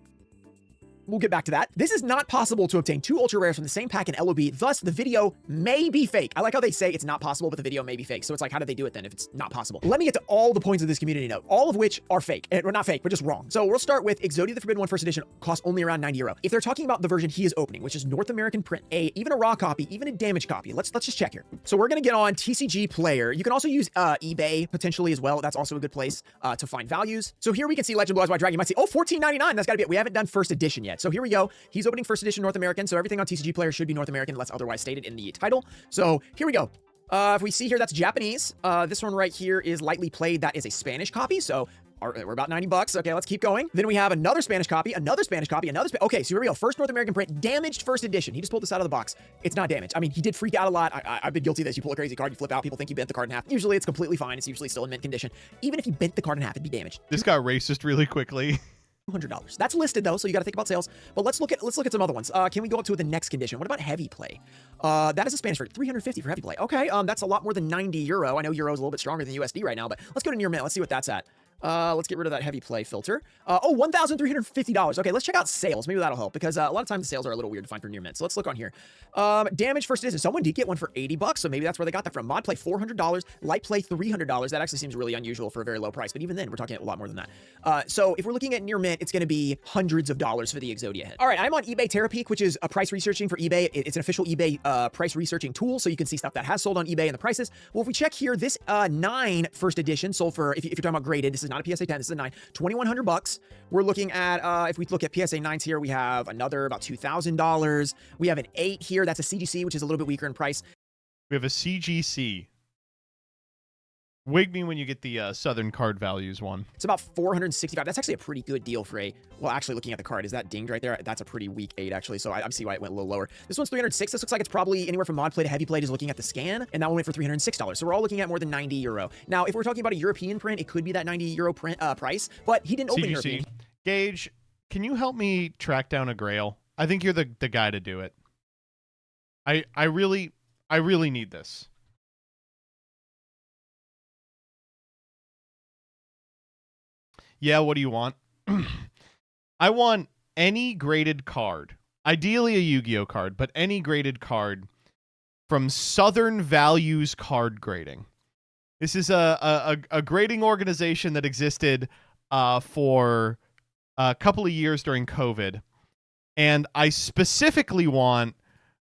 we'll get back to that. This is not possible to obtain 2 ultra rares from the same pack in LOB, thus the video may be fake. I like how they say it's not possible, but the video may be fake. So it's like, how did they do it then if it's not possible? Let me get to all the points of this community note, all of which are fake. Or not fake, but just wrong. So we'll start with Exodia the Forbidden One First Edition costs only around 90 euro. If they're talking about the version he is opening, which is North American print, even a raw copy, even a damaged copy, let's just check here. So we're gonna get on TCG Player. You can also use eBay potentially as well. That's also a good place to find values. So here we can see Legend Blue Eyes White Dragon. You might see, oh, $14.99. That's gotta be it. We haven't done first edition yet. So here we go. He's opening first edition North American. So everything on TCG Player should be North American unless otherwise stated in the title. So here we go. If we see here, that's Japanese. This one right here is lightly played. That is a Spanish copy. So we're about 90 bucks. Okay, let's keep going. Then we have another Spanish copy, another Spanish copy, okay, so here we go. First North American print, damaged first edition. He just pulled this out of the box. It's not damaged. I mean, he did freak out a lot. I've been guilty of this. You pull a crazy card, you flip out, people think you bent the card in half. Usually it's completely fine. It's usually still in mint condition. Even if you bent the card in half, it'd be damaged. This got racist really quickly. $200. That's listed though, so you got to think about sales. But let's look at some other ones. Can we go up to the next condition? What about heavy play? That is a Spanish version, 350 for heavy play. Okay, that's a lot more than 90 euro. I know euro is a little bit stronger than USD right now, but let's go to near mint. Let's see what that's at. Let's get rid of that heavy play filter. Oh, $1,350. Okay, let's check out sales. Maybe that'll help because a lot of times the sales are a little weird to find for near mint. So let's look on here. Damage first edition. Someone did get one for 80 bucks, so maybe that's where they got that from. Mod play $400, light play $300. That actually seems really unusual for a very low price, but even then we're talking a lot more than that. So if we're looking at near mint, it's going to be hundreds of dollars for the Exodia head. All right, I'm on eBay TerraPeak, which is a price researching for eBay. It's an official eBay price researching tool, so you can see stuff that has sold on eBay and the prices. Well, if we check here, this 9 first edition sold for, if you're talking about graded, this is not a PSA 10, this is a 9, $2,100. We're looking at, if we look at PSA 9s here, we have another about $2,000. We have an 8 here. That's a CGC, which is a little bit weaker in price. We have a CGC. Wig me when you get the Southern card values one. It's about $465. That's actually a pretty good deal for a, well, actually looking at the card, is that dinged right there? That's a pretty weak 8 actually, so I see why it went a little lower. This one's $306. This looks like it's probably anywhere from mod play to heavy play, just looking at the scan, and that one went for $306. So we're all looking at more than 90 euro. Now, if we're talking about a European print, it could be that 90 euro print price, but he didn't open CGC. European. Gage, can you help me track down a Grail? I think you're the guy to do it. I really need this. Yeah, what do you want? I want any graded card. Ideally a Yu-Gi-Oh card, but any graded card from Southern Values Card Grading. This is a grading organization that existed for a couple of years during COVID. And I specifically want,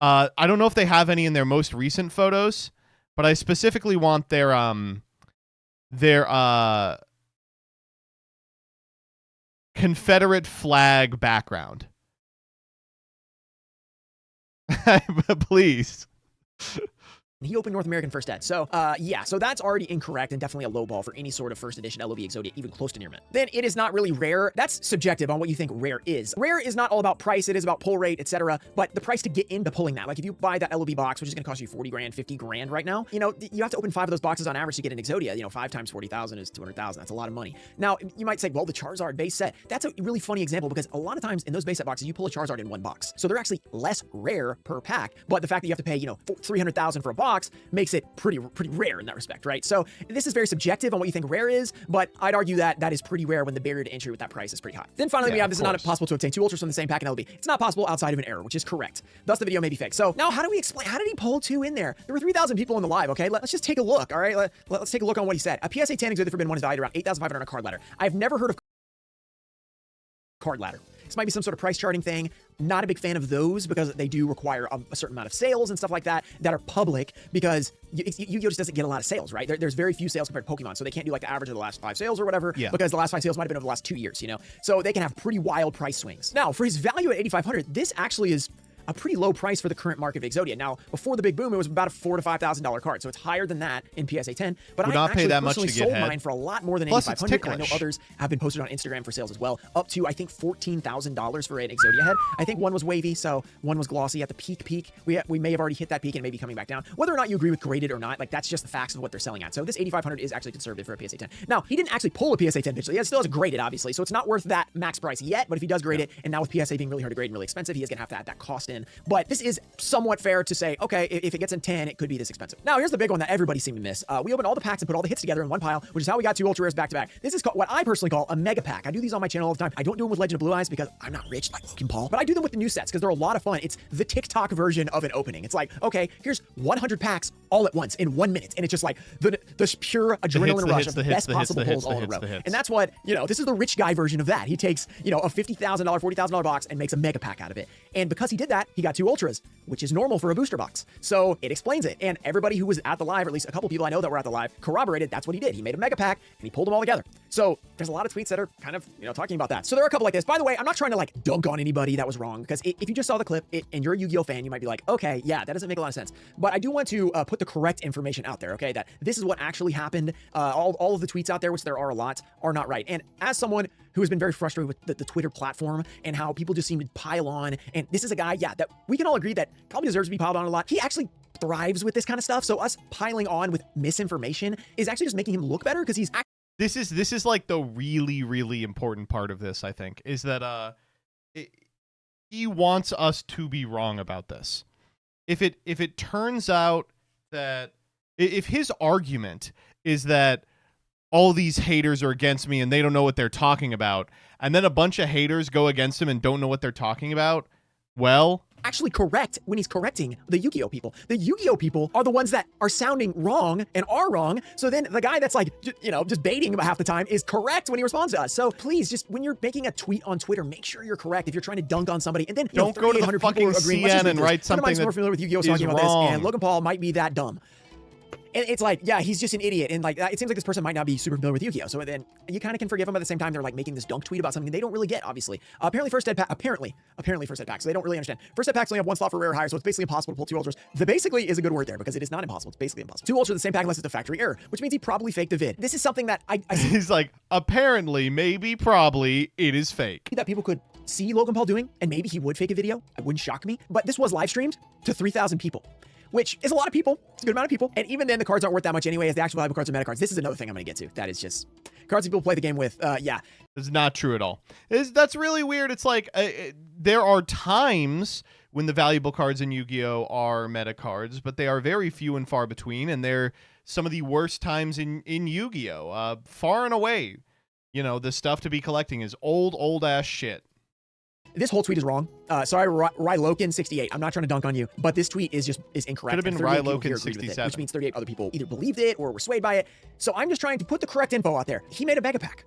I don't know if they have any in their most recent photos, but I specifically want their Confederate flag background. Please. He opened North American first ed. So, yeah, so that's already incorrect and definitely a low ball for any sort of first edition LOB Exodia, even close to near mint. Then it is not really rare. That's subjective on what you think rare is. Rare is not all about price. It is about pull rate, etc. But the price to get into pulling that, like if you buy that LOB box, which is going to cost you 40 grand, 50 grand right now, you know, you have to open 5 of those boxes on average to get an Exodia. You know, 5 times 40,000 is 200,000. That's a lot of money. Now, you might say, well, the Charizard base set, that's a really funny example because a lot of times in those base set boxes, you pull a Charizard in one box. So they're actually less rare per pack. But the fact that you have to pay, you know, 300,000 for a box makes it pretty rare in that respect, right? So this is very subjective on what you think rare is, but I'd argue that that is pretty rare when the barrier to entry with that price is pretty high. Then finally, we have this is not possible to obtain 2 ultras from the same pack in LB. It's not possible outside of an error, which is correct. Thus, the video may be fake. So now, how do we explain? How did he pull 2 in there? There were 3,000 people in the live. Okay, let's just take a look. All right, let's take a look on what he said. A PSA 10 Exodia Forbidden 1 is valued around 8,500 on a card ladder. I've never heard of card ladder. This might be some sort of price charting thing. Not a big fan of those because they do require a certain amount of sales and stuff like that are public because Yu-Gi-Oh just doesn't get a lot of sales, right? There's very few sales compared to Pokemon, so they can't do like the average of the last 5 sales or whatever because the last 5 sales might have been over the last 2 years, you know? So they can have pretty wild price swings. Now, for his value at 8,500, this actually is a pretty low price for the current market of Exodia. Now, before the big boom, it was about a $4,000 to $5,000 card, so it's higher than that in PSA 10. But I actually personally sold mine for a lot more than 8,500. I know others have been posted on Instagram for sales as well, up to I think $14,000 for an Exodia head. I think one was wavy, so one was glossy at the peak. We may have already hit that peak and may be coming back down. Whether or not you agree with graded or not, like that's just the facts of what they're selling at. So this 8,500 is actually conservative for a PSA 10. Now, he didn't actually pull a PSA 10 pitch. He still has graded, obviously, so it's not worth that max price yet. But if he does grade it, and now with PSA being really hard to grade and really expensive, he is gonna have to add that cost in. But this is somewhat fair to say, okay, if it gets in 10, it could be this expensive. Now, here's the big one that everybody seemed to miss. We opened all the packs and put all the hits together in one pile, which is how we got 2 ultra rares back to back. This is what I personally call a mega pack. I do these on my channel all the time. I don't do them with Legend of Blue Eyes because I'm not rich like Logan Paul, but I do them with the new sets because they're a lot of fun. It's the TikTok version of an opening. It's like, okay, here's 100 packs all at once in 1 minute. And it's just like the pure adrenaline rush of the best possible pulls all in a row. And that's what, this is the rich guy version of that. He takes, a $50,000, $40,000 box and makes a mega pack out of it. And because he did that, he got 2 ultras, which is normal for a booster box. So it explains it. And everybody who was at the live, or at least a couple people I know that were at the live, corroborated that's what he did. He made a mega pack and he pulled them all together. So there's a lot of tweets that are kind of, talking about that. So there are a couple like this. By the way, I'm not trying to like dunk on anybody that was wrong, because if you just saw the clip and you're a Yu-Gi-Oh fan, you might be like, okay, yeah, that doesn't make a lot of sense. But I do want to put the correct information out there, okay? That this is what actually happened. All of the tweets out there, which there are a lot, are not right. And as someone who has been very frustrated with the Twitter platform and how people just seem to pile on, and this is a guy, that we can all agree that probably deserves to be piled on a lot. He actually thrives with this kind of stuff. So us piling on with misinformation is actually just making him look better, because he's This is like the really, really important part of this, I think, is that he wants us to be wrong about this. If it turns out that if his argument is that all these haters are against me and they don't know what they're talking about, and then a bunch of haters go against him and don't know what they're talking about, well, actually correct when he's correcting the Yu-Gi-Oh people. The Yu-Gi-Oh people are the ones that are sounding wrong and are wrong. So then the guy that's like, just baiting about half the time is correct when he responds to us. So please, just when you're making a tweet on Twitter, make sure you're correct. If you're trying to dunk on somebody, and then don't go to the fucking CN and write something that's more familiar with Yu-Gi-Oh talking about this, and Logan Paul might be that dumb. And it's like, yeah, he's just an idiot. And like, it seems like this person might not be super familiar with Yu-Gi-Oh. So then you kind of can forgive him. At the same time, they're like making this dunk tweet about something they don't really get, obviously. Apparently first ed pack, apparently first ed packs. So they don't really understand. First ed packs only have 1 slot for rare higher, so it's basically impossible to pull 2 ultras. The basically is a good word there, because it is not impossible. It's basically impossible. 2 ultras in the same pack unless it's a factory error, which means he probably faked the vid. This is something that I he's like, apparently, maybe, probably, it is fake. That people could see Logan Paul doing, and maybe he would fake a video. It wouldn't shock me. But this was live streamed to 3,000 people, which is a lot of people. It's a good amount of people. And even then, the cards aren't worth that much anyway, as the actual valuable cards are meta cards. This is another thing I'm going to get to. That is just cards people play the game with. Yeah. It's not true at all. That's really weird. It's like there are times when the valuable cards in Yu-Gi-Oh are meta cards, but they are very few and far between, and they're some of the worst times in Yu-Gi-Oh. Far and away, the stuff to be collecting is old ass shit. This whole tweet is wrong. Sorry, Rylokin68. I'm not trying to dunk on you, but this tweet is incorrect. Could have been Rylokin67. Which means 38 other people either believed it or were swayed by it. So I'm just trying to put the correct info out there. He made a mega pack.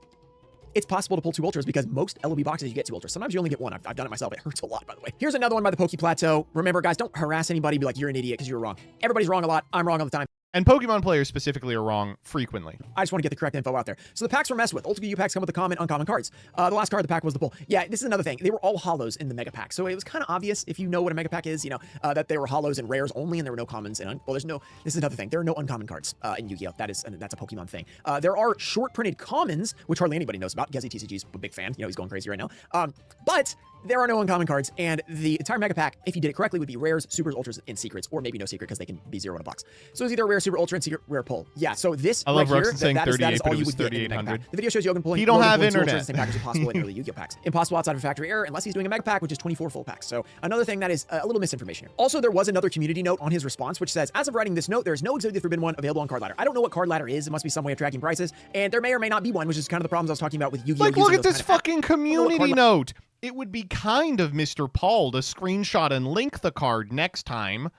It's possible to pull 2 ultras because most LOB boxes you get 2 ultras. Sometimes you only get 1. I've done it myself. It hurts a lot, by the way. Here's another one by the Poke Plateau. Remember, guys, don't harass anybody. Be like, you're an idiot because you were wrong. Everybody's wrong a lot. I'm wrong all the time. And Pokemon players specifically are wrong frequently. I just want to get the correct info out there. So the packs were messed with. Ultra Yu packs come with the common, uncommon cards. The last card of the pack was the pull. Yeah, this is another thing. They were all hollows in the mega pack. So it was kind of obvious, if you know what a mega pack is, that they were hollows and rares only, and there were no commons. And this is another thing. There are no uncommon cards in Yu-Gi-Oh. That's a Pokemon thing. There are short printed commons, which hardly anybody knows about. Gezi TCG's a big fan. He's going crazy right now. But there are no uncommon cards, and the entire mega pack, if you did it correctly, would be rares, supers, ultras, and secrets, or maybe no secret because they can be 0 in a box. So it's either a rare, super, ultra, and secret, rare pull. Yeah, so this I love right Ruxin here, saying that 38, is but all it you was would get in the mega 3800. pack. The video shows Yogan pulling. He don't have pulling 2 internet. ultras in the same pack as possible in early Yu-Gi-Oh packs. Impossible outside of a factory error unless he's doing a mega pack, which is 24 full packs. So another thing that is a little misinformation here. Also, there was another community note on his response, which says, as of writing this note, there is no Exhibit Forbidden one available on Card Ladder. I don't know what Card Ladder is. It must be some way of tracking prices, and there may or may not be one, which is kind of the problems I was talking about with Yu-Gi-Oh. Like, look at this fucking community note. It would be kind of Mr. Paul to screenshot and link the card next time.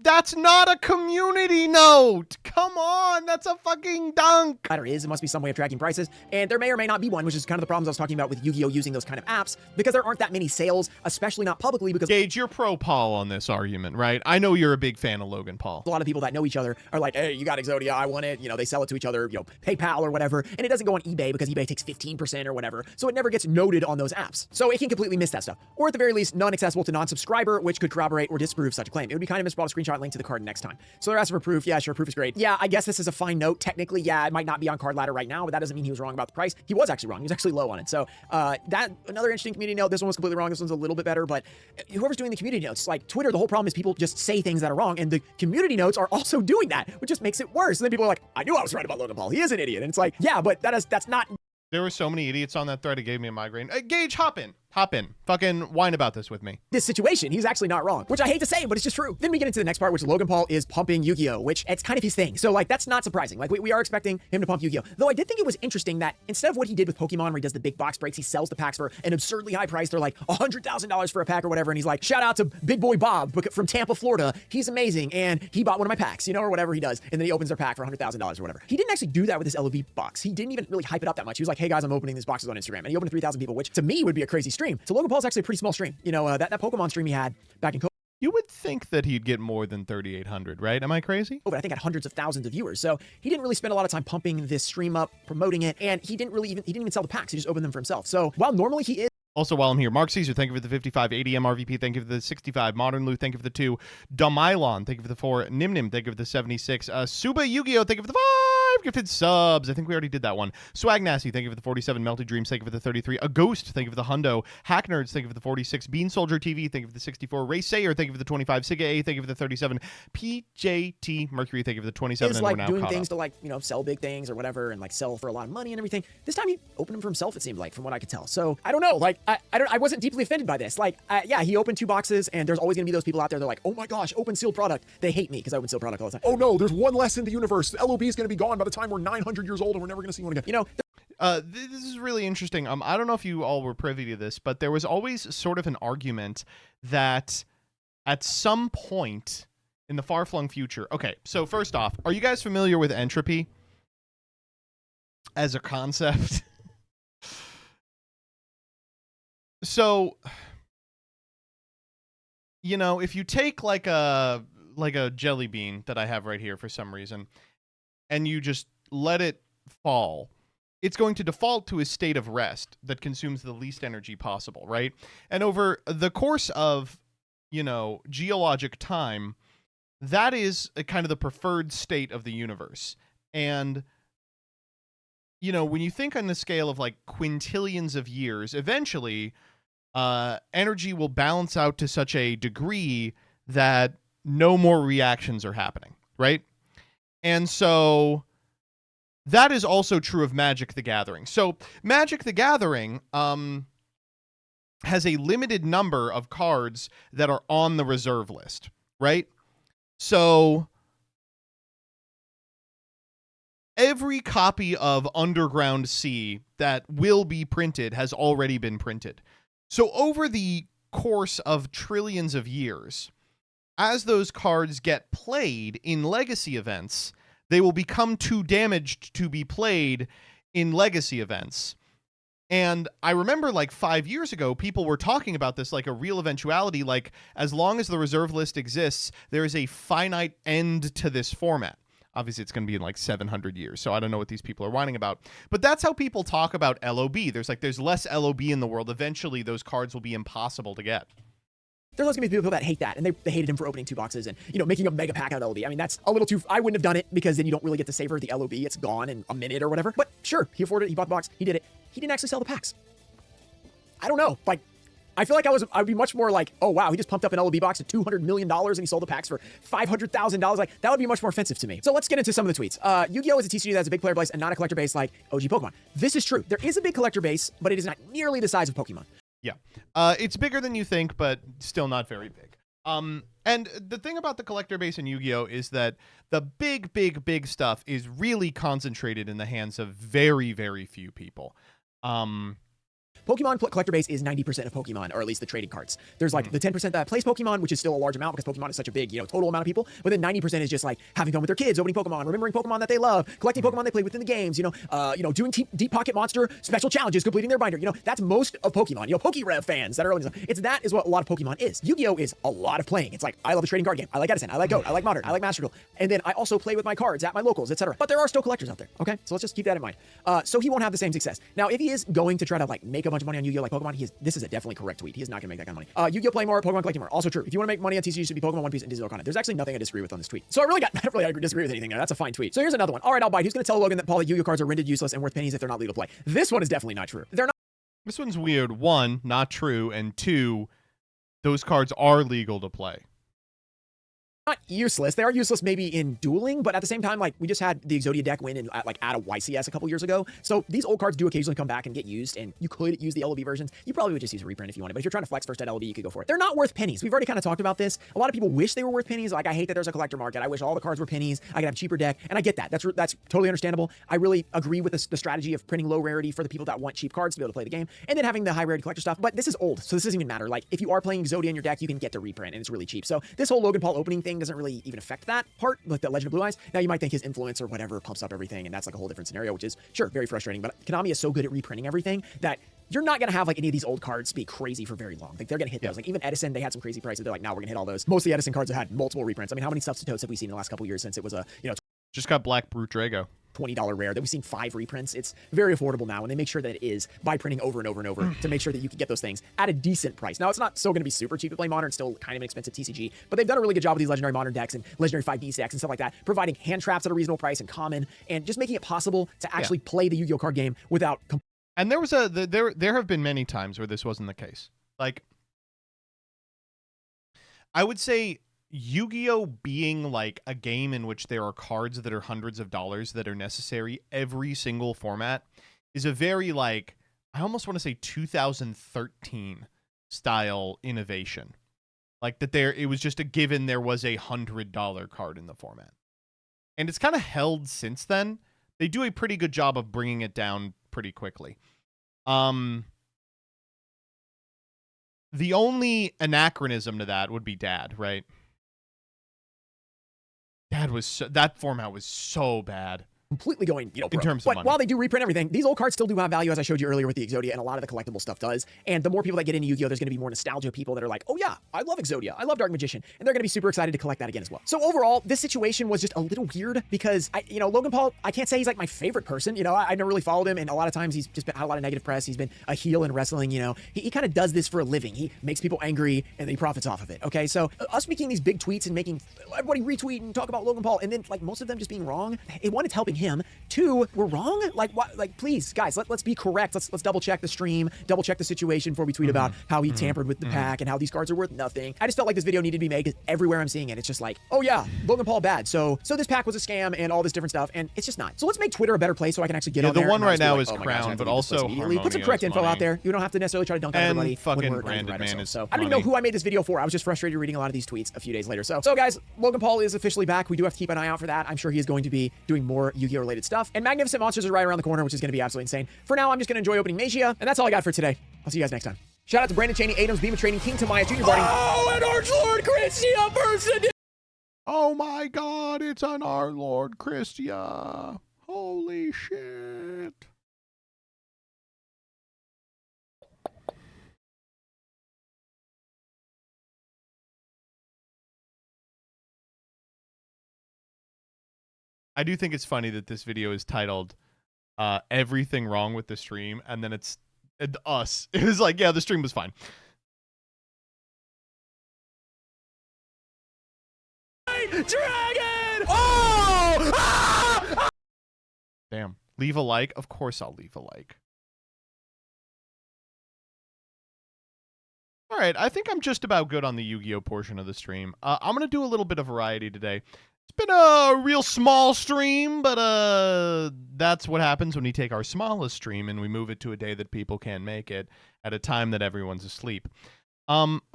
That's not a community note. Come on, that's a fucking dunk. It must be some way of tracking prices, and there may or may not be one, which is kind of the problems I was talking about with Yu-Gi-Oh using those kind of apps, because there aren't that many sales, especially not publicly, because Gage, you're pro Paul on this argument, right? I know you're a big fan of Logan Paul. A lot of people that know each other are like, hey, you got Exodia, I want it. They sell it to each other, PayPal or whatever, and it doesn't go on eBay because eBay takes 15% or whatever, so it never gets noted on those apps. So it can completely miss that stuff, or at the very least, non-accessible to non-subscriber, which could corroborate or disprove such a claim. It would be kind of misspelled a screenshot link to the card next time. So they're asking for proof. Yeah, sure, proof is great. Yeah, I guess this is a fine note. Technically, yeah, it might not be on Card Ladder right now, but that doesn't mean he was wrong about the price. He was actually wrong. He was actually low on it. So that another interesting community note. This one was completely wrong. This one's a little bit better, but whoever's doing the community notes, like Twitter, the whole problem is people just say things that are wrong, and the community notes are also doing that, which just makes it worse. And then people are like, I knew I was right about Logan Paul. He is an idiot. And it's like, yeah, but that's not. There were so many idiots on that thread. It gave me a migraine. Gage, hop in. hop in. Fucking whine about this with me. This situation, he's actually not wrong, which I hate to say, but it's just true. Then we get into the next part, which Logan Paul is pumping Yu-Gi-Oh, which it's kind of his thing. So like, that's not surprising. Like we are expecting him to pump Yu-Gi-Oh. Though I did think it was interesting that instead of what he did with Pokemon, where he does the big box breaks, he sells the packs for an absurdly high price. They're like $100,000 for a pack or whatever. And he's like, shout out to Big Boy Bob from Tampa, Florida. He's amazing. And he bought one of my packs, you know, or whatever he does. And then he opens their pack for $100,000 or whatever. He didn't actually do that with his LOB box. He didn't even really hype it up that much. He was like, hey guys, I'm opening these boxes on Instagram. And he opened to 3,000 people, which to me would be a crazy stream. So Logan Paul's actually a pretty small stream. You know, that Pokemon stream he had back in COVID. You would think that he'd get more than 3,800, right? Am I crazy? But I think had hundreds of thousands of viewers. So he didn't really spend a lot of time pumping this stream up, promoting it, and he didn't even sell the packs. He just opened them for himself. So while normally he is. Also, while I'm here, Mark Caesar, thank you for the 55. ADM RVP, thank you for the 65. Modern Lou, thank you for the 2. Domylon, thank you for the 4. Nimnim, thank you for the 76. Suba Yu-Gi-Oh, thank you for the 5 gifted subs. I think we already did that one. Swag Nasty, thank you for the 47. Melted Dreams, thank you for the 33. A Ghost, thank you for the hundo. Hack Nerds, thank you for the 46. Bean Soldier TV, thank you for the 64. Ray Sayer, thank you for the 25. Siga A, thank you for the 37. PJT Mercury, thank you for the 27. Is and like we're now doing caught things up. to like, you know, sell big things or whatever and like sell for a lot of money and everything. This time he opened them for himself, it seemed like, from what I could tell. So I don't know. Like, I wasn't deeply offended by this. Like, yeah, he opened 2 boxes and there's always gonna be those people out there. They're like, oh my gosh, open sealed product. They hate me because I open sealed product all the time. Oh no, there's one less in the universe. The LOB is going to be gone by the time we're 900 years old and we're never going to see one again. You know, this is really interesting. I don't know if you all were privy to this, but there was always sort of an argument that at some point in the far-flung future. Okay, so first off, are you guys familiar with entropy as a concept? So, you know, if you take like a jelly bean that I have right here for some reason, and you just let it fall, it's going to default to a state of rest that consumes the least energy possible, right? And over the course of, you know, geologic time, that is a kind of the preferred state of the universe. And, you know, when you think on the scale of like quintillions of years, eventually energy will balance out to such a degree that no more reactions are happening, right? And so that is also true of Magic the Gathering. So Magic the Gathering has a limited number of cards that are on the reserve list, right? So every copy of Underground Sea that will be printed has already been printed. So over the course of trillions of years, as those cards get played in legacy events, they will become too damaged to be played in legacy events. And I remember like 5 years ago, people were talking about this like a real eventuality, like as long as the reserve list exists, there is a finite end to this format. Obviously, it's going to be in like 700 years, so I don't know what these people are whining about. But that's how people talk about LOB. There's less LOB in the world. Eventually, those cards will be impossible to get. There's always gonna be people that hate that, and they hated him for opening 2 boxes and, you know, making a mega pack out of LOB. I mean, that's a little too. I wouldn't have done it because then you don't really get to savor the LOB. It's gone in a minute or whatever. But sure, he afforded it. He bought the box. He did it. He didn't actually sell the packs. I don't know. Like, I feel like I'd be much more like, oh wow, he just pumped up an LOB box to $200 million and he sold the packs for $500,000. Like, that would be much more offensive to me. So let's get into some of the tweets. Yu-Gi-Oh is a TCG that has a big player base and not a collector base like OG Pokemon. This is true. There is a big collector base, but it is not nearly the size of Pokemon. Yeah. It's bigger than you think, but still not very big. And the thing about the collector base in Yu-Gi-Oh is that the big stuff is really concentrated in the hands of very, very few people. Pokemon collector base is 90% of Pokemon, or at least the trading cards. There's like the 10% that plays Pokemon, which is still a large amount because Pokemon is such a big, you know, total amount of people. But then 90% is just like having fun with their kids, opening Pokemon, remembering Pokemon that they love, collecting Pokemon they play within the games, you know, doing deep pocket monster special challenges, completing their binder. You know, that's most of Pokemon. You know, Pokerev fans that are really, that is what a lot of Pokemon is. Yu-Gi-Oh is a lot of playing. It's like, I love a trading card game. I like Edison. I like Goat. I like Modern. I like Master Duel. And then I also play with my cards at my locals, etc. But there are still collectors out there. Okay, so let's just keep that in mind. So he won't have the same success. Now, if he is going to try to like make a bunch of money on Yu-Gi-Oh like Pokemon, this is a definitely correct tweet. He is not going to make that kind of money. Yu-Gi-Oh playing more, Pokemon collecting more. Also true. If you want to make money on TCG, it should be Pokemon, One Piece, and digital content. There's actually nothing I disagree with on this tweet. So I don't really disagree with anything there. That's a fine tweet. So here's another one. All right, I'll bite. Who's going to tell Logan that Paul Yu-Gi-Oh cards are rendered useless and worth pennies if they're not legal to play? This one is definitely not true. They're not. This one's weird. 1, not true, and 2, those cards are legal to play. not useless. They are useless maybe in dueling, but at the same time, like we just had the Exodia deck win in at a YCS a couple years ago. So these old cards do occasionally come back and get used, and you could use the LOB versions. You probably would just use a reprint if you wanted, but if you're trying to flex first at LOB, you could go for it. They're not worth pennies. We've already kind of talked about this. A lot of people wish they were worth pennies. Like I hate that there's a collector market. I wish all the cards were pennies. I could have a cheaper deck, and I get that. That's totally understandable. I really agree with the strategy of printing low rarity for the people that want cheap cards to be able to play the game, and then having the high rarity collector stuff. But this is old, so this doesn't even matter. Like if you are playing Exodia in your deck, you can get the reprint, and it's really cheap. So this whole Logan Paul opening thing doesn't really even affect that part, like the Legend of Blue Eyes. Now you might think his influence or whatever pumps up everything, and that's like a whole different scenario, which is sure very frustrating. But Konami is so good at reprinting everything that you're not gonna have like any of these old cards be crazy for very long. Like they're gonna hit those. Like even Edison, they had some crazy prices. They're like, now we're gonna hit all those. Most of the Edison cards have had multiple reprints. I mean, how many substitutes have we seen in the last couple years since it was a just got Black Brute Drago. $20 rare that we've seen 5 reprints. It's very affordable now, and they make sure that it is by printing over and over and over to make sure that you can get those things at a decent price. Now, it's not still going to be super cheap to play Modern. It's still kind of an expensive TCG, but they've done a really good job with these Legendary Modern decks and Legendary 5D decks and stuff like that, providing hand traps at a reasonable price and common, and just making it possible to actually play the Yu-Gi-Oh card game without... And there was there have been many times where this wasn't the case. Like, I would say Yu-Gi-Oh being like a game in which there are cards that are hundreds of dollars that are necessary every single format is a very, like, I almost want to say 2013 style innovation. Like that it was just a given there was a $100 card in the format. And it's kind of held since then. They do a pretty good job of bringing it down pretty quickly. The only anachronism to that would be Dad, right? That format was so bad. Completely going, broke. In terms of but money. while they do reprint everything, these old cards still do have value, as I showed you earlier with the Exodia, and a lot of the collectible stuff does. And the more people that get into Yu-Gi-Oh, there's going to be more nostalgia people that are like, oh yeah, I love Exodia, I love Dark Magician, and they're going to be super excited to collect that again as well. So overall, this situation was just a little weird because Logan Paul, I can't say he's like my favorite person. I never really followed him, and a lot of times he's just had a lot of negative press. He's been a heel in wrestling. He kind of does this for a living. He makes people angry, and then he profits off of it. Okay, so us making these big tweets and making everybody retweet and talk about Logan Paul, and then like most of them just being wrong. One, it's helping him. Two, we're wrong. Like what? Like please, guys, let's be correct. Let's double check the stream, double check the situation before we tweet about how he tampered with the pack and how these cards are worth nothing. I just felt like this video needed to be made because everywhere I'm seeing it, it's just like, oh yeah, Logan Paul bad. So this pack was a scam and all this different stuff, and it's just not. So let's make Twitter a better place so I can actually get on there. The one right now is oh Crown, but also put some correct info out there. You don't have to necessarily try to dunk on everybody. Fucking Branded Man is so I don't even know who I made this video for. I was just frustrated reading a lot of these tweets a few days later. So guys, Logan Paul is officially back. We do have to keep an eye out for that. I'm sure he is going to be doing more Yu-Gi-Oh related stuff. And Magnificent Monsters is right around the corner, which is going to be absolutely insane. For now, I'm just going to enjoy opening Magia, and that's all I got for today. I'll see you guys next time. Shout out to Brandon Cheney, Adams, Beam of Training, King Tamaya, Junior Barney. Oh, and Archlord Christia person. Oh my God, it's an Our Lord Christia. Holy shit. I do think it's funny that this video is titled Everything Wrong with the Stream, and then it's us. It was like, yeah, the stream was fine. Dragon! Oh! Ah! Damn. Leave a like? Of course I'll leave a like. All right, I think I'm just about good on the Yu-Gi-Oh portion of the stream. I'm going to do a little bit of variety today. It's been a real small stream, but that's what happens when we take our smallest stream and we move it to a day that people can't make it at a time that everyone's asleep.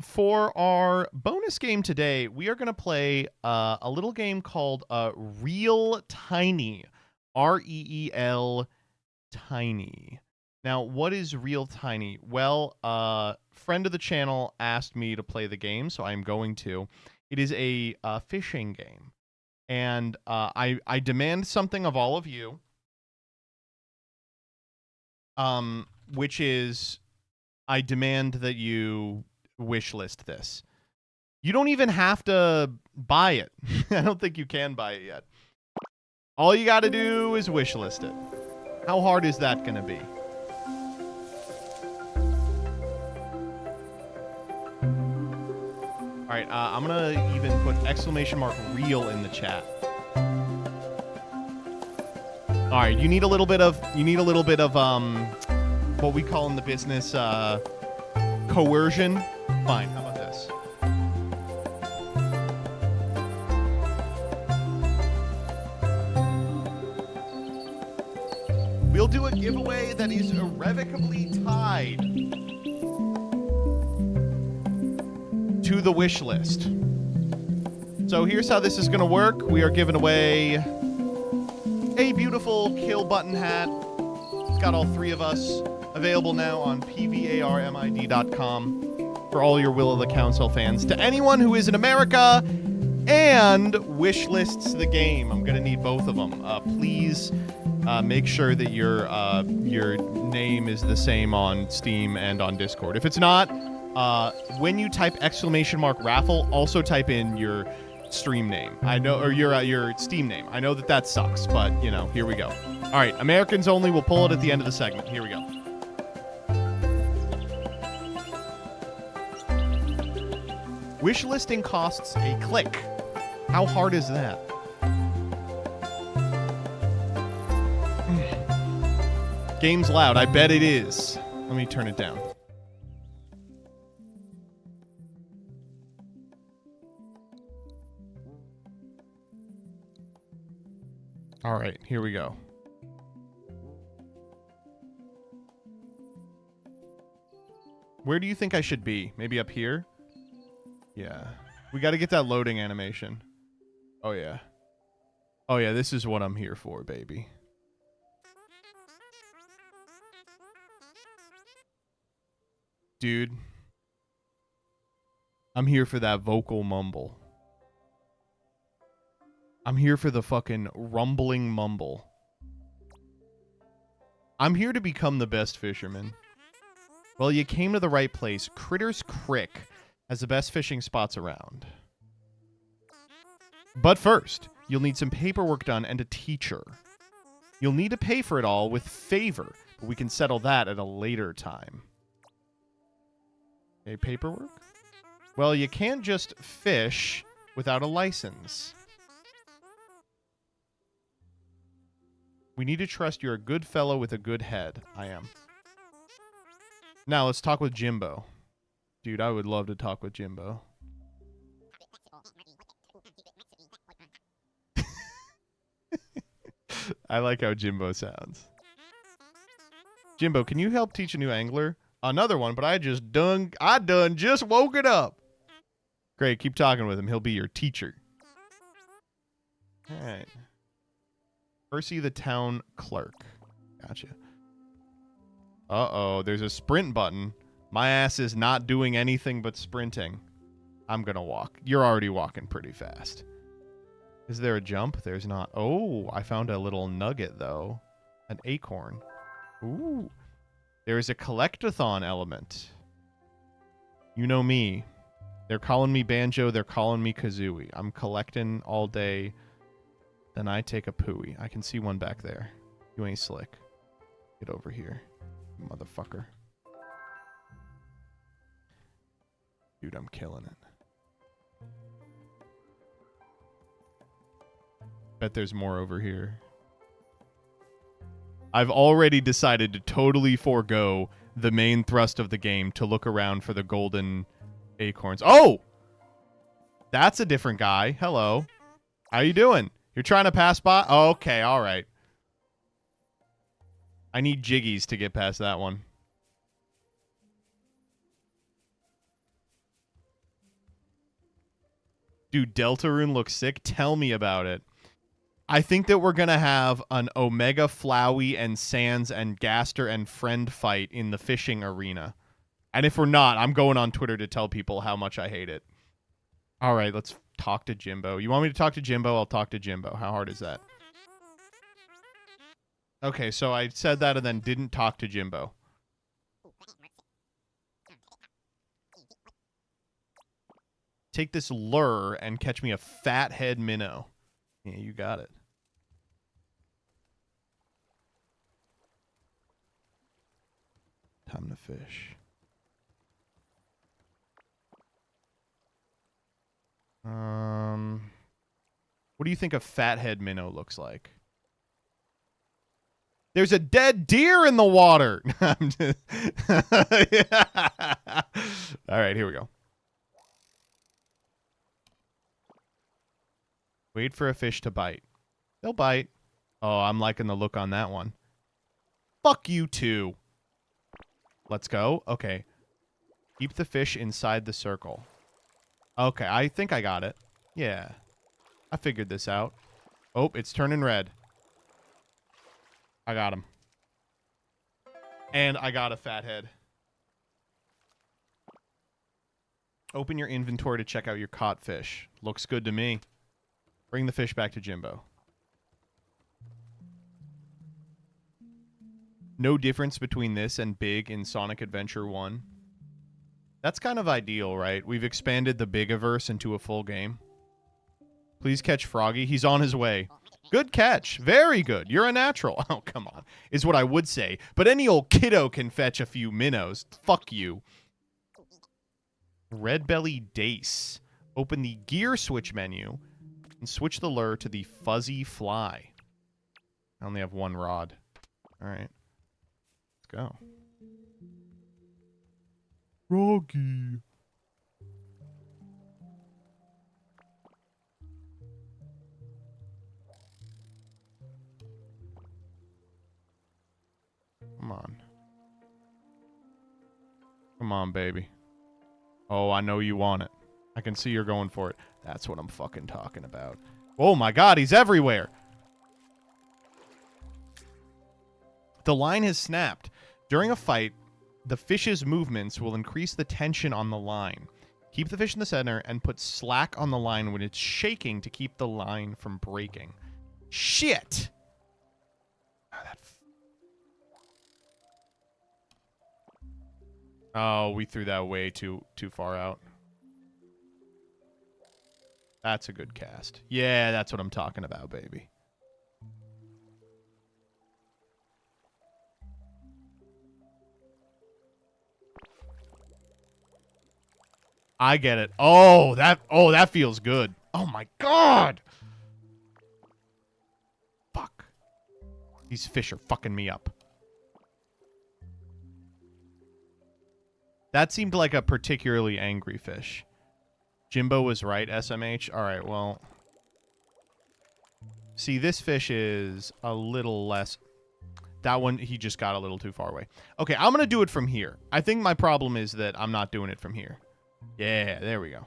For our bonus game today, we are going to play a little game called Real Tiny. R-E-E-L Tiny. Now, what is Real Tiny? Well, friend of the channel asked me to play the game, so I'm going to. It is a fishing game. And I demand something of all of you, which is I demand that you wishlist this. You don't even have to buy it. I don't think you can buy it yet. All you got to do is wishlist it. How hard is that going to be? All right, I'm going to even put !real in the chat. All right, you need a little bit of what we call in the business coercion. Fine, how about this? We'll do a giveaway that is irrevocably tied to the wish list. So here's how this is going to work. We are giving away a beautiful kill button hat. It's got all three of us. Available now on pvarmid.com for all your Will of the Council fans. To anyone who is in America and wish lists the game, I'm going to need both of them. Please make sure that your name is the same on Steam and on Discord. If it's not, when you type !raffle, also type in your stream name. I know, or your Steam name. I know that sucks, but you know, here we go. All right, Americans only. We'll pull it at the end of the segment. Here we go. Wish listing costs a click. How hard is that? Game's loud. I bet it is. Let me turn it down. All right, here we go. Where do you think I should be? Maybe up here? Yeah. We got to get that loading animation. Oh, yeah. Oh, yeah, this is what I'm here for, baby. Dude. I'm here for that vocal mumble. I'm here for the fucking rumbling mumble. I'm here to become the best fisherman. Well, you came to the right place. Critters Crick has the best fishing spots around. But first, you'll need some paperwork done and a teacher. You'll need to pay for it all with favor, but we can settle that at a later time. Okay, paperwork? Well, you can't just fish without a license. We need to trust you're a good fellow with a good head. I am. Now, let's talk with Jimbo. Dude, I would love to talk with Jimbo. I like how Jimbo sounds. Jimbo, can you help teach a new angler? Another one, but I done just woke it up. Great, keep talking with him. He'll be your teacher. All right. Percy the town clerk. Gotcha. Uh-oh, there's a sprint button. My ass is not doing anything but sprinting. I'm gonna walk. You're already walking pretty fast. Is there a jump? There's not. Oh, I found a little nugget, though. An acorn. Ooh. There is a collectathon element. You know me. They're calling me Banjo. They're calling me Kazooie. I'm collecting all day. Then I take a pooey. I can see one back there. You ain't slick. Get over here, motherfucker. Dude, I'm killing it. Bet there's more over here. I've already decided to totally forego the main thrust of the game to look around for the golden acorns. Oh! That's a different guy. Hello. How you doing? You're trying to pass by? Oh, okay, all right. I need jiggies to get past that one. Dude, Deltarune looks sick. Tell me about it. I think that we're going to have an Omega Flowey and Sans and Gaster and Friend fight in the fishing arena. And if we're not, I'm going on Twitter to tell people how much I hate it. All right, let's talk to Jimbo. You want me to talk to Jimbo? I'll talk to Jimbo. How hard is that? Okay, so I said that and then didn't talk to Jimbo. Take this lure and catch me a fathead minnow. Yeah, you got it. Time to fish. What do you think a fathead minnow looks like? There's a dead deer in the water. I'm just All right, here we go. Wait for a fish to bite. They'll bite. Oh, I'm liking the look on that one. Fuck you too. Let's go. Okay. Keep the fish inside the circle. Okay, I think I got it. Yeah. I figured this out. Oh, it's turning red. I got him. And I got a fathead. Open your inventory to check out your caught fish. Looks good to me. Bring the fish back to Jimbo. No difference between this and Big in Sonic Adventure 1. That's kind of ideal, right? We've expanded the Bigiverse into a full game. Please catch Froggy. He's on his way. Good catch. Very good. You're a natural. Oh, come on. Is what I would say. But any old kiddo can fetch a few minnows. Fuck you. Red Belly Dace. Open the gear switch menu and switch the lure to the fuzzy fly. I only have one rod. All right. Let's go. Froggy. Come on. Come on, baby. Oh, I know you want it. I can see you're going for it. That's what I'm fucking talking about. Oh my god, he's everywhere. The line has snapped. During a fight, the fish's movements will increase the tension on the line. Keep the fish in the center and put slack on the line when it's shaking to keep the line from breaking. Shit! Oh, we threw that way too far out. That's a good cast. Yeah, that's what I'm talking about, baby. I get it. Oh, that feels good. Oh my god. Fuck. These fish are fucking me up. That seemed like a particularly angry fish. Jimbo was right, SMH. All right, well. See, this fish is a little less... That one, he just got a little too far away. Okay, I'm going to do it from here. I think my problem is that I'm not doing it from here. Yeah, there we go.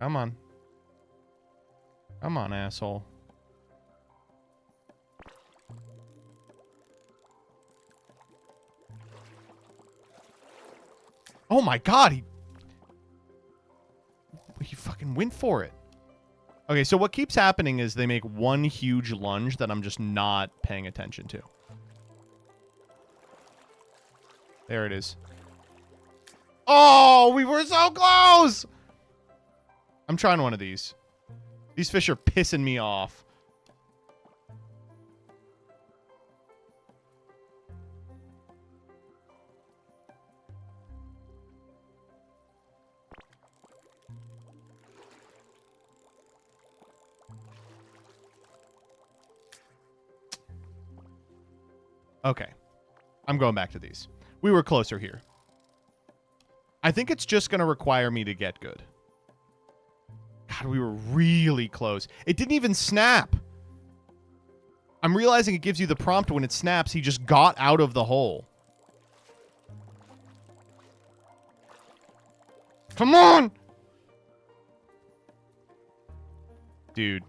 Come on. Come on, asshole. Oh my god, he fucking went for it. Okay, so what keeps happening is they make one huge lunge that I'm just not paying attention to. There it is. Oh, we were so close! I'm trying one of these. These fish are pissing me off. Okay. I'm going back to these. We were closer here. I think it's just going to require me to get good. God, we were really close. It didn't even snap. I'm realizing it gives you the prompt when it snaps. He just got out of the hole. Come on! Dude.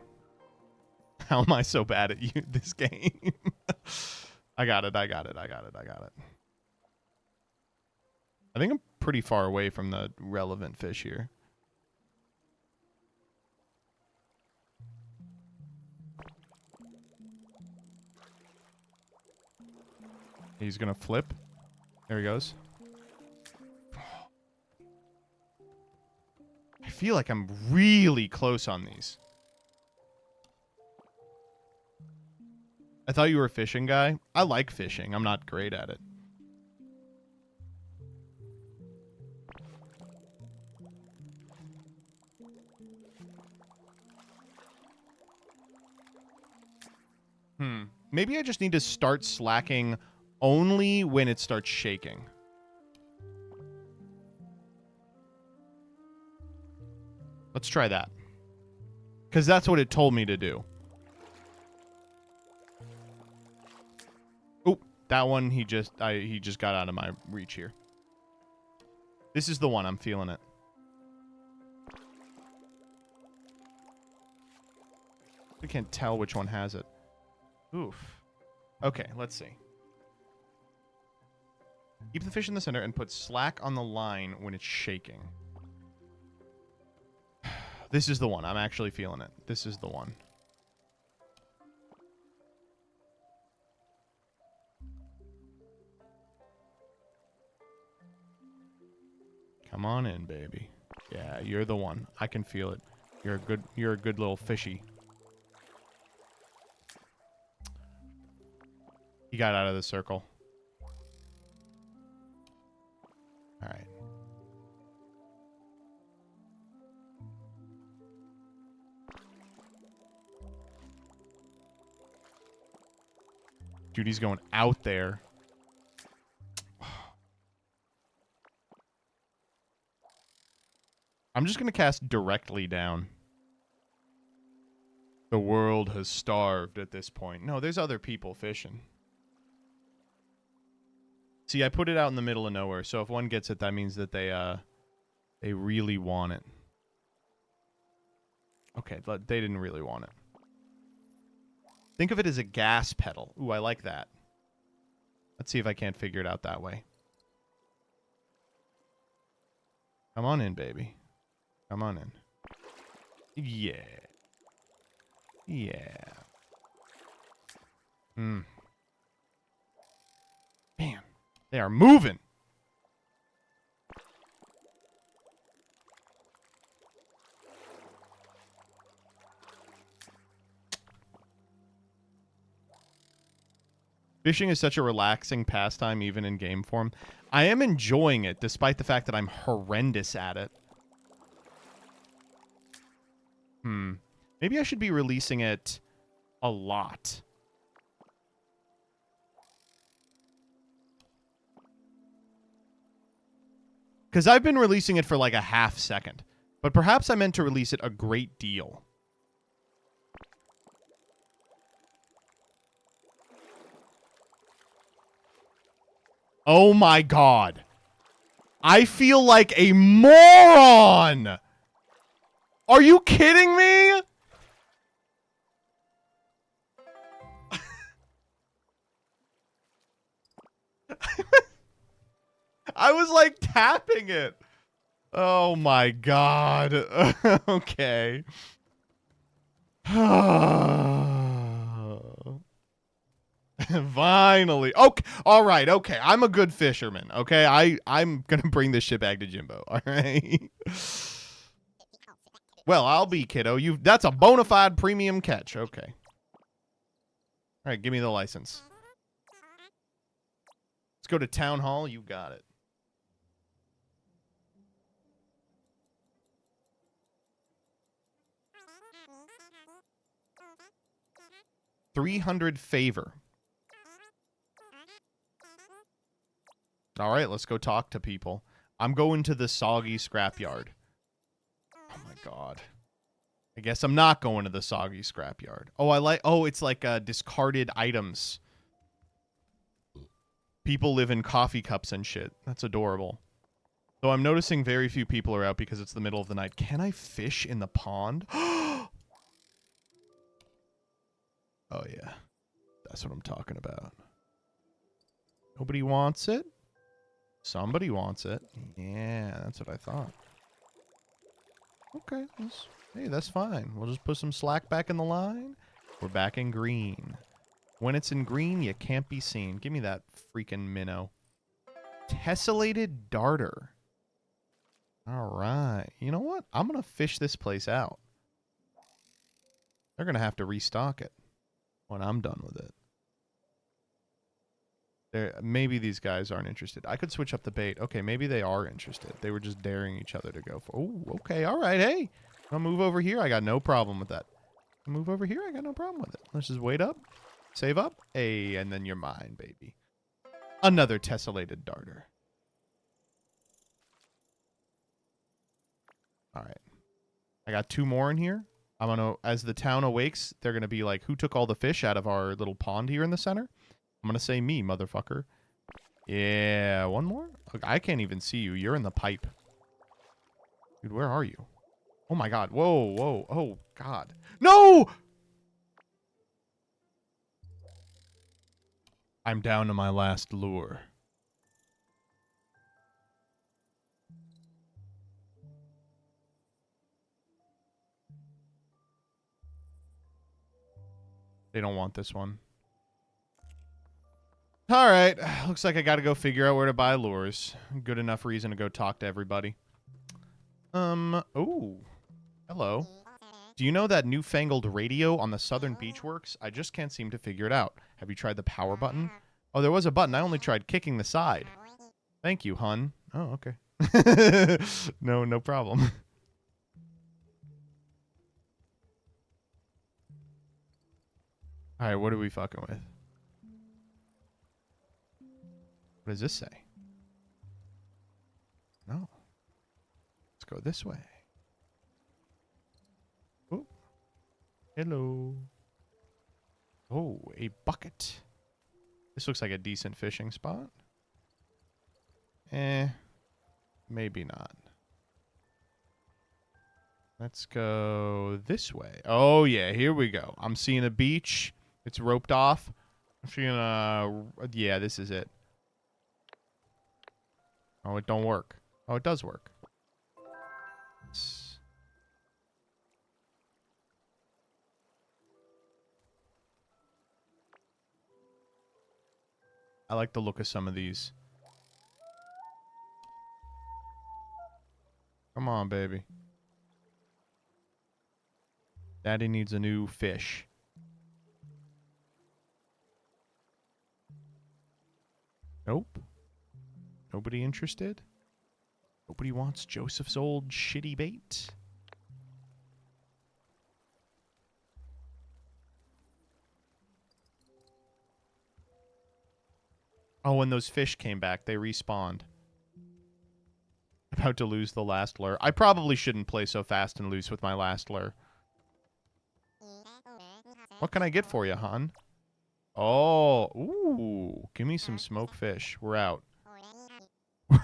How am I so bad at this game? I got it. I think I'm pretty far away from the relevant fish here. He's going to flip. There he goes. I feel like I'm really close on these. I thought you were a fishing guy. I like fishing. I'm not great at it. Maybe I just need to start slacking only when it starts shaking. Let's try that. Because that's what it told me to do. Oh, that one he just got out of my reach here. This is the one. I'm feeling it. I can't tell which one has it. Oof. Okay, let's see. Keep the fish in the center and put slack on the line when it's shaking. This is the one. I'm actually feeling it. This is the one. Come on in, baby. Yeah, you're the one. I can feel it. You're a good little fishy. He got out of the circle. All right. Dude, he's going out there. I'm just going to cast directly down. The world has starved at this point. No, there's other people fishing. See, I put it out in the middle of nowhere, so if one gets it, that means that they really want it. Okay, but they didn't really want it. Think of it as a gas pedal. Ooh, I like that. Let's see if I can't figure it out that way. Come on in, baby. Come on in. Yeah. Yeah. Man, they are moving. Fishing is such a relaxing pastime, even in game form. I am enjoying it, despite the fact that I'm horrendous at it. Maybe I should be releasing it a lot. Because I've been releasing it for like a half second. But perhaps I meant to release it a great deal. Oh my god. I feel like a moron! Are you kidding me? I was like tapping it. Oh my god. Okay. Finally. Okay. All right. Okay. I'm a good fisherman. Okay. I'm going to bring this shit back to Jimbo. All right. Well, I'll be, kiddo. That's a bona fide premium catch. Okay. All right. Give me the license. Let's go to town hall. You got it. $300 favor. All right, let's go talk to people. I'm going to the soggy scrapyard. Oh my god. I guess I'm not going to the soggy scrapyard. Oh, it's like discarded items. People live in coffee cups and shit. That's adorable. Though I'm noticing very few people are out because it's the middle of the night. Can I fish in the pond? Oh, yeah. That's what I'm talking about. Nobody wants it? Somebody wants it. Yeah, that's what I thought. Okay. Hey, that's fine. We'll just put some slack back in the line. We're back in green. When it's in green, you can't be seen. Give me that freaking minnow. Tessellated darter. All right. You know what? I'm going to fish this place out. They're going to have to restock it when I'm done with it. Maybe these guys aren't interested. I could switch up the bait. Okay, maybe they are interested. They were just daring each other to go for. Oh, okay, all right. Hey, I'll move over here. I got no problem with that. I'll move over here. I got no problem with it. Let's just wait up, save up. Hey, and then you're mine, baby. Another tessellated darter. All right. I got 2 more in here. I'm gonna, as the town awakes, they're gonna be like, who took all the fish out of our little pond here in the center? I'm gonna say me, motherfucker. Yeah, one more? Look, I can't even see you. You're in the pipe. Dude, where are you? Oh my god. Whoa, whoa. Oh god. No! I'm down to my last lure. They don't want this one. All right. Looks like I got to go figure out where to buy lures. Good enough reason to go talk to everybody. Oh. Hello. Do you know that newfangled radio on the Southern Beach works? I just can't seem to figure it out. Have you tried the power button? Oh, there was a button. I only tried kicking the side. Thank you, hun. Oh, okay. No problem. All right, what are we fucking with? What does this say? No. Let's go this way. Oh. Hello. Oh, a bucket. This looks like a decent fishing spot. Maybe not. Let's go this way. Oh, yeah, here we go. I'm seeing a beach. It's roped off. I'm seeing yeah, this is it. Oh, it don't work. Oh, it does work. I like the look of some of these. Come on, baby. Daddy needs a new fish. Nope. Nobody interested? Nobody wants Joseph's old shitty bait? Oh, when those fish came back, they respawned. About to lose the last lure. I probably shouldn't play so fast and loose with my last lure. What can I get for you, hon? Oh, ooh. Give me some smoked fish. We're out.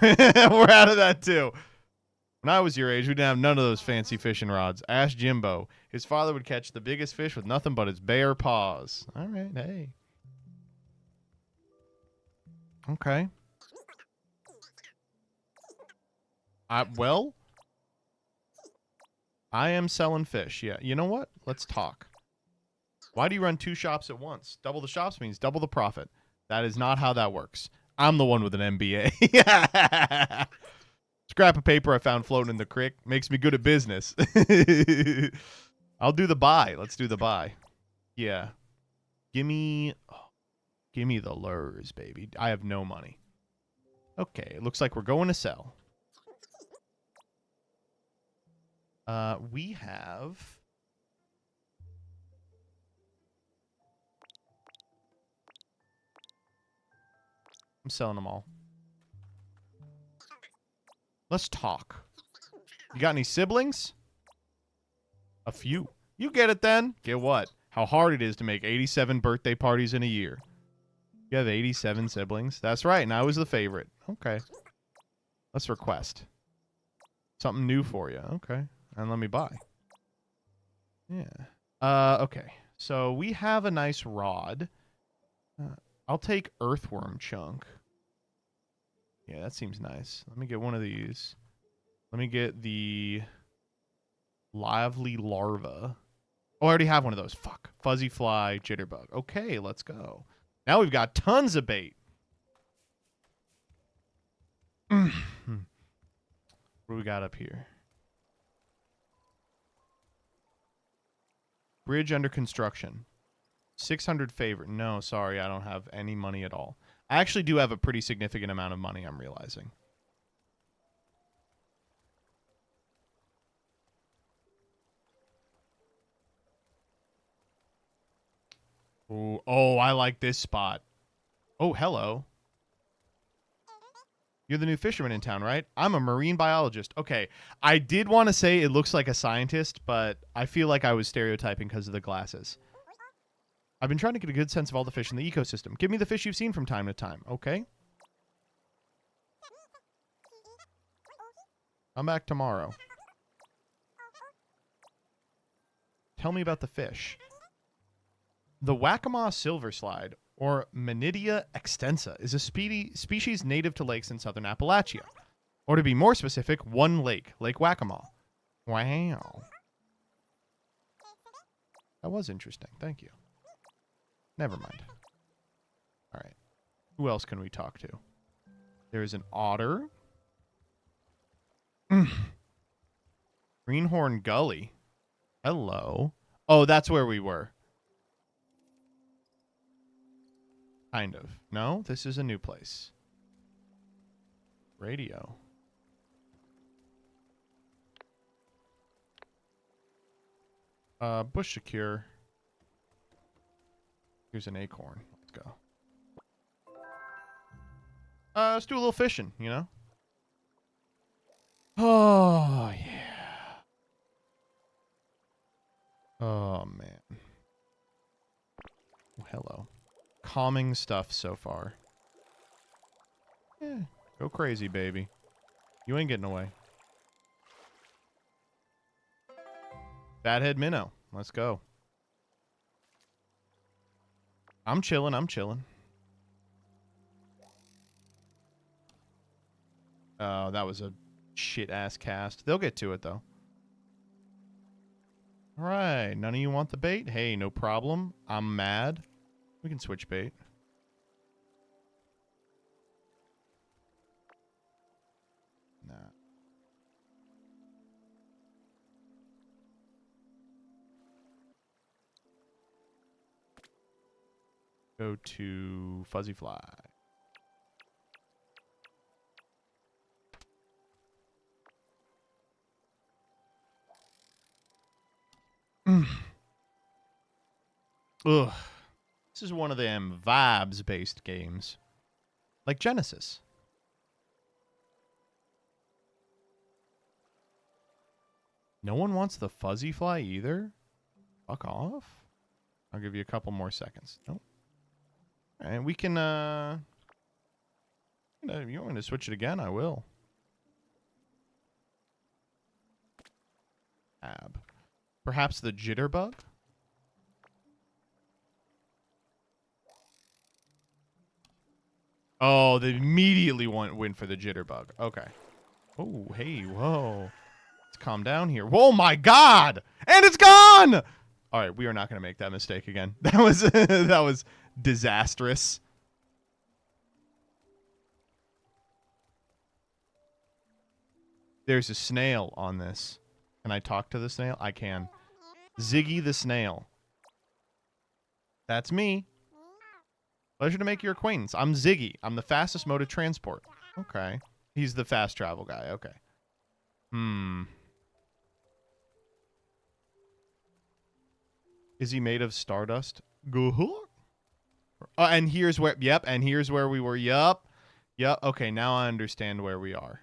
We're out of that, too. When I was your age, we didn't have none of those fancy fishing rods. Ask Jimbo. His father would catch the biggest fish with nothing but his bare paws. All right, hey. Okay. Well, I am selling fish. Yeah. You know what? Let's talk. Why do you run 2 shops at once? Double the shops means double the profit. That is not how that works. I'm the one with an MBA. Scrap of paper I found floating in the creek makes me good at business. I'll do the buy. Let's do the buy. Yeah. Gimme the lures, baby. I have no money. Okay, it looks like we're going to sell. We have... I'm selling them all. Let's talk. You got any siblings? A few. You get it then. Get what? How hard it is to make 87 birthday parties in a year. You have 87 siblings? That's right, and I was the favorite. Okay. Let's request. Something new for you. Okay. And let me buy. Yeah. Okay. So we have a nice rod. I'll take earthworm chunk. Yeah, that seems nice. Let me get one of these. Let me get the lively larva. Oh, I already have one of those. Fuck. Fuzzy fly, jitterbug. Okay, let's go. Now we've got tons of bait. What do we got up here? Bridge under construction. 600 favor. No, sorry, I don't have any money at all. I actually do have a pretty significant amount of money, I'm realizing. Ooh, oh, I like this spot. Oh, hello. You're the new fisherman in town, right? I'm a marine biologist. Okay, I did want to say it looks like a scientist, but I feel like I was stereotyping because of the glasses. I've been trying to get a good sense of all the fish in the ecosystem. Give me the fish you've seen from time to time, okay? Come back tomorrow. Tell me about the fish. The Waccamaw silver slide, or Manidia extensa, is a species native to lakes in southern Appalachia. Or to be more specific, one lake, Lake Waccamaw. Wow. That was interesting. Thank you. Never mind. All right. Who else can we talk to? There's an otter. Greenhorn Gully. Hello. Oh, that's where we were. Kind of. No, this is a new place. Radio. Bush secure. Here's an acorn. Let's go. Let's do a little fishing, you know? Oh, yeah. Oh, man. Oh, hello. Calming stuff so far. Yeah, go crazy, baby. You ain't getting away. Fathead minnow. Let's go. I'm chilling. I'm chilling. Oh, that was a shit-ass cast. They'll get to it, though. All right. None of you want the bait? Hey, no problem. I'm mad. We can switch bait. Nah. Go to Fuzzy Fly. Ugh. This is one of them vibes-based games. Like Genesis. No one wants the Fuzzy Fly either? Fuck off. I'll give you a couple more seconds. Nope. Alright, we can, if you want me to switch it again, I will. Tab. Perhaps the jitterbug? Oh, they immediately went for the jitterbug. Okay. Oh, hey, whoa. Let's calm down here. Whoa, my God! And it's gone! All right, we are not going to make that mistake again. That was that was disastrous. There's a snail on this. Can I talk to the snail? I can. Ziggy the snail. That's me. Pleasure to make your acquaintance. I'm Ziggy. I'm the fastest mode of transport. Okay. He's the fast travel guy. Okay. Is he made of stardust? Go. And here's where, yep, and here's where we were. Yup. Yep. Okay, now I understand where we are.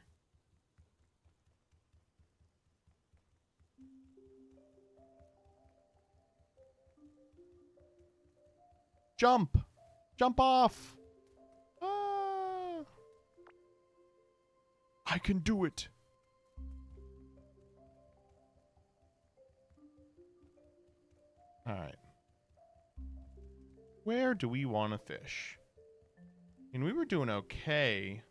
Jump. Jump off. Ah. I can do it. All right. Where do we want to fish? I mean, we were doing okay.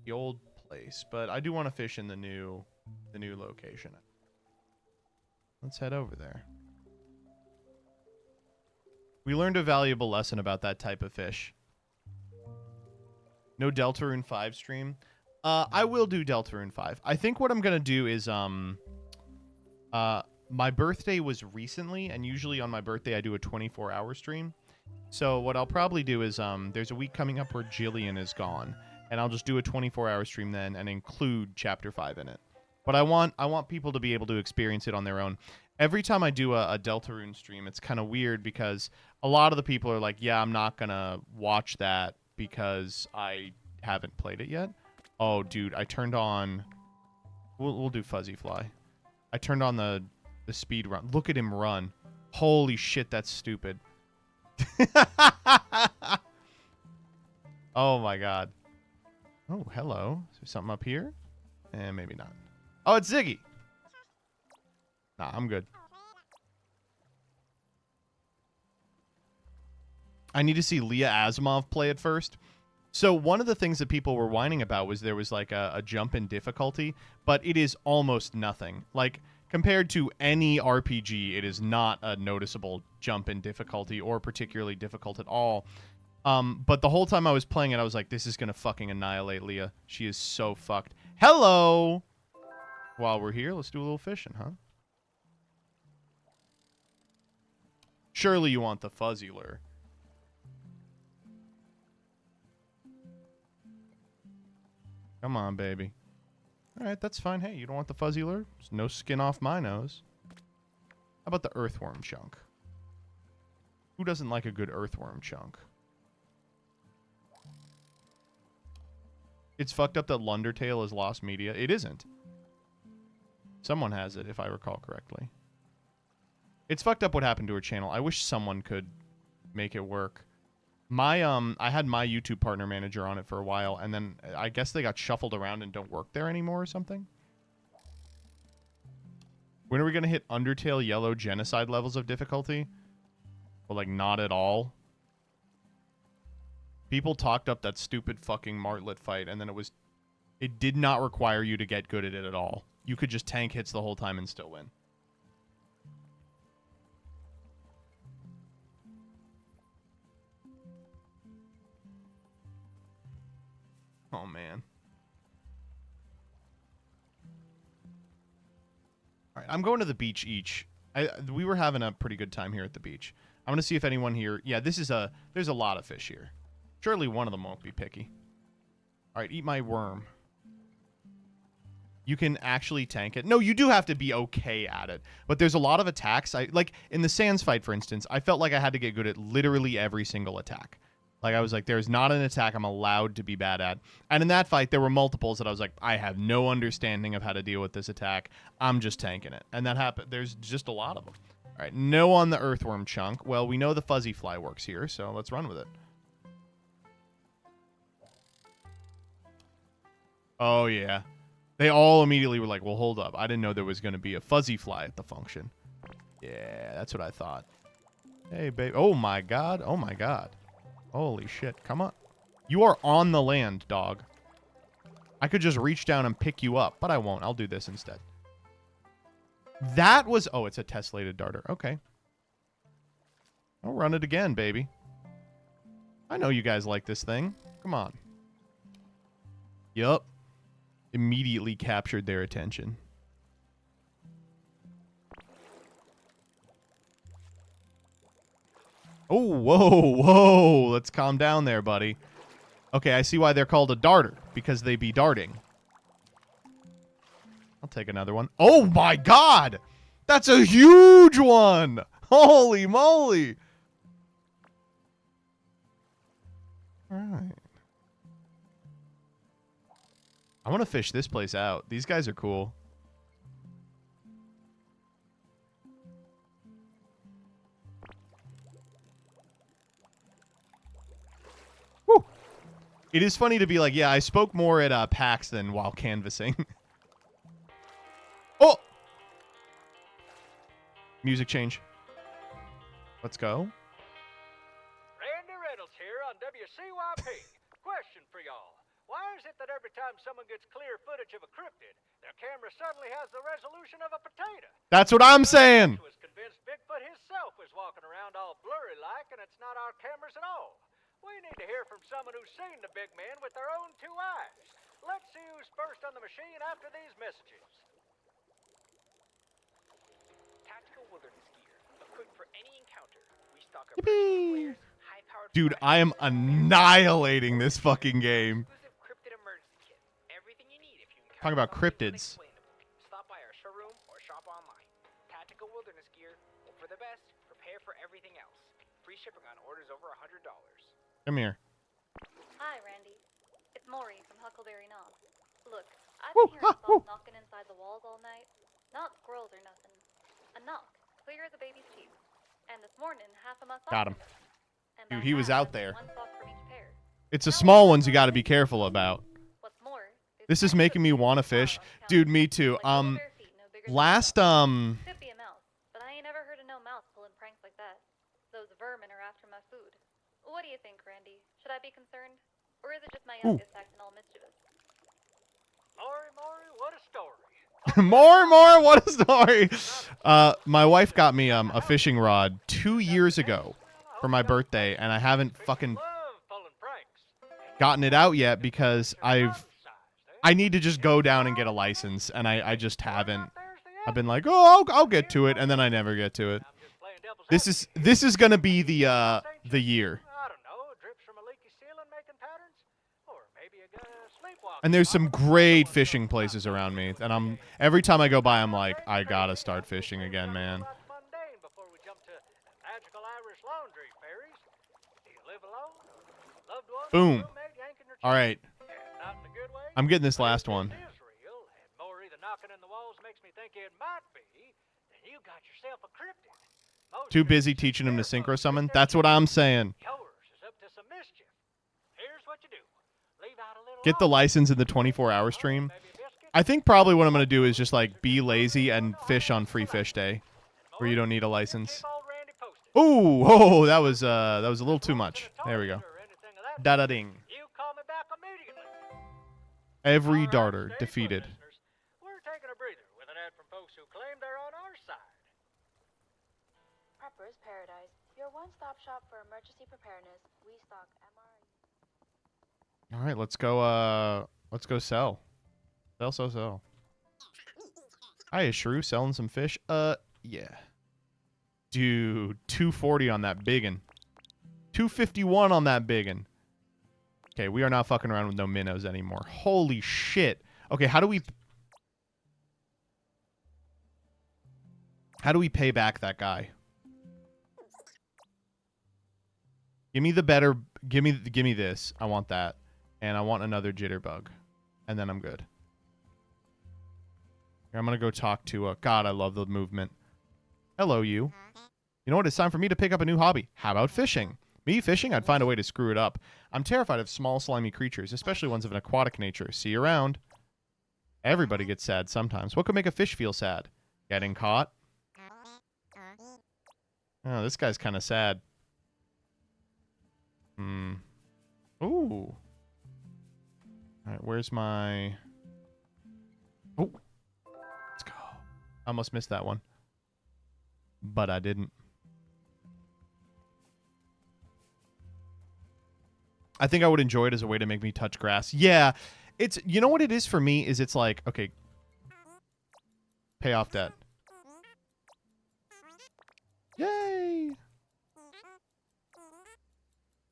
The old place, but I do want to fish in the new location. Let's head over there. We learned a valuable lesson about that type of fish. No Deltarune 5 stream. I will do Deltarune 5. I think what I'm going to do is my birthday was recently, and usually on my birthday I do a 24-hour stream. So what I'll probably do is there's a week coming up where Jillian is gone, and I'll just do a 24-hour stream then and include Chapter 5 in it. But I want people to be able to experience it on their own. Every time I do a Deltarune stream, it's kind of weird because a lot of the people are like, yeah, I'm not going to watch that because I haven't played it yet. Oh, dude, I turned on... We'll do Fuzzy Fly. I turned on the speed run. Look at him run. Holy shit, that's stupid. Oh, my God. Oh, hello. Is there something up here? Maybe not. Oh, it's Ziggy. Nah, I'm good. I need to see Leah Asimov play it first. So one of the things that people were whining about was there was like a jump in difficulty, but it is almost nothing. Like compared to any RPG, it is not a noticeable jump in difficulty or particularly difficult at all. But the whole time I was playing it, I was like, this is going to fucking annihilate Leah. She is so fucked. Hello! While we're here, let's do a little fishing, huh? Surely you want the fuzzy lure. Come on, baby. All right, that's fine. Hey, you don't want the fuzzy lure? There's no skin off my nose. How about the earthworm chunk? Who doesn't like a good earthworm chunk? It's fucked up that Lundertale is lost media. It isn't. Someone has it, if I recall correctly. It's fucked up what happened to her channel. I wish someone could make it work. My I had my YouTube partner manager on it for a while, and then I guess they got shuffled around and don't work there anymore or something. When are we gonna hit Undertale Yellow Genocide levels of difficulty? Well, like not at all. People talked up that stupid fucking Martlet fight, and then it did not require you to get good at it at all. You could just tank hits the whole time and still win. Oh, man. All right, I'm going to the beach each. We were having a pretty good time here at the beach. I'm going to see if anyone here... Yeah, there's a lot of fish here. Surely one of them won't be picky. All right, eat my worm. You can actually tank it. No, you do have to be okay at it. But there's a lot of attacks. Like, in the Sands fight, for instance, I felt like I had to get good at literally every single attack. Like, I was like, there's not an attack I'm allowed to be bad at. And in that fight, there were multiples that I was like, I have no understanding of how to deal with this attack. I'm just tanking it. And that happened. There's just a lot of them. All right, no on the earthworm chunk. Well, we know the fuzzy fly works here, so let's run with it. Oh, yeah. They all immediately were like, well, hold up. I didn't know there was going to be a fuzzy fly at the function. Yeah, that's what I thought. Hey, babe. Oh, my God. Oh, my God. Holy shit. Come on. You are on the land, dog. I could just reach down and pick you up, but I won't. I'll do this instead. That was... Oh, it's a tessellated darter. Okay. I'll run it again, baby. I know you guys like this thing. Come on. Yup. Immediately captured their attention. Oh, whoa, whoa. Let's calm down there, buddy. Okay, I see why they're called a darter. Because they be darting. I'll take another one. Oh, my God! That's a huge one! Holy moly! All right. I want to fish this place out. These guys are cool. Woo! It is funny to be like, yeah, I spoke more at PAX than while canvassing. Oh! Music change. Let's go. Randy Reynolds here on WCYP. Question for y'all. Why is it that every time someone gets clear footage of a cryptid, their camera suddenly has the resolution of a potato? That's what I'm saying. Was convinced Bigfoot himself was walking around all blurry like, and it's not our cameras at all. We need to hear from someone who's seen the big man with their own two eyes. Let's see who's first on the machine after these messages. Tactical wilderness gear, equipped for any encounter. We stock our players, high-powered. Dude, I am annihilating this fucking game. Cryptid emergency kit. Everything you need if you encounter Talking about cryptids. Stop by our showroom or shop online. Tactical wilderness gear. Hope for the best. Prepare for everything else. Free shipping on orders over $100. Come here. Hi, Randy. It's Maury from Huckleberry Knob. Look, I've been hearing soft knocking inside the walls all night. Not squirrels or nothing. A knock, clear as a baby's teeth. And this morning, half of my socks Got him. are missing. And Dude, by he was half, out there. one sock from each pair. It's the small ones you got to be careful about. What's more, This is making me want to fish. Dude, me too. Last, could be a mouse, but I ain't ever heard of no mouse pulling pranks like that. Those vermin are after my food. What do you think, Randy? Should I be concerned? Or is it just my youngest acting all mischievous? Maury, what a story. more, what a story. My wife got me a fishing rod 2 years ago for my birthday, and I haven't fucking gotten it out yet because I need to just go down and get a license, and I just haven't. I've been like, oh, I'll get to it, and then I never get to it. This is gonna be the year. And there's some great fishing places around me, and every time I go by, I'm like, I gotta start fishing again, man. Boom. All right. I'm getting this last one. Too busy teaching him to synchro summon? That's what I'm saying. Get the license in the 24-hour stream. I think probably what I'm going to do is just like be lazy and fish on free fish day where you don't need a license. Ooh, oh, that was a little too much. There we go. Da-da-ding. Every darter defeated. Prepper's Paradise, your one-stop shop for emergency preparedness. We stock MRE. All right, let's go sell. Sell. Hi, Shrew, selling some fish? Yeah. Dude, 240 on that biggin. 251 on that biggin. Okay, we are not fucking around with no minnows anymore. Holy shit. Okay, how do we pay back that guy? Give me the better, give me this. I want that. And I want another jitterbug. And then I'm good. Here, I'm going to go talk to, God, I love the movement. Hello, you. You know what? It's time for me to pick up a new hobby. How about fishing? Me fishing? I'd find a way to screw it up. I'm terrified of small, slimy creatures, especially ones of an aquatic nature. See you around. Everybody gets sad sometimes. What could make a fish feel sad? Getting caught? Oh, this guy's kind of sad. Ooh. All right, where's my... Oh. Let's go. I almost missed that one. But I didn't. I think I would enjoy it as a way to make me touch grass. Yeah. It's, you know what it is for me is it's like, okay, pay off debt. Yay.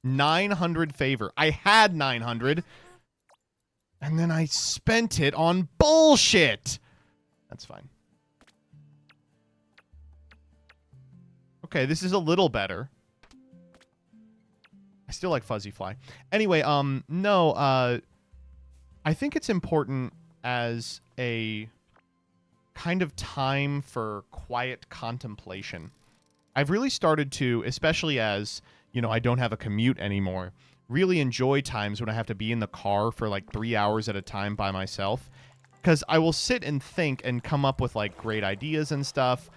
900 favor. I had 900. And then I spent it on bullshit. That's fine. Okay, this is a little better. I still like Fuzzy Fly. Anyway, no, I think it's important as a kind of time for quiet contemplation. I've really started to, especially as, you know, I don't have a commute anymore, really enjoy times when I have to be in the car for like 3 hours at a time by myself. Because I will sit and think and come up with like great ideas and stuff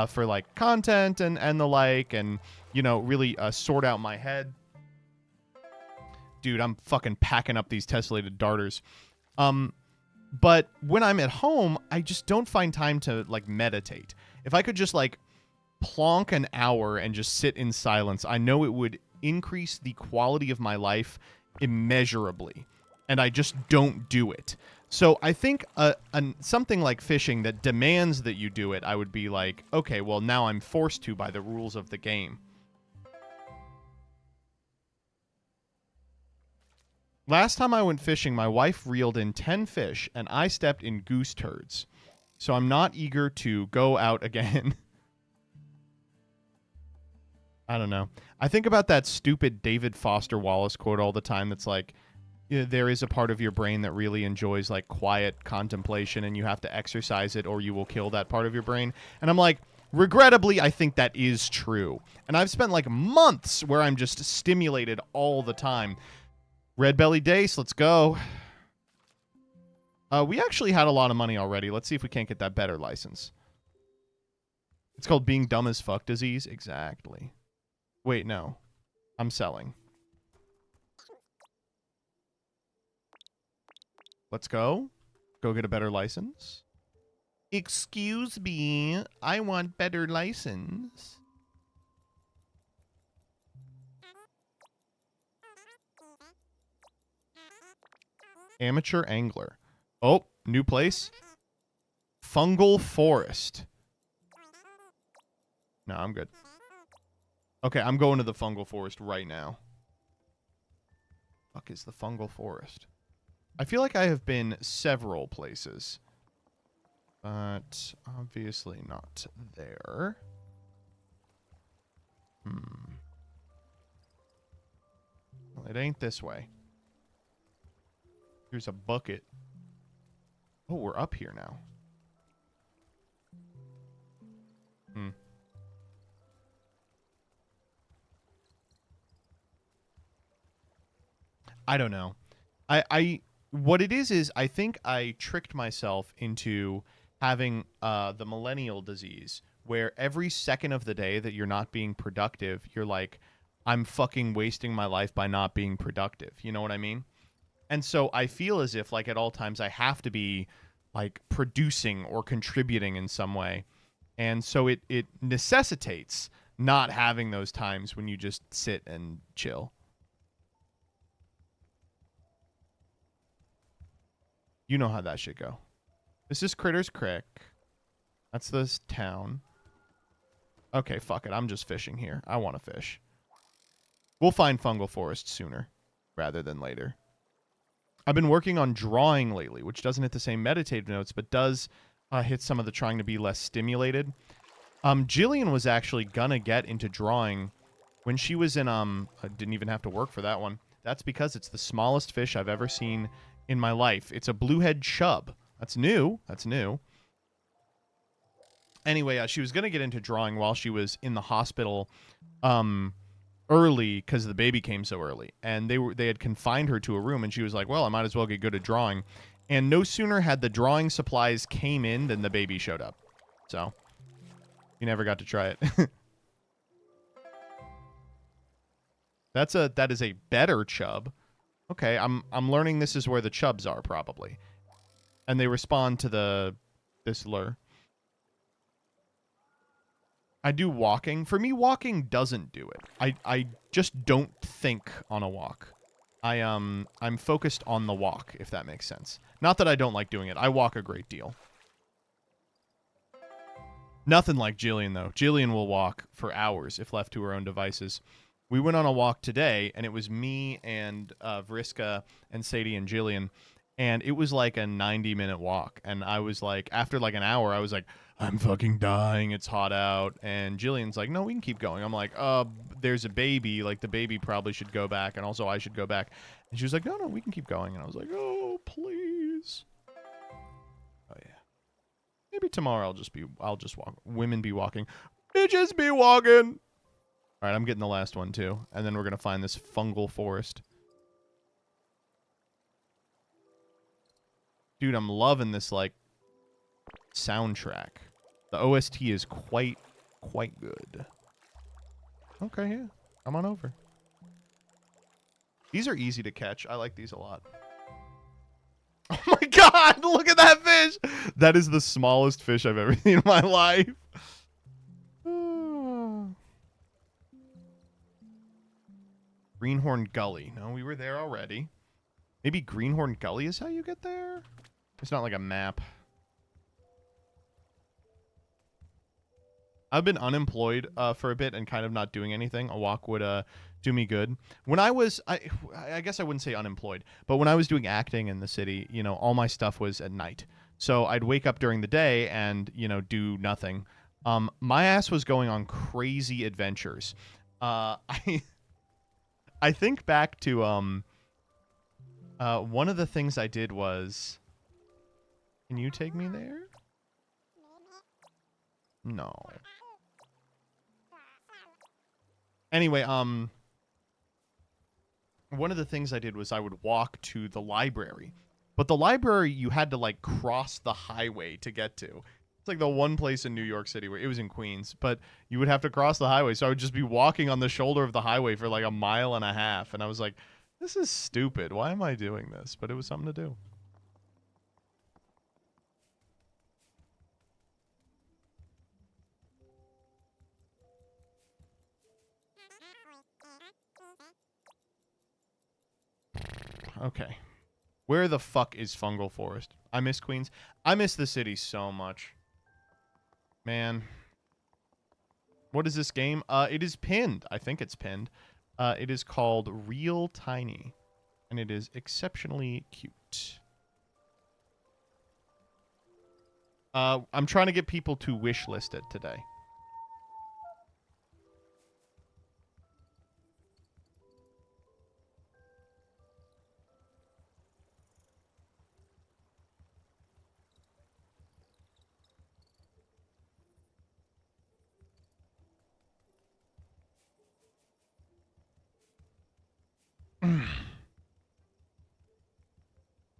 for like content and the like, and, you know, really sort out my head. Dude, I'm fucking packing up these tessellated darters. But when I'm at home, I just don't find time to like meditate. If I could just like plonk an hour and just sit in silence, I know it would increase the quality of my life immeasurably. And I just don't do it. So I think something like fishing that demands that you do it, I would be like, okay, well, now I'm forced to by the rules of the game. Last time I went fishing, my wife reeled in 10 fish, and I stepped in goose turds. So I'm not eager to go out again. I don't know. I think about that stupid David Foster Wallace quote all the time that's like, there is a part of your brain that really enjoys like quiet contemplation, and you have to exercise it or you will kill that part of your brain. And I'm like, regrettably, I think that is true. And I've spent like months where I'm just stimulated all the time. Red Belly Dace, let's go. We actually had a lot of money already. Let's see if we can't get that better license. It's called being dumb as fuck disease. Exactly. Wait, no. I'm selling. Let's go. Go get a better license. Excuse me. I want better license. Amateur angler. Oh, new place. Fungal forest. No, I'm good. Okay, I'm going to the fungal forest right now. Fuck is the fungal forest? I feel like I have been several places. But obviously not there. Well, it ain't this way. Here's a bucket. Oh, we're up here now. I don't know. What it is I think I tricked myself into having the millennial disease, where every second of the day that you're not being productive, you're like, I'm fucking wasting my life by not being productive. You know what I mean? And so I feel as if, like, at all times I have to be, like, producing or contributing in some way. And so it necessitates not having those times when you just sit and chill. You know how that should go. This is Critters Creek. That's this town. Okay, fuck it. I'm just fishing here. I want to fish. We'll find fungal forest sooner rather than later. I've been working on drawing lately, which doesn't hit the same meditative notes, but does hit some of the trying to be less stimulated. Jillian was actually gonna get into drawing when she was in, I didn't even have to work for that one. That's because it's the smallest fish I've ever seen in my life. It's a bluehead chub. That's new. That's new. Anyway, she was gonna get into drawing while she was in the hospital, early, because the baby came so early, and they had confined her to a room, and she was like, well, I might as well get good at drawing. And no sooner had the drawing supplies came in than the baby showed up. So you never got to try it. That is a better chub. Okay, I'm learning this is where the chubs are probably, and they respond to this lure. I do walking. For me, walking doesn't do it. I just don't think on a walk. I'm focused on the walk, if that makes sense. Not that I don't like doing it. I walk a great deal. Nothing like Jillian, though. Jillian will walk for hours if left to her own devices. We went on a walk today, and it was me and Vriska and Sadie and Jillian, and it was like a 90-minute walk. And I was like, after like an hour, I was like, I'm fucking dying. It's hot out. And Jillian's like, no, we can keep going. I'm like, there's a baby. Like, the baby probably should go back, and also I should go back. And she was like, no, we can keep going. And I was like, oh, please. Oh, yeah. Maybe tomorrow I'll just walk. Women be walking. Bitches be walking. All right, I'm getting the last one, too. And then we're going to find this fungal forest. Dude, I'm loving this, like, soundtrack. The OST is quite good. Okay, yeah. Come on over. These are easy to catch. I like these a lot. Oh my god! Look at that fish! That is the smallest fish I've ever seen in my life. Greenhorn Gully. No, we were there already. Maybe Greenhorn Gully is how you get there? It's not like a map. I've been unemployed for a bit and kind of not doing anything. A walk would do me good. When I was, I guess I wouldn't say unemployed, but when I was doing acting in the city, you know, all my stuff was at night. So I'd wake up during the day and, you know, do nothing. My ass was going on crazy adventures. I think back to One of the things I did was... Can you take me there? No. Anyway, one of the things I did was I would walk to the library. But the library, you had to, like, cross the highway to get to. It's like the one place in New York City where it was in Queens, but you would have to cross the highway. So I would just be walking on the shoulder of the highway for like a mile and a half. And I was like, this is stupid. Why am I doing this? But it was something to do. Okay. Where the fuck is Fungal Forest? I miss Queens. I miss the city so much. Man. What is this game? It is pinned. I think it's pinned. It is called Real Tiny. And it is exceptionally cute. I'm trying to get people to wish list it today.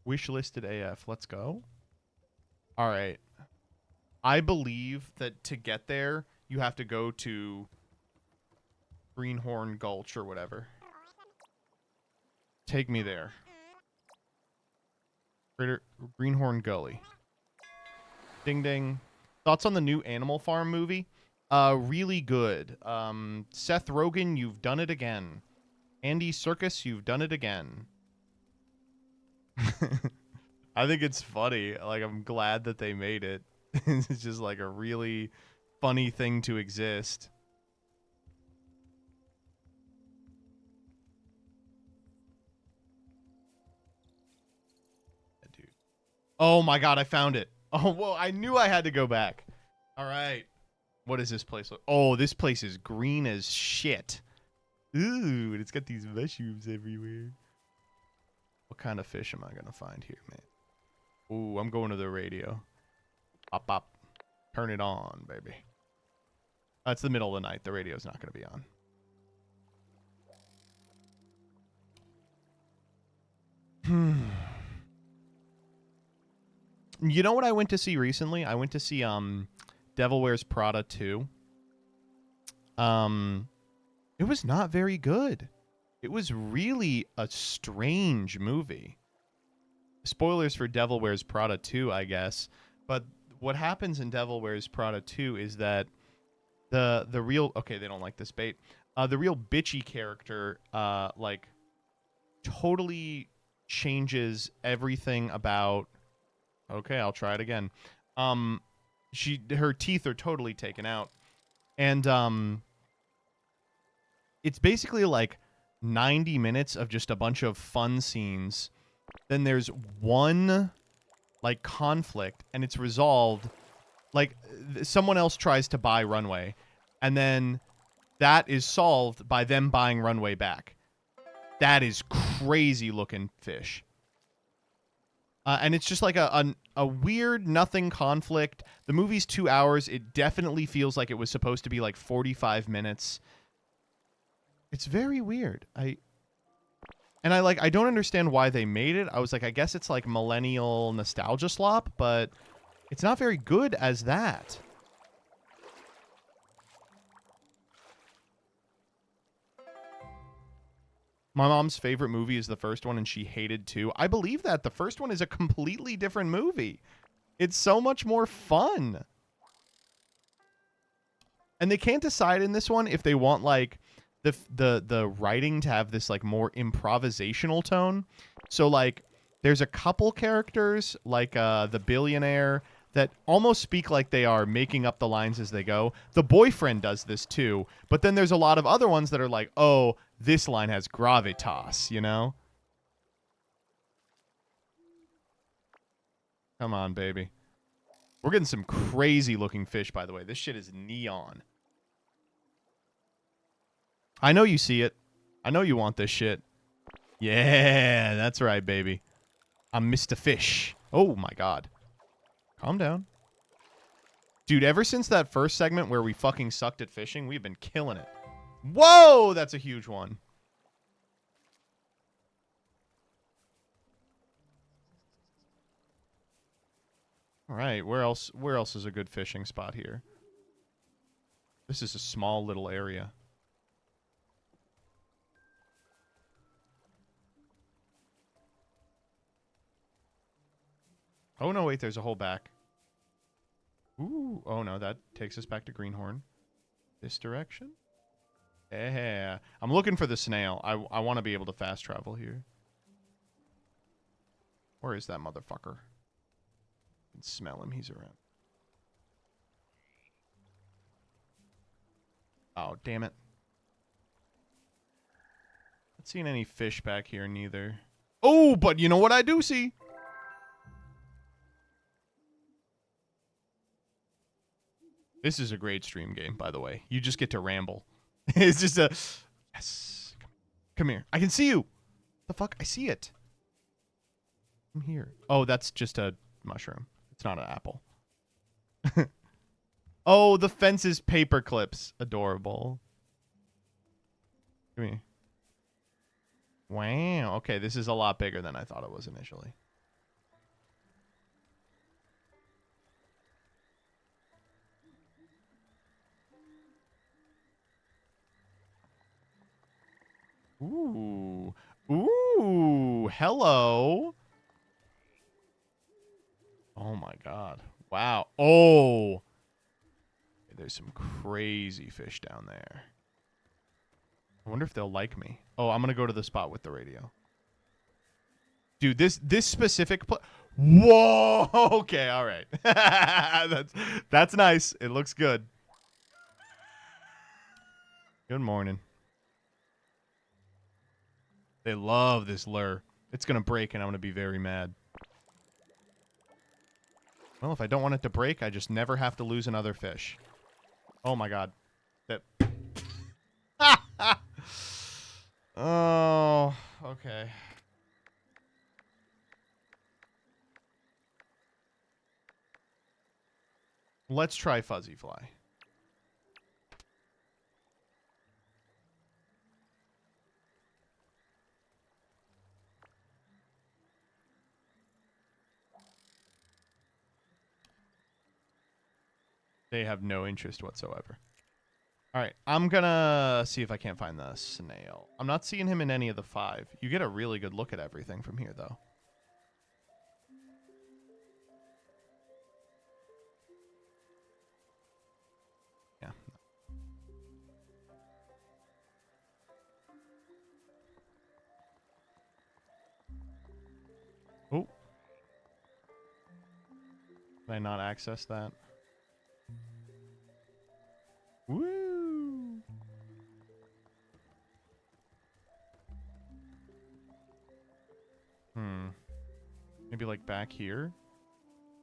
Wish listed AF. Let's go. All right. I believe that to get there, you have to go to Greenhorn Gulch or whatever. Take me there. Greenhorn Gully. Ding ding. Thoughts on the new Animal Farm movie? Really good. Seth Rogen, you've done it again. Andy Serkis, you've done it again. I think it's funny. Like, I'm glad that they made it. It's just like a really funny thing to exist. Dude. Oh my god, I found it. Oh, whoa, I knew I had to go back. All right. What does this place look? Oh, this place is green as shit. Ooh, and it's got these mushrooms everywhere. What kind of fish am I going to find here, man? Ooh, I'm going to the radio. Pop, pop. Turn it on, baby. It's the middle of the night. The radio's not going to be on. You know what I went to see recently? I went to see Devil Wears Prada 2. It was not very good. It was really a strange movie. Spoilers for Devil Wears Prada 2, I guess. But what happens in Devil Wears Prada 2 is that the real... Okay, they don't like this bait. The real bitchy character, like, totally changes everything about... Okay, I'll try it again. Her teeth are totally taken out. And, it's basically like 90 minutes of just a bunch of fun scenes. Then there's one, like, conflict, and it's resolved. Like, someone else tries to buy Runway, and then that is solved by them buying Runway back. That is crazy looking fish. And it's just like a weird nothing conflict. The movie's 2 hours. It definitely feels like it was supposed to be like 45 minutes. It's very weird. I don't understand why they made it. I was like, I guess it's like millennial nostalgia slop, but it's not very good as that. My mom's favorite movie is the first one, and she hated 2. I believe that. The first one is a completely different movie. It's so much more fun. And they can't decide in this one if they want, like, the writing to have this, like, more improvisational tone. So, like, there's a couple characters, like the billionaire, that almost speak like they are making up the lines as they go. The boyfriend does this too, but then there's a lot of other ones that are like, oh, this line has gravitas, you know? Come on, baby. We're getting some crazy looking fish, by the way. This shit is neon. I know you see it. I know you want this shit. Yeah, that's right, baby. I'm Mr. Fish. Oh, my God. Calm down. Dude, ever since that first segment where we fucking sucked at fishing, we've been killing it. Whoa, that's a huge one. All right, where else is a good fishing spot here? This is a small little area. Oh, no, wait, there's a hole back. Ooh, oh, no, that takes us back to Greenhorn. This direction? Yeah. I'm looking for the snail. I want to be able to fast travel here. Where is that motherfucker? I can smell him. He's around. Oh, damn it. Not seeing any fish back here neither. Oh, but you know what I do see? This is a great stream game, by the way. You just get to ramble. It's just a... Yes. Come here. I can see you. The fuck? I see it. I'm here. Oh, that's just a mushroom. It's not an apple. Oh, the fence is paper clips. Adorable. Come here. Wow. Okay, this is a lot bigger than I thought it was initially. Ooh. Ooh. Hello. Oh my God. Wow. Oh. There's some crazy fish down there. I wonder if they'll like me. Oh, I'm going to go to the spot with the radio. Dude, this specific Whoa. Okay, all right. That's nice. It looks good. Good morning. They love this lure. It's going to break, and I'm going to be very mad. Well, if I don't want it to break, I just never have to lose another fish. Oh, my God. That. Oh, okay. Let's try Fuzzy Fly. They have no interest whatsoever. All right, I'm gonna see if I can't find the snail. I'm not seeing him in any of the 5. You get a really good look at everything from here, though. Yeah. Oh. Did I not access that? Woo! Maybe like back here?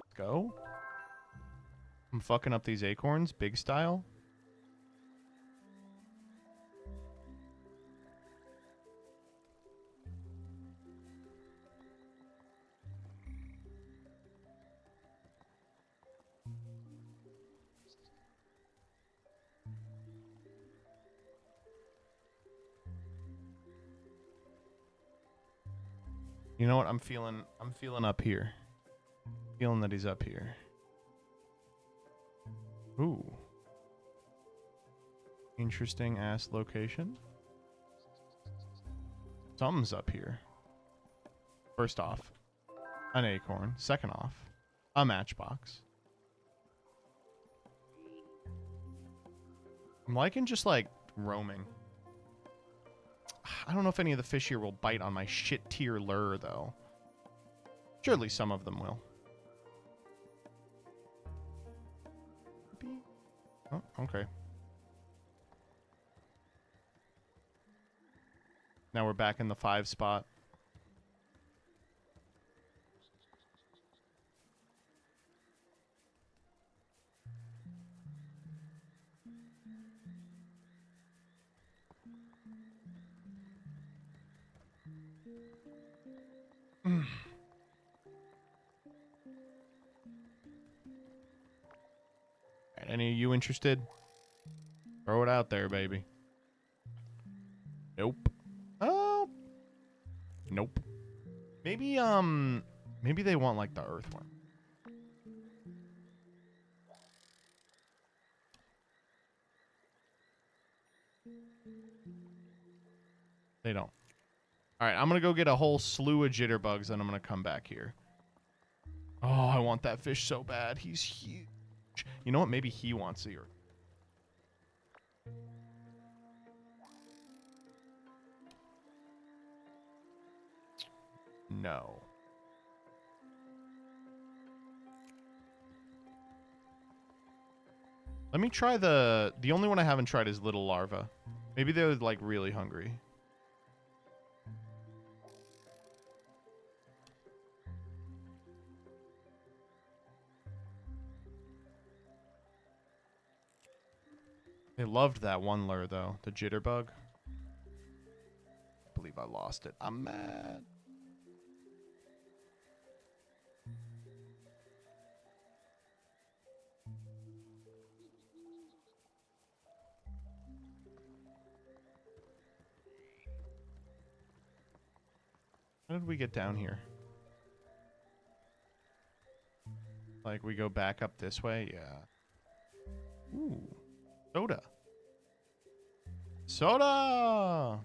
Let's go. I'm fucking up these acorns, big style. You know what? I'm feeling up here. Feeling that he's up here. Ooh. Interesting ass location. Something's up here. First off, an acorn. Second off, a matchbox. I'm liking just like roaming. I don't know if any of the fish here will bite on my shit tier lure, though. Surely some of them will. Oh, okay. Now we're back in the 5 spot. Any of you interested? Throw it out there, baby. Nope. Oh. Nope. Maybe maybe they want like the earthworm. They don't. All right, I'm going to go get a whole slew of jitterbugs and I'm going to come back here. Oh, I want that fish so bad. He's huge. You know what? Maybe he wants the earth. No. Let me try the only one I haven't tried is little larva. Maybe they're like really hungry. They loved that one lure though, the jitterbug. I believe I lost it. I'm mad. How did we get down here? Like we go back up this way? Yeah. Ooh. Soda. Soda!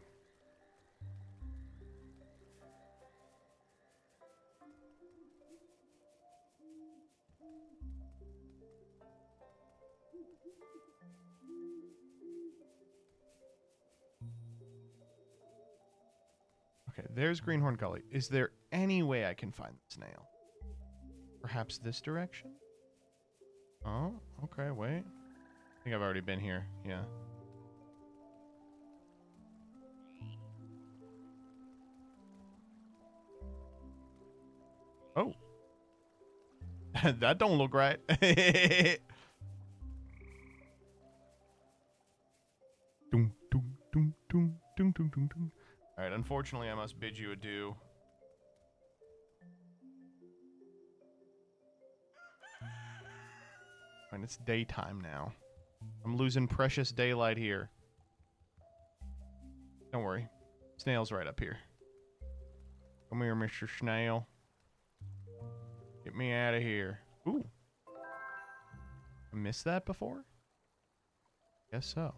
Okay, there's Greenhorn Gully. Is there any way I can find the snail? Perhaps this direction? Oh, okay, wait. I think I've already been here. Yeah. Oh. That don't look right. Doom, doom, doom, doom, doom, doom, doom, doom. All right, unfortunately, I must bid you adieu. And it's daytime now. I'm losing precious daylight here. Don't worry. Snail's right up here. Come here, Mr. Snail. Get me out of here. Ooh. I missed that before? Guess so.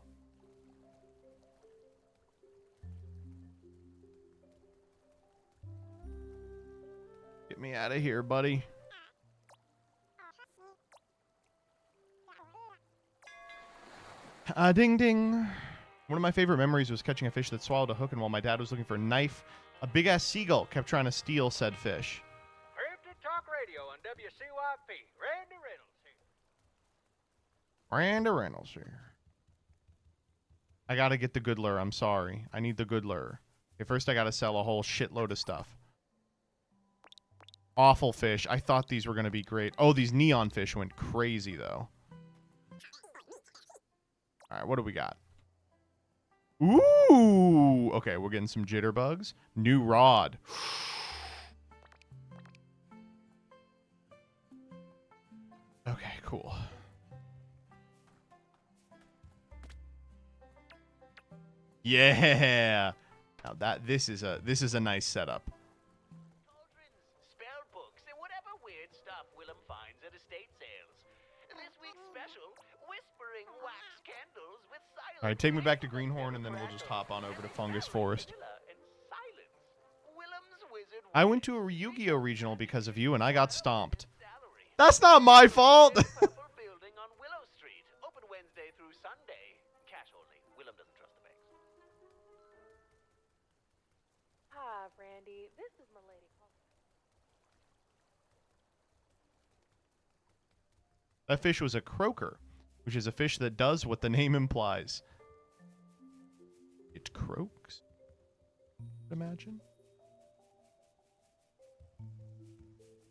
Get me out of here, buddy. Ding ding. One of my favorite memories was catching a fish that swallowed a hook, and while my dad was looking for a knife, a big-ass seagull kept trying to steal said fish. Cryptid Talk Radio on WCYP. Randy Reynolds here. Randy Reynolds here. I gotta get the good lure. I'm sorry. I need the good lure. Okay, first I gotta sell a whole shitload of stuff. Awful fish. I thought these were gonna be great. Oh, these neon fish went crazy, though. All right, what do we got? Ooh! Okay, we're getting some jitterbugs. New rod. Okay, cool. Yeah. Now this is a nice setup. Spell books, and whatever weird stuff Willem finds at estate sales. This week's special, whispering wax candles with silence. All right, take me back to Greenhorn, and then we'll just hop on over to Fungus Forest. I went to a Yu-Gi-Oh regional because of you, and I got stomped. That's not my fault. Building on Willow Street, open Wednesday through Sunday. Cash only. Willem doesn't trust the banks. Hi, Randy. This is my lady. That fish was a croaker, which is a fish that does what the name implies. It croaks. Imagine.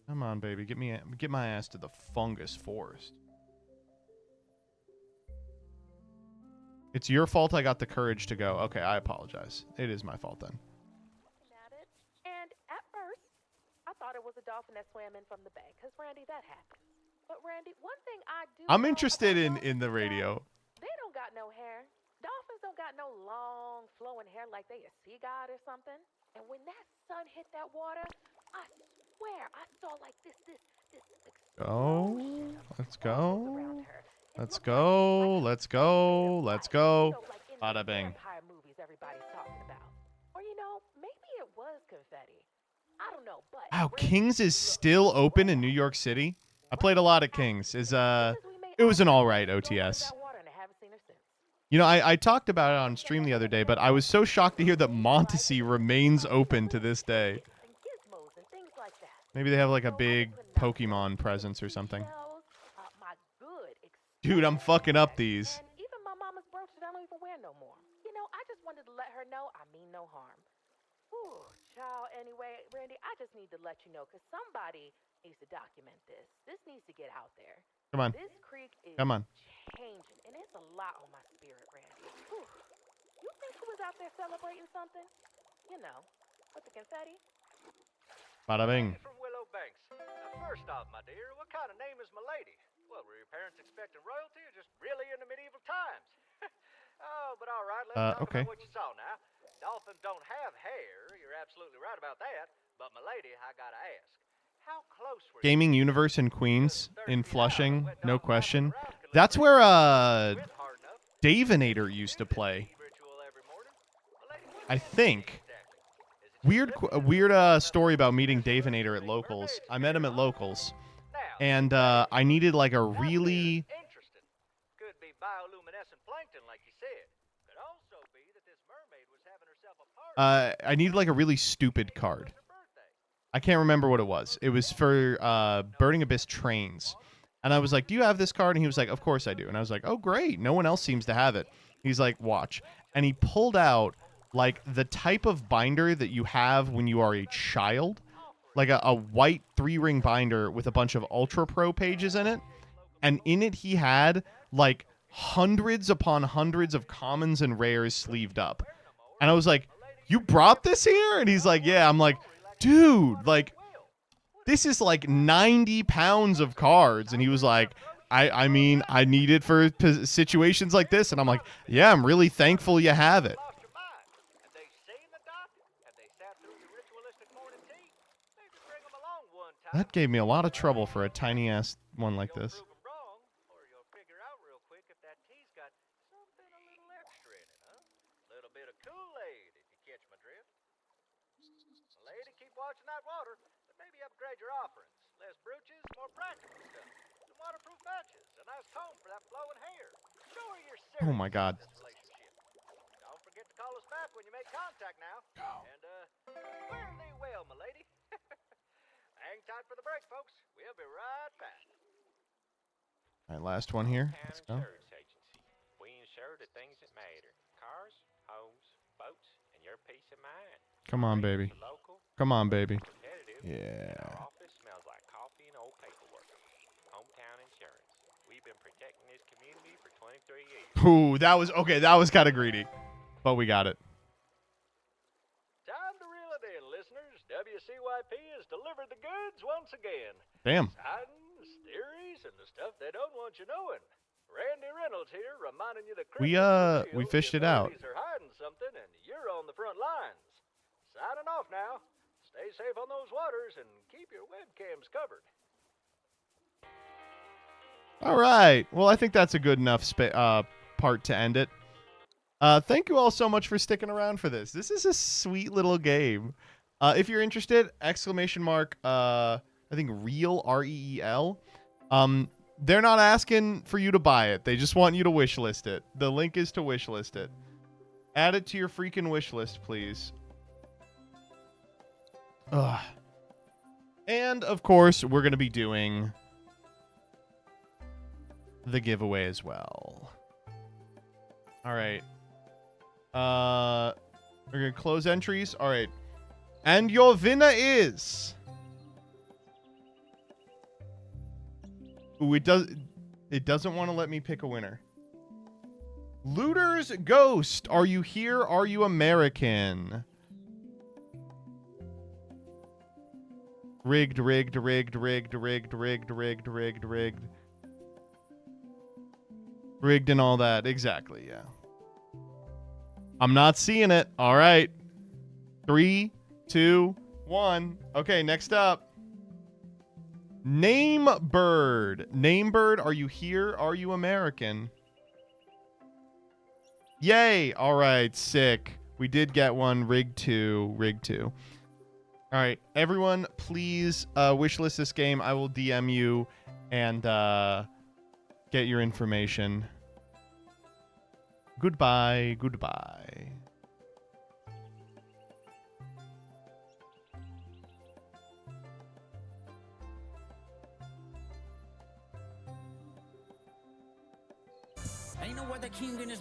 Come on, baby. Get my ass to the Fungus Forest. It's your fault I got the courage to go. Okay, I apologize. It is my fault then. dolphin that swam in from the bay, because, Randy, that happened. But, Randy, one thing I do I'm know interested about in the radio. they don't got no hair. Dolphins don't got no long, flowing hair like they a sea god or something. And when that sun hit that water, I swear I saw like this Go. Let's go. Let's go. Let's go. Let's go. Bada bing. vampire movies everybody's talking about. Or, maybe it was confetti. I don't know, but Wow, King's is still open in New York City. I played a lot at King's. It was an all right OTS. I talked about it on stream the other day, but I was so shocked to hear that Montasy remains open to this day. Maybe they have like a big Pokemon presence or something. Dude, I'm fucking up these. even my mama's brooches I don't even wear no more. I just wanted to let her know I mean no harm. Ooh, child, anyway, Randy, I just need to let you know, because somebody needs to document this. This needs to get out there. Come on. This creek is Come on. changing, and it's a lot on my spirit, Randy. Whew. You think she was out there celebrating something? With the confetti? Bada bing. From Willow Banks. First off, my dear, what kind of name is my lady? Well, were your parents expecting royalty or just really in the medieval times? Oh, but all right, let's talk okay. about what you saw now. Dolphins don't have hair. You're absolutely right about that. But my lady, I gotta ask, how close were Gaming Universe in Queens in Flushing, no question. That's where Davinator used to play. I think. Weird story about meeting Davinator at Locals. I met him at Locals, and I needed like a really. Could be bioluminescent plankton, like you said. Could also be that this mermaid was having herself a party. I needed like a really stupid card. I can't remember what it was. It was for Burning Abyss trains. And I was like, do you have this card? And he was like, of course I do. And I was like, oh, great. No one else seems to have it. He's like, watch. And he pulled out like the type of binder that you have when you are a child. Like a white 3-ring binder with a bunch of Ultra Pro pages in it. And in it he had like hundreds upon hundreds of commons and rares sleeved up. And I was like, you brought this here? And he's like, yeah. I'm like, dude, like, this is like 90 pounds of cards. And he was like, I mean, I need it for situations like this. And I'm like, yeah, I'm really thankful you have it. That gave me a lot of trouble for a tiny ass one like this. Lady, keep watching that water, but maybe upgrade your offerings. Less brooches, more practical stuff. Some waterproof matches, a nice comb for that flowing hair. Show her you're serious. Oh my God. Don't forget to call us back when you make contact now. And fare thee well, my lady. Hang tight for the break, folks. We'll be right back. All right, last one here. Let's go. We insure the things that matter. Cars, homes, boats, and your peace of mind. Come on, baby. Come on, baby. Yeah. Our office smells like coffee and old paperwork. Hometown insurance. We've been protecting this community for 23 years. Ooh, that was okay. That was kind of greedy, but we got it. Time to reel it in, listeners. WCYP has delivered the goods once again. Damn. Sightings, theories, and the stuff they don't want you knowing. Randy Reynolds here, reminding you that We fished it out. are hiding something, and you're on the front lines. Signing off now. Stay safe on those waters and keep your webcams covered. All right. Well, I think that's a good enough part to end it. Thank you all so much for sticking around for this. This is a sweet little game. If you're interested, ! I think Reel, R-E-E-L. They're not asking for you to buy it. They just want you to wishlist it. The link is to wishlist it. Add it to your freaking wish list, please. Ugh. And, of course, we're going to be doing the giveaway as well. All right. We're going to close entries. All right. And your winner is... Ooh, it doesn't want to let me pick a winner. Looters Ghost, are you here? Are you American? Rigged, rigged, rigged, rigged, rigged, rigged, rigged, rigged, rigged. Rigged and all that. Exactly, yeah. I'm not seeing it. All right. 3, 2, 1. Okay, next up. Name Bird. Name Bird, are you here? Are you American? Yay! All right, sick. We did get one. Rig 2. Rig 2. All right, everyone, please wishlist this game. I will DM you and get your information. Goodbye. Goodbye. Ain't no other king in this